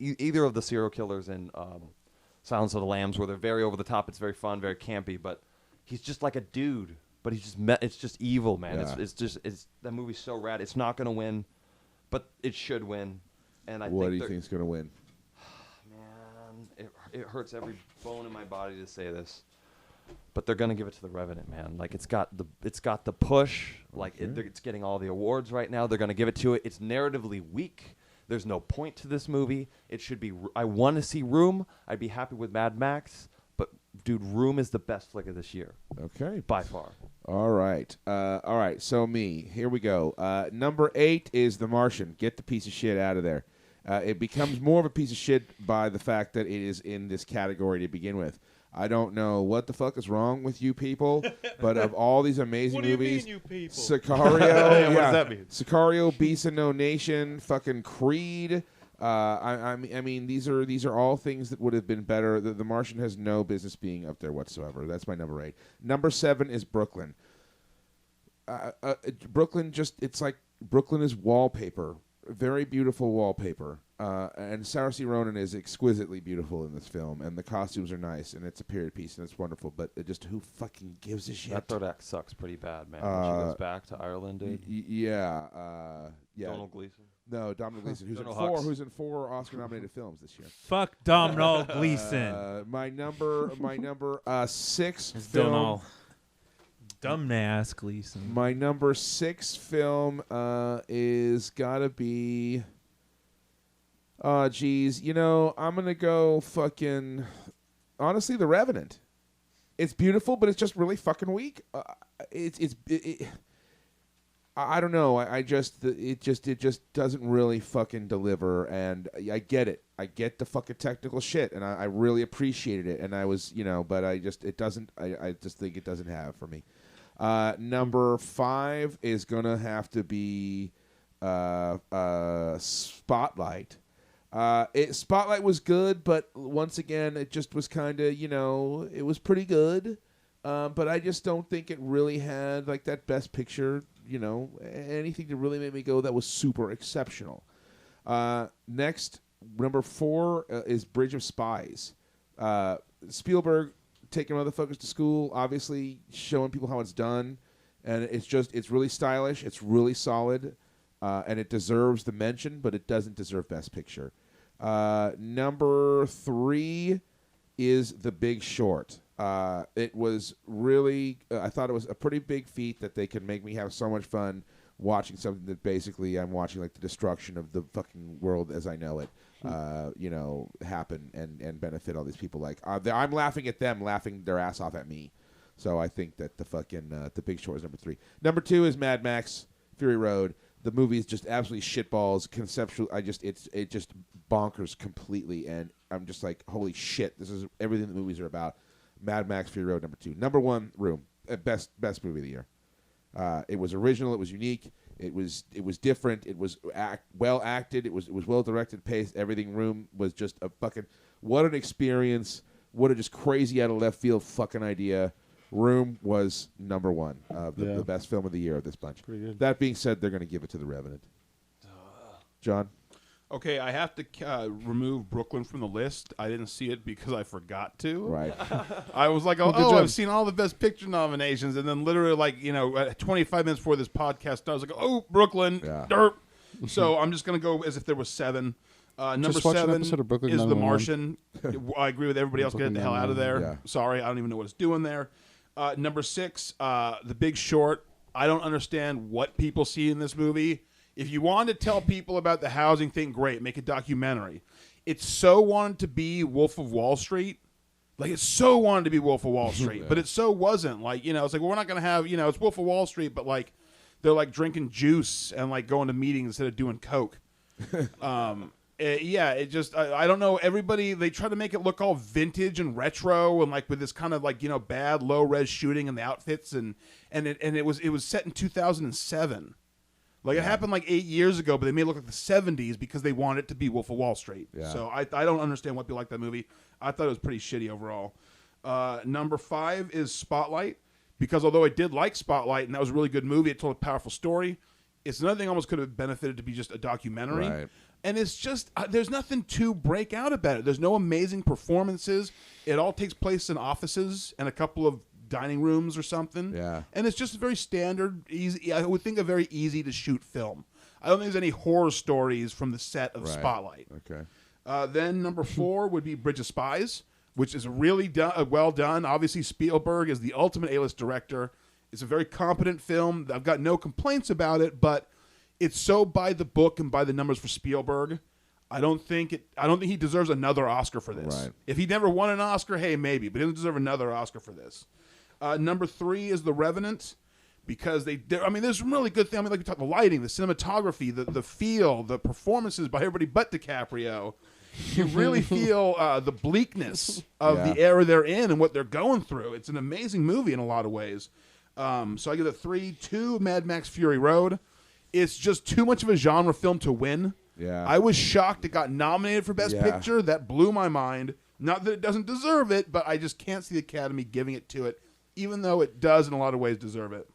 either of the serial killers in Silence of the Lambs, where they're very over the top. It's very fun, very campy, but he's just like a dude. But he's just it's just evil, man. Yeah. It's that movie's so rad. It's not gonna win, but it should win. And What do you think's gonna win? Man, it hurts every bone in my body to say this, but they're gonna give it to The Revenant, man. Like it's got the push. Like it's getting all the awards right now. They're gonna give it to it. It's narratively weak. There's no point to this movie. It should be. I want to see Room. I'd be happy with Mad Max, but dude, Room is the best flick of this year Okay. by far. All right. So me. Here we go. Number 8 is The Martian. Get the piece of shit out of there. It becomes more of a piece of shit by the fact that it is in this category to begin with. I don't know what the fuck is wrong with you people, but of all these amazing movies, you people? Sicario, What does that mean? Sicario, Beasts of No Nation, fucking Creed. I mean, these are all things that would have been better. The Martian has no business being up there whatsoever. That's my number 8. Number 7 is Brooklyn. Brooklyn it's like Brooklyn is wallpaper, very beautiful wallpaper. And Saoirse Ronan is exquisitely beautiful in this film, and the costumes are nice, and it's a period piece, and it's wonderful. But just who fucking gives a shit? That third act sucks pretty bad, man. When she goes back to Ireland, dude. Yeah. Donald Gleason. No, Domhnall Gleeson, Donald Hux. who's in 4 Oscar-nominated films this year. Fuck Domhnall Gleeson. My number 6 It's film. Donald. Dumbass Gleeson. My number 6 film is gotta be. Oh, geez, I'm gonna go fucking. Honestly, The Revenant. It's beautiful, but it's just really fucking weak. I don't know. It just doesn't really fucking deliver, and I get it. I get the fucking technical shit, and I really appreciated it, and I was, but I just think it doesn't have for me. Number 5 is gonna have to be Spotlight. Spotlight was good, but once again, it just was kind of, it was pretty good. But I just don't think it really had like that best picture, anything to really make me go that was super exceptional. Next, number 4 is Bridge of Spies. Spielberg taking motherfuckers to school, obviously showing people how it's done, and it's really stylish, it's really solid, and it deserves the mention, but it doesn't deserve best picture. Number 3 is The Big Short. It was really, I thought it was a pretty big feat that they could make me have so much fun watching something that basically I'm watching like the destruction of the fucking world as I know it, happen and benefit all these people. Like I'm laughing at them, laughing their ass off at me. So I think that the fucking The Big Short is number 3. Number 2 is Mad Max Fury Road. The movie is just absolutely shitballs. Conceptual, it just bonkers completely, and I'm just like, holy shit, this is everything the movies are about. Mad Max Fury Road, number 2. Number 1, Room. Best movie of the year. It was original. It was unique. It was different. It was well acted. It was well directed, paced. Everything. Room was just a fucking what an experience. What a just crazy out of left field fucking idea. Room was number 1 of the best film of the year of this bunch. Pretty good. That being said, they're going to give it to The Revenant. John? Okay, I have to remove Brooklyn from the list. I didn't see it because I forgot to. Right. I was like, good oh, job. I've seen all the Best Picture nominations, and then literally, 25 minutes before this podcast, I was like, oh, Brooklyn, Yeah. derp. So I'm just going to go as if there was 7. Number Just watch an 7 episode of Brooklyn is The 911. Martian. I agree with everybody else. Get Brooklyn the hell out of there. 911, yeah. Sorry, I don't even know what it's doing there. Number 6, The Big Short. I don't understand what people see in this movie. If you want to tell people about the housing thing, great. Make a documentary. It's so wanted to be Wolf of Wall Street. Like, it's so wanted to be Wolf of Wall Street, but it so wasn't. Like, it's like, well, we're not going to have, it's Wolf of Wall Street, but, like, they're, like, drinking juice and, like, going to meetings instead of doing coke. It just, I don't know. Everybody, they try to make it look all vintage and retro and, like, with this kind of, like, bad low-res shooting and the outfits. And it was set in 2007. Like, it happened, like, 8 years ago, but they made it look like the 70s because they wanted it to be Wolf of Wall Street. Yeah. So I don't understand why people like that movie. I thought it was pretty shitty overall. Number 5 is Spotlight, because although I did like Spotlight, and that was a really good movie, it told a powerful story, it's another thing almost could have benefited to be just a documentary. Right. And it's just, there's nothing to break out about it. There's no amazing performances. It all takes place in offices and a couple of dining rooms or something. Yeah. And it's just a very standard, easy, I would think a very easy to shoot film. I don't think there's any horror stories from the set of Right. Spotlight. Okay. Then number 4 would be Bridge of Spies, which is really well done. Obviously, Spielberg is the ultimate A-list director. It's a very competent film. I've got no complaints about it, but it's so by the book and by the numbers for Spielberg. I don't think he deserves another Oscar for this. Right. If he never won an Oscar, hey, maybe, but he doesn't deserve another Oscar for this. Number 3 is The Revenant, because there's some really good things. I mean, like we talked, the lighting, the cinematography, the feel, the performances by everybody but DiCaprio. You really feel the bleakness of the era they're in and what they're going through. It's an amazing movie in a lot of ways. So I give it 3. 2, Mad Max Fury Road. It's just too much of a genre film to win. Yeah. I was shocked it got nominated for Best Yeah. Picture. That blew my mind. Not that it doesn't deserve it, but I just can't see the Academy giving it to it, even though it does in a lot of ways deserve it.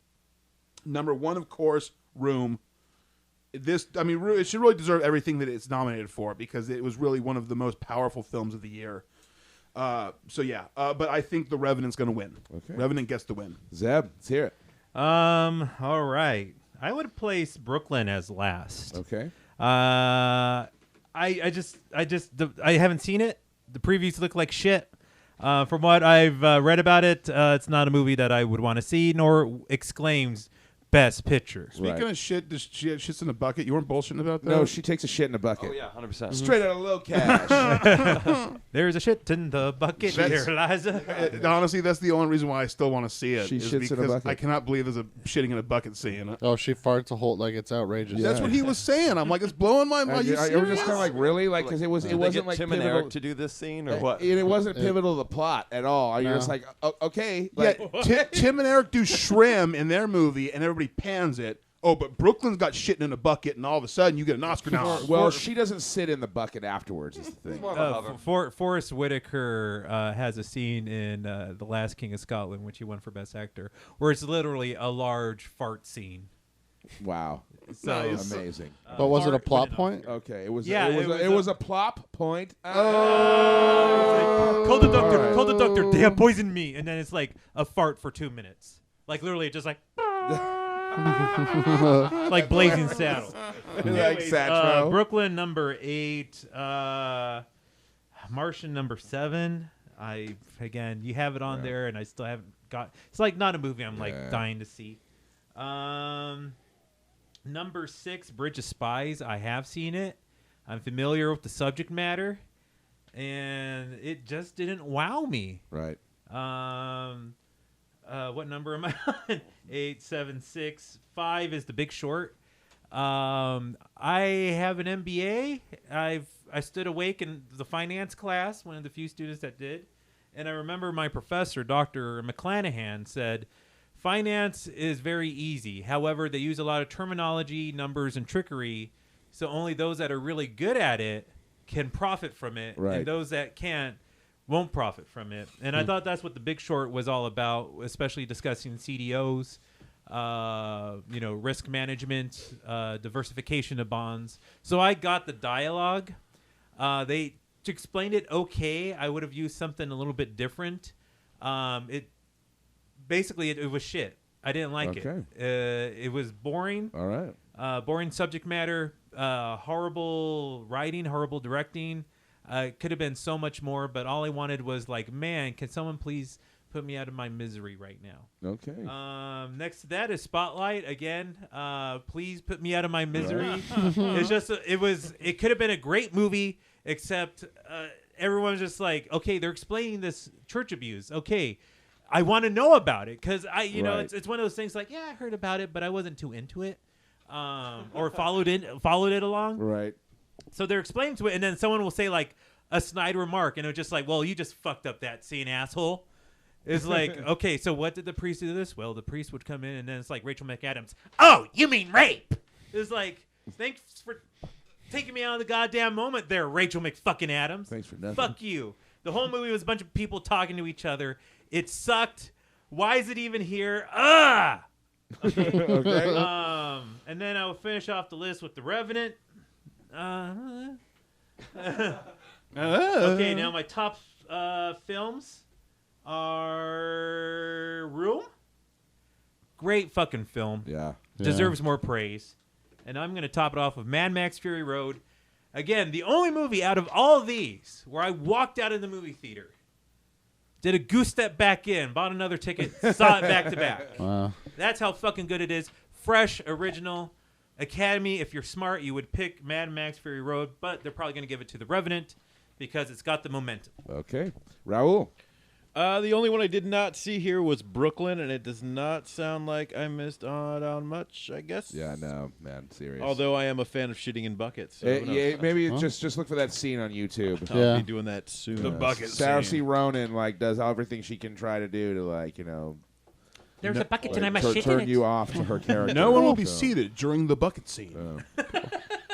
Number 1, of course, Room. It should really deserve everything that it's nominated for, because it was really one of the most powerful films of the year. But I think The Revenant's going to win. Okay. Revenant gets the win. Zeb, let's hear it. All right. I would place Brooklyn as last. Okay. I haven't seen it. The previews look like shit. From what I've read about it, it's not a movie that I would want to see, nor exclaims Best Picture. Speaking of shit, does she shits in a bucket? You weren't bullshitting about that? No, she takes a shit in a bucket. Oh yeah, 100%. Straight out of low cash. There's a shit in the bucket That's- here, Eliza. Honestly, that's the only reason why I still want to see it. She is shits in a because bucket. I cannot believe there's a shitting in a bucket scene. Oh, she farts a whole, like, it's outrageous. Yeah. That's what he was saying. I'm like, it's blowing my mind. I was just kind of like, really? Like, because it Did they wasn't get like Tim and pivotal. Eric to do this scene or what? And it wasn't pivotal to the plot at all. You're No. just like, okay. Yeah, Like, Tim and Eric do Shrimp in their movie, and everybody pans it. Oh, but Brooklyn's got shitting in a bucket, and all of a sudden you get an Oscar nom. well, she doesn't sit in the bucket afterwards. Is the thing. Forrest Whitaker has a scene in The Last King of Scotland, which he won for Best Actor, where it's literally a large fart scene. Wow, So amazing. But was it a Fart plot went point? Okay, it was. Yeah, it was a plop point. Call the doctor! All right. Call the doctor! They have poisoned me, and then it's like a fart for 2 minutes, like literally just like like Blazing Saddle. Like Anyways, Satchmo. Brooklyn number 8, Martian number 7. You have it on there, and I still haven't got. It's like not a movie I'm like dying to see. Number 6, Bridge of Spies. I have seen it. I'm familiar with the subject matter, and it just didn't wow me. Right. What number am I on? 8, 7, 6, 5 is The Big Short. I have an MBA. I stood awake in the finance class, one of the few students that did, and I remember my professor, Dr. McClanahan, said, "Finance is very easy. However, they use a lot of terminology, numbers, and trickery, so only those that are really good at it can profit from it, Right. and those that can't won't profit from it." And I thought that's what The Big Short was all about, especially discussing CDOs, risk management, diversification of bonds. So I got the dialogue. They explained it okay. I would have used something a little bit different. It was shit. I didn't like it. It was boring. All right. Boring subject matter. horrible writing, horrible directing. It could have been so much more, but all I wanted was like, man, can someone please put me out of my misery right now? Okay. Next to that is Spotlight again. Please put me out of my misery. It's just it could have been a great movie, except everyone's just like, okay, they're explaining this church abuse. Okay, I want to know about it because you know, it's one of those things like, yeah, I heard about it, but I wasn't too into it, or followed it along. Right. So they're explaining to it, and then someone will say like a snide remark, and it's just like, well, you just fucked up that scene, asshole. It's like, okay, so what did the priest do to this? Well, the priest would come in, and then it's like Rachel McAdams. Oh, you mean rape? It's like, thanks for taking me out of the goddamn moment there, Rachel McFucking Adams. Thanks for nothing. Fuck you. The whole movie was a bunch of people talking to each other. It sucked. Why is it even here? Okay. And then I will finish off the list with The Revenant. Okay, now my top films are Room. Great fucking film. Yeah. Deserves more praise. And I'm going to top it off with Mad Max Fury Road. Again, the only movie out of all of these where I walked out of the movie theater, did a goose step back in, bought another ticket, saw it back to back. Wow. That's how fucking good it is. Fresh, original. Academy, if you're smart, you would pick Mad Max Fury Road, but they're probably going to give it to The Revenant because it's got the momentum. Okay. Raul. The only one I did not see here was Brooklyn, and it does not sound like I missed out on much, I guess. Yeah, no, man, serious. Although I am a fan of shitting in buckets. So who knows? yeah, maybe just look for that scene on YouTube. I'll Yeah. be doing that soon. The bucket Sarah scene. C. Ronan does everything she can try to do to There's a bucket like, and I'm a shit in turn it. you off to her character. No one will be So, seated during the bucket scene.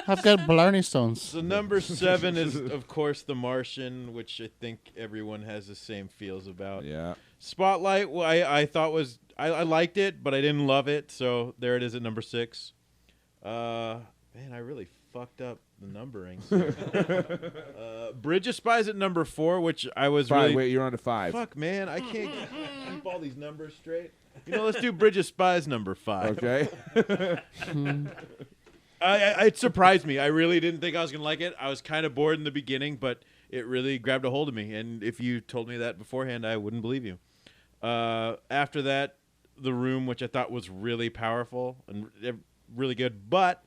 I've got Blarney Stones. So number 7 is, of course, The Martian, which I think everyone has the same feels about. Yeah. Spotlight, well, I thought was I liked it, but I didn't love it. So there it is at number 6. Man, I really fucked up the numbering. Bridge of Spies at number 4, which I was 5. really Wait, you're on to 5. fuck, man. I can't keep all these numbers straight. You know, let's do Bridge of Spies number 5. Okay. It surprised me. I really didn't think I was gonna like it. I was kind of bored in the beginning, but it really grabbed a hold of me. And if you told me that beforehand, I wouldn't believe you. After that, The Room, which I thought was really powerful and really good, but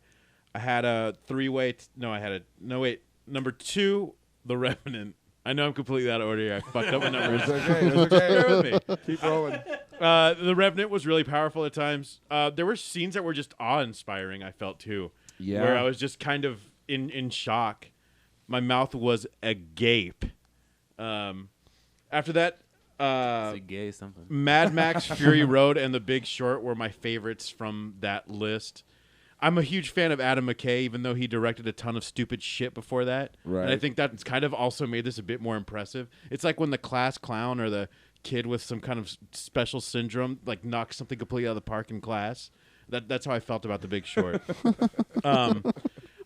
I had a three-way. Number 2, The Revenant. I know I'm completely out of order here. I fucked up my numbers. It's okay. It's okay. Bear with me. Keep rolling. The Revenant was really powerful at times. There were scenes that were just awe-inspiring, I felt, too. Yeah. Where I was just kind of in shock. My mouth was agape. After that, It's a gay something. Mad Max Fury Road and The Big Short were my favorites from that list. I'm a huge fan of Adam McKay, even though he directed a ton of stupid shit before that. Right. And I think that's kind of also made this a bit more impressive. It's like when the class clown or the kid with some kind of special syndrome knocks something completely out of the park in class. That's how I felt about The Big Short.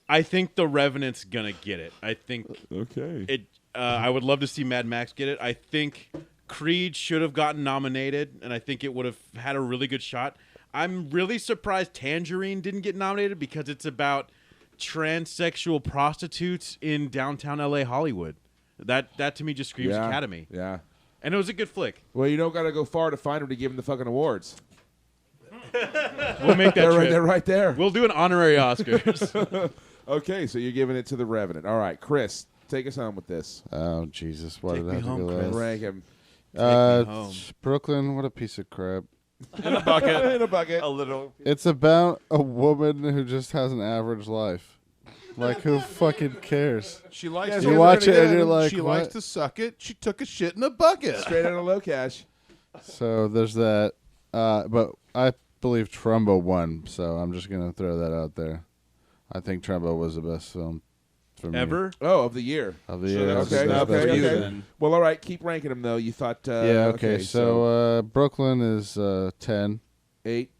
I think The Revenant's gonna get it. I think Okay. it. I would love to see Mad Max get it. I think Creed should have gotten nominated, and I think it would have had a really good shot. I'm really surprised Tangerine didn't get nominated because it's about transsexual prostitutes in downtown LA Hollywood. That to me just screams Yeah. Academy. Yeah. And it was a good flick. Well, you don't got to go far to find them to give them the fucking awards. We'll make that trip. They're right there. We'll do an honorary Oscars. Okay, so you're giving it to The Revenant. All right, Chris, take us home with this. Oh Jesus! Why Take did I me have to home, go Chris. last? Rank him home. Brooklyn. What a piece of crap. in a bucket. A little. It's about a woman who just has an average life. Like, who fucking cares? She likes Yeah, to so You watch it and you're like, she what? likes to suck it. She took a shit in a bucket. Straight out of low cash. So there's that. But I believe Trumbo won, so I'm just gonna throw that out there. I think Trumbo was the best film for me Ever? Oh, of the year. of the So year. that's- Okay, That's okay, best okay. picture. Well, all right, keep ranking them, though. You thought... Yeah. Okay. So Brooklyn is 10. 8.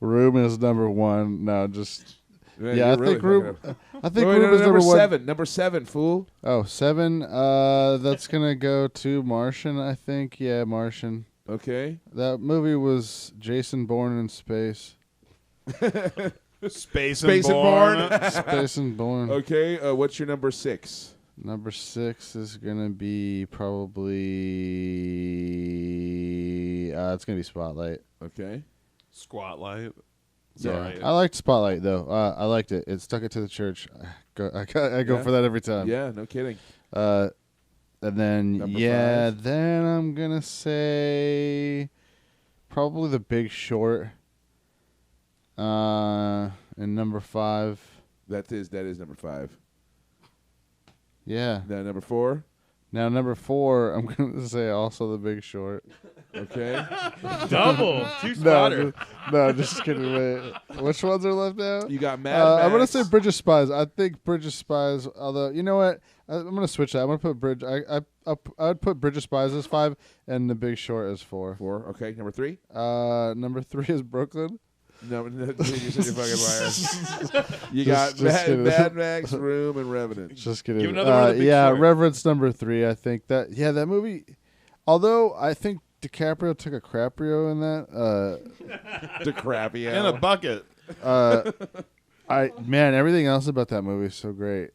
Room is number 1. No, just Man, yeah. I you're really think Room. fucking up. I think Wait, Room no, is number number 1. 7. Number 7, fool. Oh, 7. That's gonna go to Martian. I think. Yeah, Martian. Okay. That movie was Jason Bourne in space. Space and Born. Space and Born. Okay, what's your number 6? Number 6 is gonna be probably. It's gonna be Spotlight. Okay. Squatlight. Yeah, Sorry. I liked Spotlight though. I liked it. It stuck it to the church. I go Yeah. for that every time. Yeah, no kidding. And then Number 5? then I'm gonna say probably The Big Short. And number 5. That is number 5. Yeah. Now number 4. Now number 4, I'm gonna say also The Big Short. Okay. Double. No, just kidding. Wait, which ones are left now? You got Mad Max. I'm gonna say Bridge of Spies. I think Bridge of Spies. Although you know what, I'm gonna switch that. I'm gonna put Bridge. I would put Bridge of Spies as 5 and The Big Short as 4. 4. Okay. Number 3. Number 3 is Brooklyn. No, you said you're fucking liar. You Just got kidding. Mad Max, Room, and Revenant. Just kidding. Give another one to The Big yeah, Short. Reverence number 3. I think that. Yeah, that movie. Although I think DiCaprio took a craprio in that. DiCaprio. In a bucket. Everything else about that movie is so great.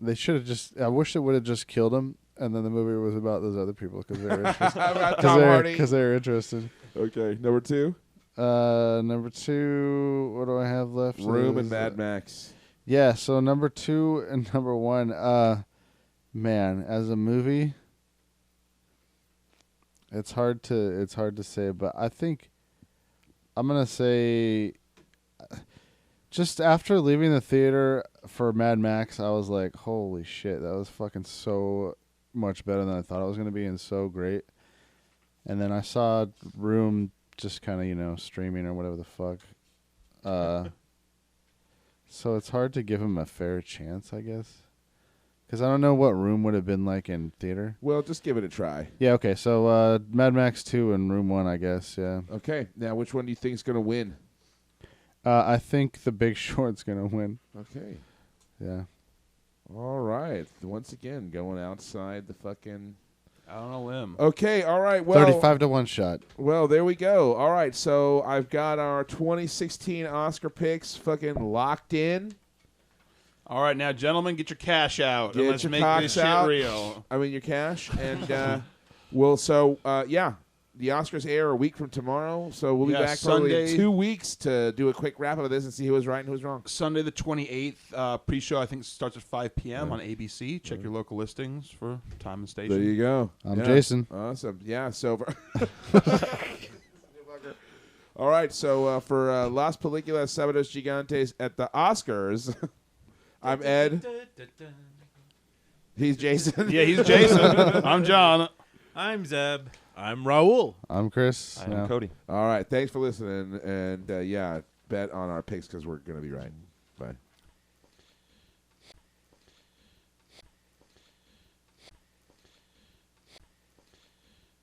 They should have just. I wish they would have just killed him, and then the movie was about those other people because they were interested. About Tom Hardy. Because they were interested. Okay. Number 2. Number 2. What do I have left? Room and Is, Mad Max. Yeah. So number 2 and number 1. Man, as a movie, it's hard to say, but I think I'm gonna say. Just after leaving the theater for Mad Max, I was like, holy shit, that was fucking so much better than I thought it was going to be and so great. And then I saw Room just kind of, streaming or whatever the fuck. So it's hard to give him a fair chance, I guess. Because I don't know what Room would have been like in theater. Well, just give it a try. Yeah, okay, so Mad Max 2 and Room 1, I guess, yeah. Okay. Now, which one do you think is going to win? I think The Big Short's going to win. Okay. Yeah. All right. Once again, going outside the fucking... Out on a limb. Okay, all right. Well, 35 to 1 shot. Well, there we go. All right, so I've got our 2016 Oscar picks fucking locked in. All right, now, gentlemen, get your cash out. Get And let's your make cocks this shit out. real. I mean, your cash. And, yeah, the Oscars air a week from tomorrow, so we'll be Yeah, back probably in Sunday. 2 weeks to do a quick wrap-up of this and see who was right and who was wrong. Sunday the 28th, pre-show, I think, starts at 5 p.m. on ABC. Check your local listings for time and station. There you go. I'm Yeah. Jason. Awesome. Yeah, so... All right, so for Las Películas Sábados Gigantes at the Oscars, I'm Ed. He's Jason. Yeah, he's Jason. I'm John. I'm Zeb. I'm Raul. I'm Chris. I am Yeah. Cody. All right, thanks for listening, and bet on our picks because we're going to be right. Bye.